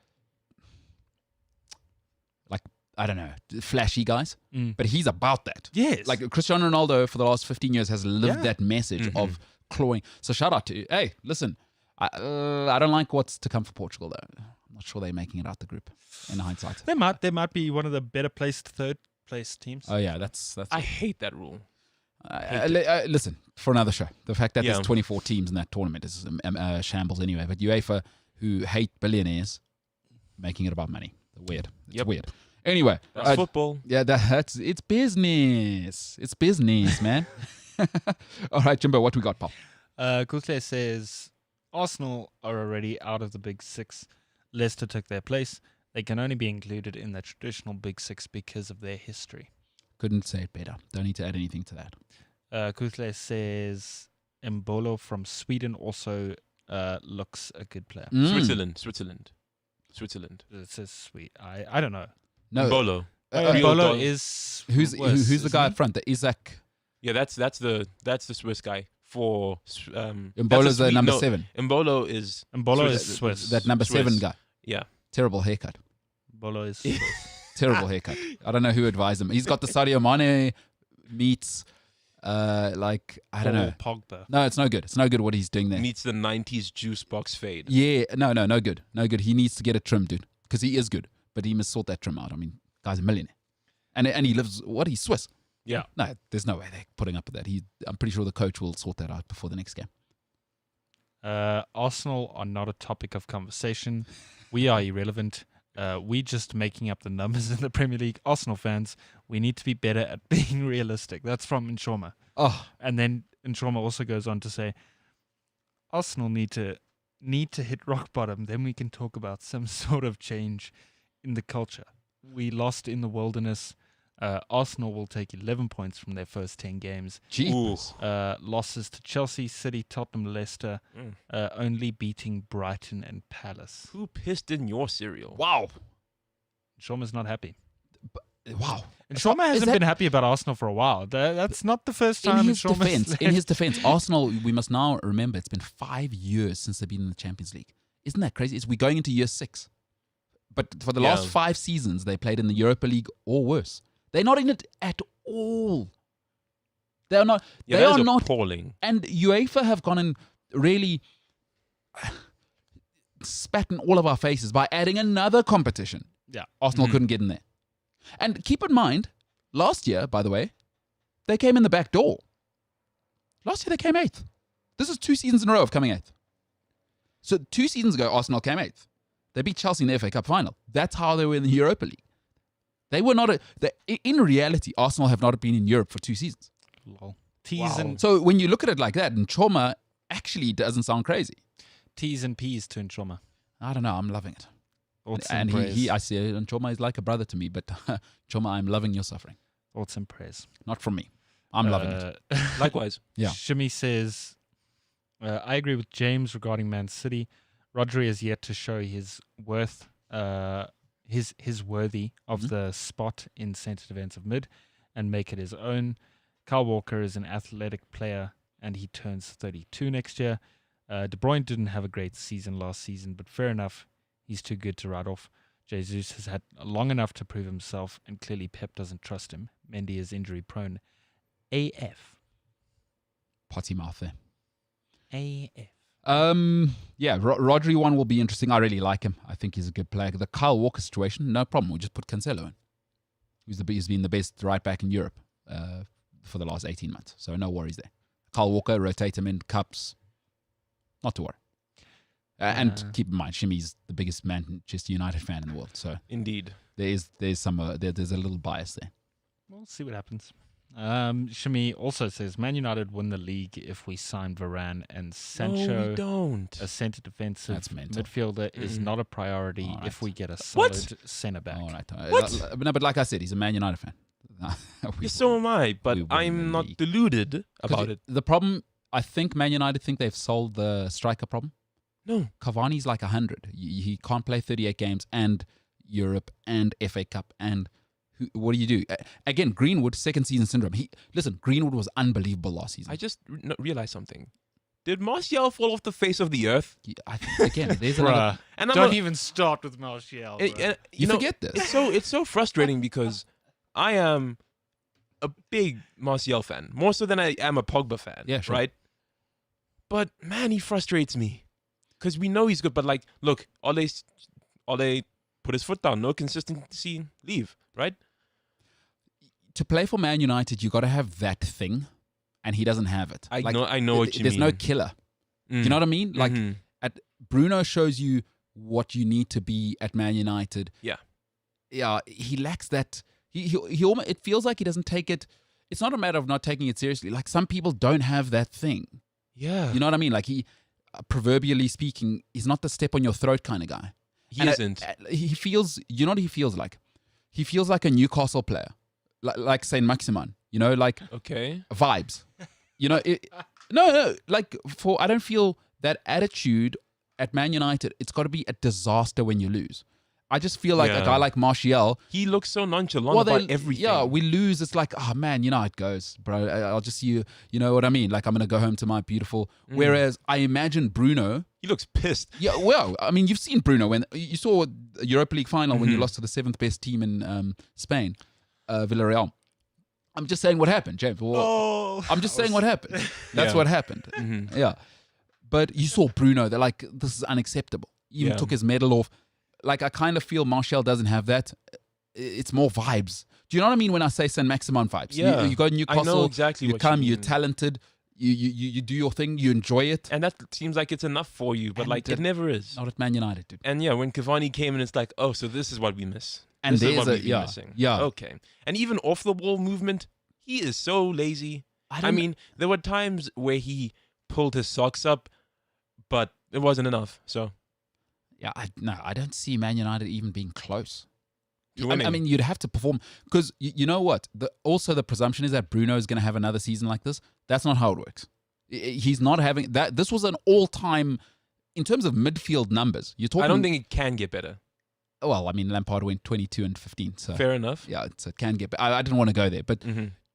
I don't know, flashy guys. But he's about that. Yes. Like Cristiano Ronaldo for the last 15 years has lived that message of clawing. So shout out to you. Hey, listen, I don't like what's to come for Portugal though. I'm not sure they're making it out the group in hindsight. They might be one of the better placed third place teams. Oh yeah, that's. I hate that rule. Listen, for another show. The fact that there's 24 teams in that tournament is shambles anyway. But UEFA, who hate billionaires, making it about money. Weird. It's weird. Anyway, that's football. Yeah, it's business. It's business, man. All right, Jimbo, what we got, pal? Kutle says Arsenal are already out of the Big Six. Leicester took their place. They can only be included in the traditional Big Six because of their history. Couldn't say it better. Don't need to add anything to that. Kutle says Mbolo from Sweden also looks a good player. Switzerland. It says sweet. I don't know. No, Mbolo. Mbolo is who's the guy up front? The Isaac. Yeah, that's the Swiss guy for. Mbolo's the number 7. Mbolo is Swiss. That number 7 guy. Yeah. Terrible haircut. Mbolo is Swiss. Terrible haircut. I don't know who advised him. He's got the Sadio Mane meets Like, I don't know. Pogba. No, it's no good. It's no good what he's doing there. Meets the 90s juice box fade. Yeah, no good. No good. He needs to get a trim, dude, because he is good, but he must sort that trim out. I mean, guy's a millionaire. And he lives, he's Swiss. Yeah. No, there's no way they're putting up with that. I'm pretty sure the coach will sort that out before the next game. Arsenal are not a topic of conversation. We are irrelevant. We just making up the numbers in the Premier League. Arsenal fans, we need to be better at being realistic. That's from Nshoma. Oh, And then Nshoma also goes on to say, Arsenal need to hit rock bottom. Then we can talk about some sort of change in the culture. We lost in the wilderness. Arsenal will take 11 points from their first 10 games. jeez. Losses to Chelsea, City, Tottenham, Leicester, only beating Brighton and Palace. Who pissed in your cereal? Wow. Shoma's not happy. Wow. And Shoma hasn't been happy about Arsenal for a while. That's not the first time In his defense, Arsenal, we must now remember, it's been 5 years since they've been in the Champions League. Isn't that crazy? We're going into year 6. But for the last 5 seasons, they played in the Europa League or worse. They're not in it at all. They are not. They are not appalling. And UEFA have gone and really spat in all of our faces by adding another competition. Yeah. Arsenal couldn't get in there. And keep in mind, last year, by the way, they came in the back door. Last year they came 8th. This is 2 seasons in a row of coming 8th. So 2 seasons ago, Arsenal came 8th. They beat Chelsea in the FA Cup final. That's how they were in the Europa League. They were not in reality, Arsenal have not been in Europe for 2 seasons. Lol. So when you look at it like that, and Choma actually doesn't sound crazy. T's and P's to Nshoma. I don't know. I'm loving it. Thoughts And and prayers. I see it, and Choma is like a brother to me, but Choma, I'm loving your suffering. Thoughts and prayers. Not from me. I'm loving it. Likewise. Yeah. Shimmy says, I agree with James regarding Man City. Rodgers has yet to show his worth, his worthy of the spot in centre defensive mid and make it his own. Kyle Walker is an athletic player and he turns 32 next year. De Bruyne didn't have a great season last season, but fair enough. He's too good to write off. Jesus has had long enough to prove himself, and clearly Pep doesn't trust him. Mendy is injury prone. AF. Potty mouth there. AF. Rodri one will be interesting. I really like him. I think he's a good player. The Kyle Walker situation, no problem. We'll just put Cancelo in. He's been the best right back in Europe for the last 18 months. So no worries there. Kyle Walker, rotate him in cups. Not to worry. And keep in mind, Shimmy's the biggest Manchester United fan in the world. So Indeed. there's a little bias there. We'll see what happens. Shimi also says Man United win the league if we sign Varane and Sancho. No, we don't. A centre defensive That's mental. midfielder is not a priority All right. if we get a solid centre back. All right. What? But like I said, he's a Man United fan. Yes, so am I, but we win I'm the not league. deluded about it. The problem, I think Man United think they've solved the striker problem. No. Cavani's like 100. He can't play 38 games and Europe and FA Cup and what do you do? Again, Greenwood, second season syndrome. Greenwood was unbelievable last season. I just realized something. Did Martial fall off the face of the earth? I think, again, there's another... And Don't even start with Martial. You forget this. It's so frustrating because I am a big Martial fan, more so than I am a Pogba fan. Yeah, sure. Right? But man, he frustrates me because we know he's good. But like, look, Ole put his foot down, no consistency, leave. Right? To play for Man United, you got to have that thing, and he doesn't have it. I know what you mean. There's no killer. You know what I mean? Like, Bruno shows you what you need to be at Man United. Yeah, he lacks that. He almost, it feels like he doesn't take it. It's not a matter of not taking it seriously. Like, some people don't have that thing. Yeah. You know what I mean? Like, he, proverbially speaking, he's not the step on your throat kind of guy. He isn't. He feels, you know what he feels like? He feels like a Newcastle player. Like Saint Maximin, like vibes. I don't feel that attitude at Man United. It's got to be a disaster when you lose. I just feel like a guy like Martial. He looks so nonchalant about everything. Yeah, we lose. It's like, oh man, you know how it goes, bro. I'll just see you. You know what I mean? Like, I'm going to go home to my beautiful. Whereas I imagine Bruno. He looks pissed. Yeah, well, I mean, you've seen Bruno when you saw the Europa League final when you lost to the 7th best team in Spain, Villarreal. I'm just saying what happened, James. Well, I'm just saying what happened. That's what happened. Mm-hmm. Yeah. But you saw Bruno. They're like, this is unacceptable. He even took his medal off. Like, I kind of feel Martial doesn't have that. It's more vibes. Do you know what I mean when I say Saint-Maximin vibes? Yeah. You go to Newcastle. I know exactly you what come, you you're mean. talented. You do your thing. You enjoy it. And that seems like it's enough for you, but like it never is. Not at Man United, dude. And yeah, when Cavani came in, it's like, oh, so this is what we miss. And this is there's what we've been missing. Yeah. Okay. And even off the wall movement, he is so lazy. I mean, there were times where he pulled his socks up, but it wasn't enough. So yeah, I don't see Man United even being close. I mean, you'd have to perform because you know what? Also, the presumption is that Bruno is going to have another season like this. That's not how it works. He's not having that. This was an all-time in terms of midfield numbers. You're talking. I don't think it can get better. Well, I mean, Lampard went 22 and 15. So fair enough. Yeah, it can get better. I didn't want to go there, but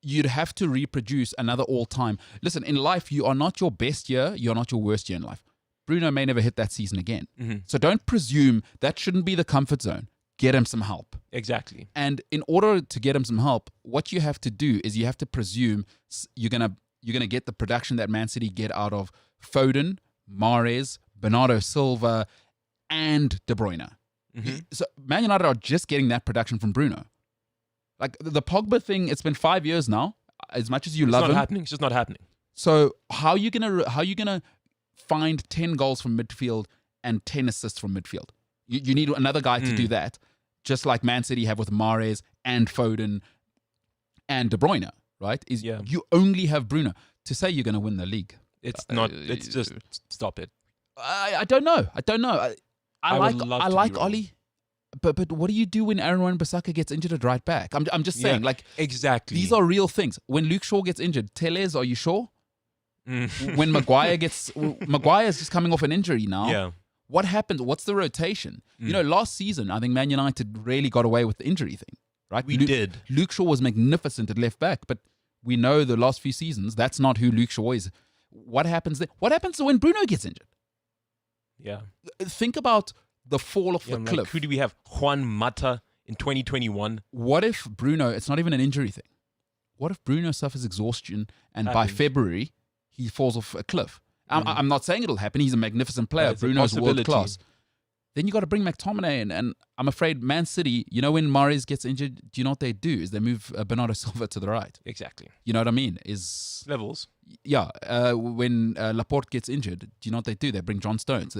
you'd have to reproduce another all-time. Listen, in life, you are not your best year. You're not your worst year in life. Bruno may never hit that season again. So don't presume that shouldn't be the comfort zone. Get him some help. Exactly. And in order to get him some help, what you have to do is you have to presume you're gonna get the production that Man City get out of Foden, Mahrez, Bernardo Silva, and De Bruyne. So Man United are just getting that production from Bruno. Like the Pogba thing, it's been 5 years now. As much as you love him, it's not happening. It's just not happening. So how are you gonna find 10 goals from midfield and 10 assists from midfield? You need another guy to do that, just like Man City have with Mahrez and Foden and De Bruyne, right? You only have Bruno. To say you're going to win the league. It's not. It's just stop it. I don't know. I like Oli. But what do you do when Aaron Wan-Bissaka gets injured at right back? I'm just saying, like, exactly. These are real things. When Luke Shaw gets injured, Tellez, are you sure? When Maguire is just coming off an injury now. Yeah. What happened? What's the rotation? You know, last season, I think Man United really got away with the injury thing, right? We did. Luke Shaw was magnificent at left back, but we know the last few seasons, that's not who Luke Shaw is. What happens there? What happens when Bruno gets injured? Yeah. Think about the fall off the cliff. Like, who do we have? Juan Mata in 2021. What if Bruno, it's not even an injury thing. What if Bruno suffers exhaustion and by February, he falls off a cliff? I'm not saying it'll happen. He's a magnificent player. Bruno's world class. Then you got to bring McTominay in. And I'm afraid Man City, you know, when Mahrez gets injured, do you know what they do? Is they move Bernardo Silva to the right. Exactly. You know what I mean? Levels. Yeah. When Laporte gets injured, do you know what they do? They bring John Stones.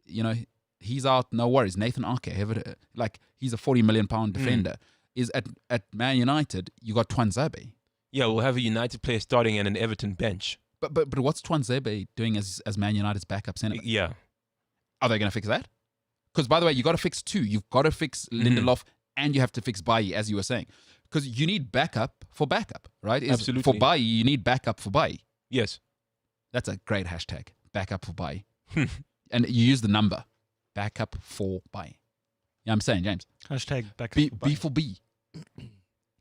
You know, he's out. No worries. Nathan Ake, like he's a 40 million pound defender. Is at Man United, you got Twanzebe. Yeah, we'll have a United player starting and an Everton bench. But what's Twanzebe doing as Man United's backup centre? Yeah. Are they going to fix that? Because, by the way, you got to fix two. You've got to fix Lindelof and you have to fix Bailly, as you were saying. Because you need backup for backup, right? Absolutely. For Bailly, you need backup for Bailly. Yes. That's a great hashtag, backup for Bailly. And you use the number, backup for Bailly. Yeah, I'm saying, James. Hashtag backup B, for Bailly. B for B.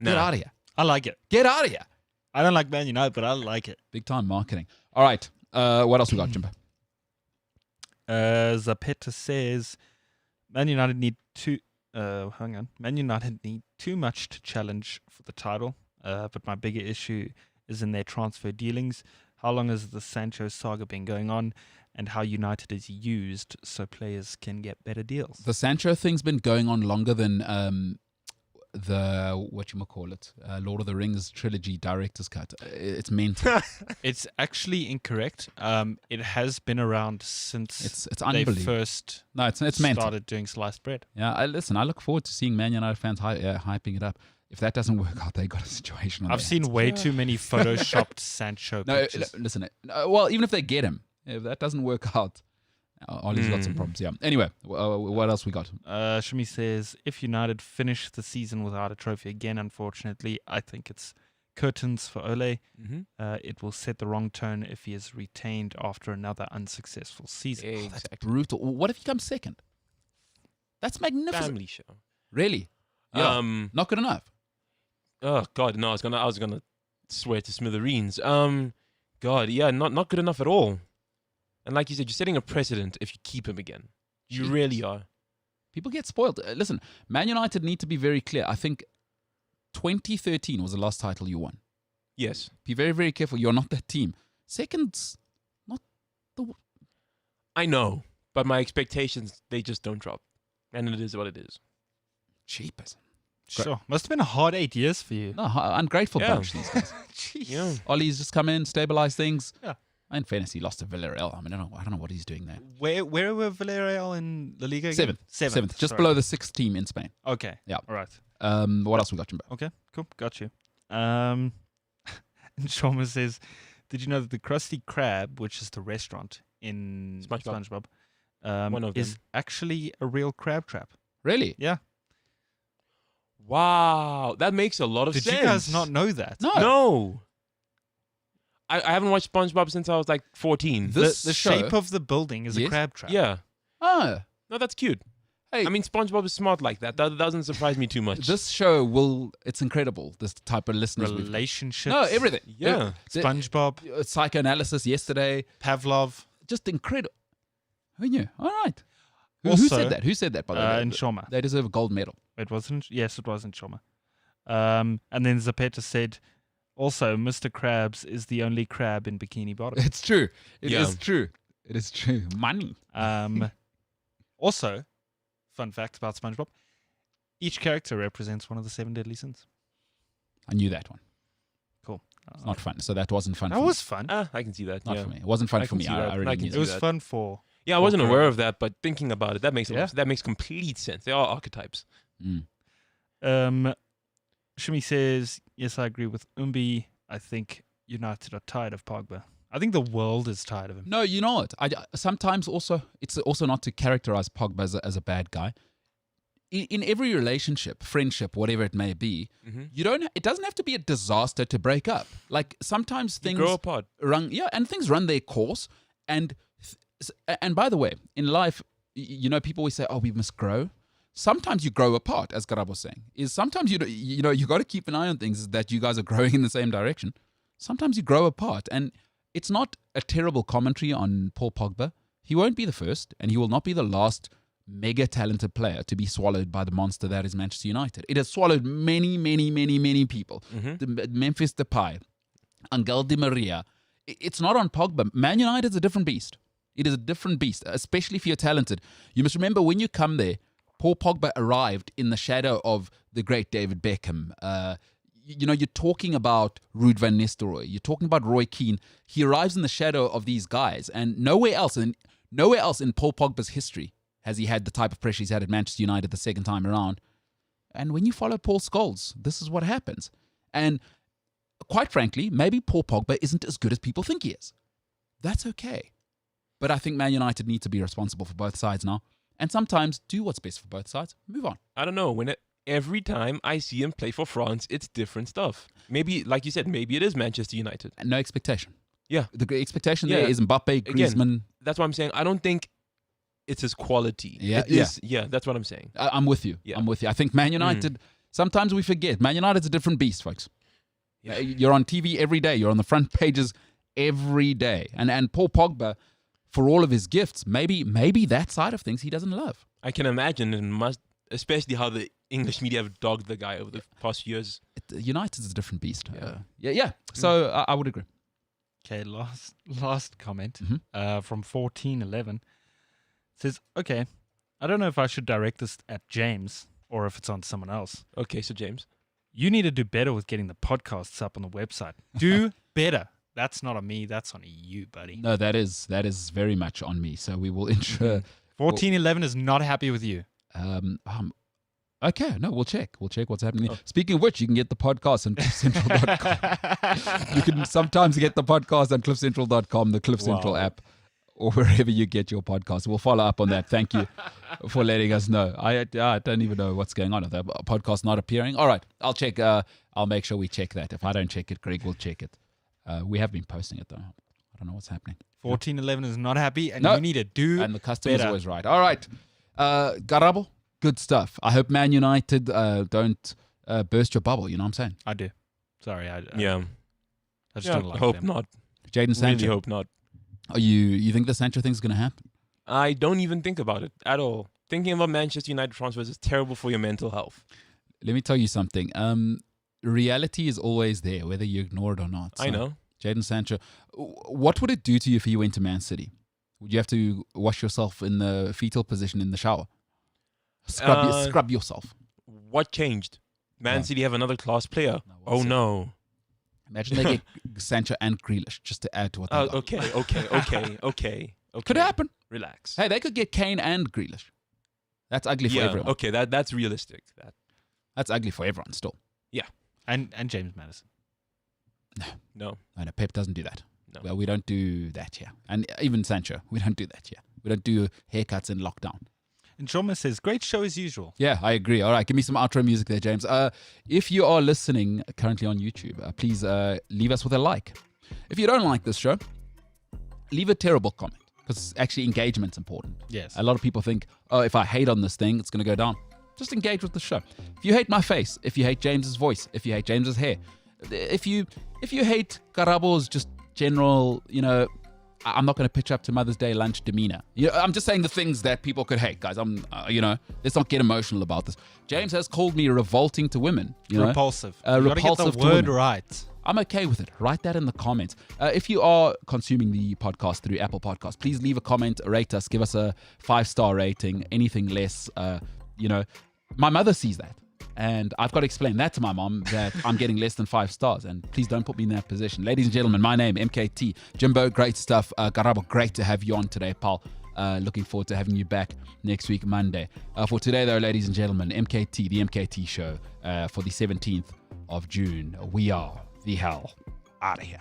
Nah. Get out of here. I like it. Get out of here. I don't like Man United, but I like it. Big time marketing. All right. What else we got, Jimbo? Zapeta says, Man United need Man United need too much to challenge for the title. But my bigger issue is in their transfer dealings. How long has the Sancho saga been going on, and how United is used so players can get better deals? The Sancho thing's been going on longer than the Lord of the Rings trilogy director's cut. It's mental. It's actually incorrect. It has been around since it's they unbelievable. first it's mental. started doing sliced bread. Yeah, I look forward to seeing Man United fans hyping it up. If that doesn't work out, they got a situation on I've their seen hands. way too many photoshopped Sancho pictures. Listen. Well, even if they get him, if that doesn't work out, Ollie's got some problems. Yeah. Anyway, what else we got? Shimi says, if United finish the season without a trophy again, unfortunately, I think it's curtains for Ole. It will set the wrong tone if he is retained after another unsuccessful season. Exactly. That's brutal. What if he comes second? That's magnificent. Family show. Really? Yeah. Not good enough. Oh God, no! I was gonna swear to smithereens. God, yeah, not good enough at all. And like you said, you're setting a precedent if you keep him again. You Jeez. really are. People get spoiled. Listen, Man United need to be very clear. I think 2013 was the last title you won. Yes. Be very, very careful. You're not that team. Second's not the... I know, but my expectations, they just don't drop. And it is what it is. Cheapers. Sure. Must have been a hard 8 years for you. No, ungrateful bunch, these guys. Jeez. Yeah. Ollie's just come in, stabilize things. Yeah. In fairness, he lost to Villarreal. I mean, I don't know what he's doing there. Where were Villarreal in La Liga again? Seventh. Just sorry. below the 6th team in Spain. Okay. Yeah. All right. What else we got, Jimbo? Okay, cool. Got you. And Shoma says, did you know that the Krusty Krab, which is the restaurant in SpongeBob, One of is them. actually a real crab trap? Really? Yeah. Wow. That makes a lot of Did sense. you guys not know that? No. I haven't watched SpongeBob since I was like 14. The show- shape of the building is a Yes. crab trap. Yeah. Oh. No, that's cute. Hey. I mean, SpongeBob is smart like that. That doesn't surprise me too much. This show it's incredible, this type of listeners. we've got. Relationships. No, everything. Yeah. SpongeBob. Psychoanalysis yesterday. Pavlov. Just incredible. Who knew? All right. Who Also, said that? Who said that, by the way? In Shoma. They deserve a gold medal. It wasn't. Yes, it was in Shoma. And then Zapeta said, also, Mr. Krabs is the only crab in Bikini Bottom. It's true. It is Yeah. true. It is true. Money. Also, fun fact about SpongeBob, each character represents one of the 7 deadly sins. I knew that one. Cool. It's not fun. So that wasn't fun That for was me. fun. I can see that. Not yeah. for me. It wasn't fun I for can me. see I that. already I can knew see It was that. fun for... Yeah, I wasn't Okay. aware of that, but thinking about it, that makes Yeah. that makes complete sense. They are archetypes. Shimi says, yes, I agree with Umbi. I think United are tired of Pogba. I think the world is tired of him. No, you know what? Sometimes also, it's also not to characterize Pogba as a bad guy. In every relationship, friendship, whatever it may be, it doesn't have to be a disaster to break up. Like sometimes things grow apart. and things run their course. And by the way, in life, people always say, "Oh, we must grow." Sometimes you grow apart, as Garab was saying. Is sometimes you got to keep an eye on things that you guys are growing in the same direction. Sometimes you grow apart, and it's not a terrible commentary on Paul Pogba. He won't be the first, and he will not be the last mega talented player to be swallowed by the monster that is Manchester United. It has swallowed many, many, many, many people. The Memphis Depay, Angel Di Maria. It's not on Pogba. Man United's a different beast. It is a different beast, especially if you're talented. You must remember when you come there, Paul Pogba arrived in the shadow of the great David Beckham. You're talking about Ruud van Nistelrooy. You're talking about Roy Keane. He arrives in the shadow of these guys, and nowhere else in Paul Pogba's history has he had the type of pressure he's had at Manchester United the second time around. And when you follow Paul Scholes, this is what happens. And quite frankly, maybe Paul Pogba isn't as good as people think he is. That's okay. But I think Man United need to be responsible for both sides now. And sometimes do what's best for both sides. Move on. I don't know. Every time I see him play for France, it's different stuff. Maybe, like you said, maybe it is Manchester United. And no expectation. Yeah. The expectation there is Mbappe, Griezmann. Again, that's what I'm saying. I don't think it's his quality. Yeah, It is, that's what I'm saying. I'm with you. Yeah. I'm with you. I think Man United, sometimes we forget. Man United's a different beast, folks. Yeah. You're on TV every day. You're on the front pages every day. And Paul Pogba, for all of his gifts, maybe that side of things he doesn't love. I can imagine and especially how the English media have dogged the guy over the past few years. United's a different beast. Yeah. So I would agree. Okay, last comment from 1411 says, okay, I don't know if I should direct this at James or if it's on someone else. Okay, so James. You need to do better with getting the podcasts up on the website. Do better. That's not on me. That's on you, buddy. No, that is very much on me. So we will ensure. 1411 is not happy with you. Okay, no, we'll check. We'll check what's happening. Oh. Speaking of which, you can get the podcast on cliffcentral.com. You can sometimes get the podcast on cliffcentral.com, the Cliff Central app, or wherever you get your podcast. We'll follow up on that. Thank you for letting us know. I don't even know what's going on. If the podcast not appearing. All right, I'll check. I'll make sure we check that. If I don't check it, Greg will check it. We have been posting it, though. I don't know what's happening. 1411 is not happy, and you need to do and the customer's better. always right. All right. Garabo, good stuff. I hope Man United don't burst your bubble. You know what I'm saying? I do. Sorry. I just Yeah, don't like hope them. not. Jaden Sancho. Really hope not. Are you think the Sancho thing's going to happen? I don't even think about it at all. Thinking about Manchester United transfers is terrible for your mental health. Let me tell you something. reality is always there, whether you ignore it or not. So, I know. Jadon Sancho, what would it do to you if he went to Man City? Would you have to wash yourself in the fetal position in the shower? Scrub yourself. What changed? Man City have another class player. No. Imagine they get Sancho and Grealish just to add to what they got. Okay. Could happen. Relax. Hey, they could get Kane and Grealish. That's ugly for everyone. Okay, that's realistic. That's ugly for everyone still. Yeah. And James Maddison. No. Pep doesn't do that. No. Well, we don't do that here. And even Sancho, we don't do that here. We don't do haircuts in lockdown. And Shoma says, great show as usual. Yeah, I agree. All right, give me some outro music there, James. If you are listening currently on YouTube, please leave us with a like. If you don't like this show, leave a terrible comment, because actually engagement's important. Yes. A lot of people think, if I hate on this thing, it's going to go down. Just engage with the show. If you hate my face, if you hate James's voice, if you hate James's hair, if you hate Karabo's just general, I'm not going to pitch up to Mother's Day lunch demeanor. I'm just saying the things that people could hate, guys. Let's not get emotional about this. James has called me revolting to women. Repulsive. You repulsive get the word right. I'm okay with it. Write that in the comments. If you are consuming the podcast through Apple Podcasts, please leave a comment, rate us, give us a 5-star rating. Anything less, my mother sees that. And I've got to explain that to my mom, that I'm getting less than 5 stars. And please don't put me in that position. Ladies and gentlemen, my name, MKT. Jimbo, great stuff. Garabo, great to have you on today, pal. Looking forward to having you back next week, Monday. For today, though, ladies and gentlemen, MKT, the MKT Show, for the 17th of June. We are the hell out of here.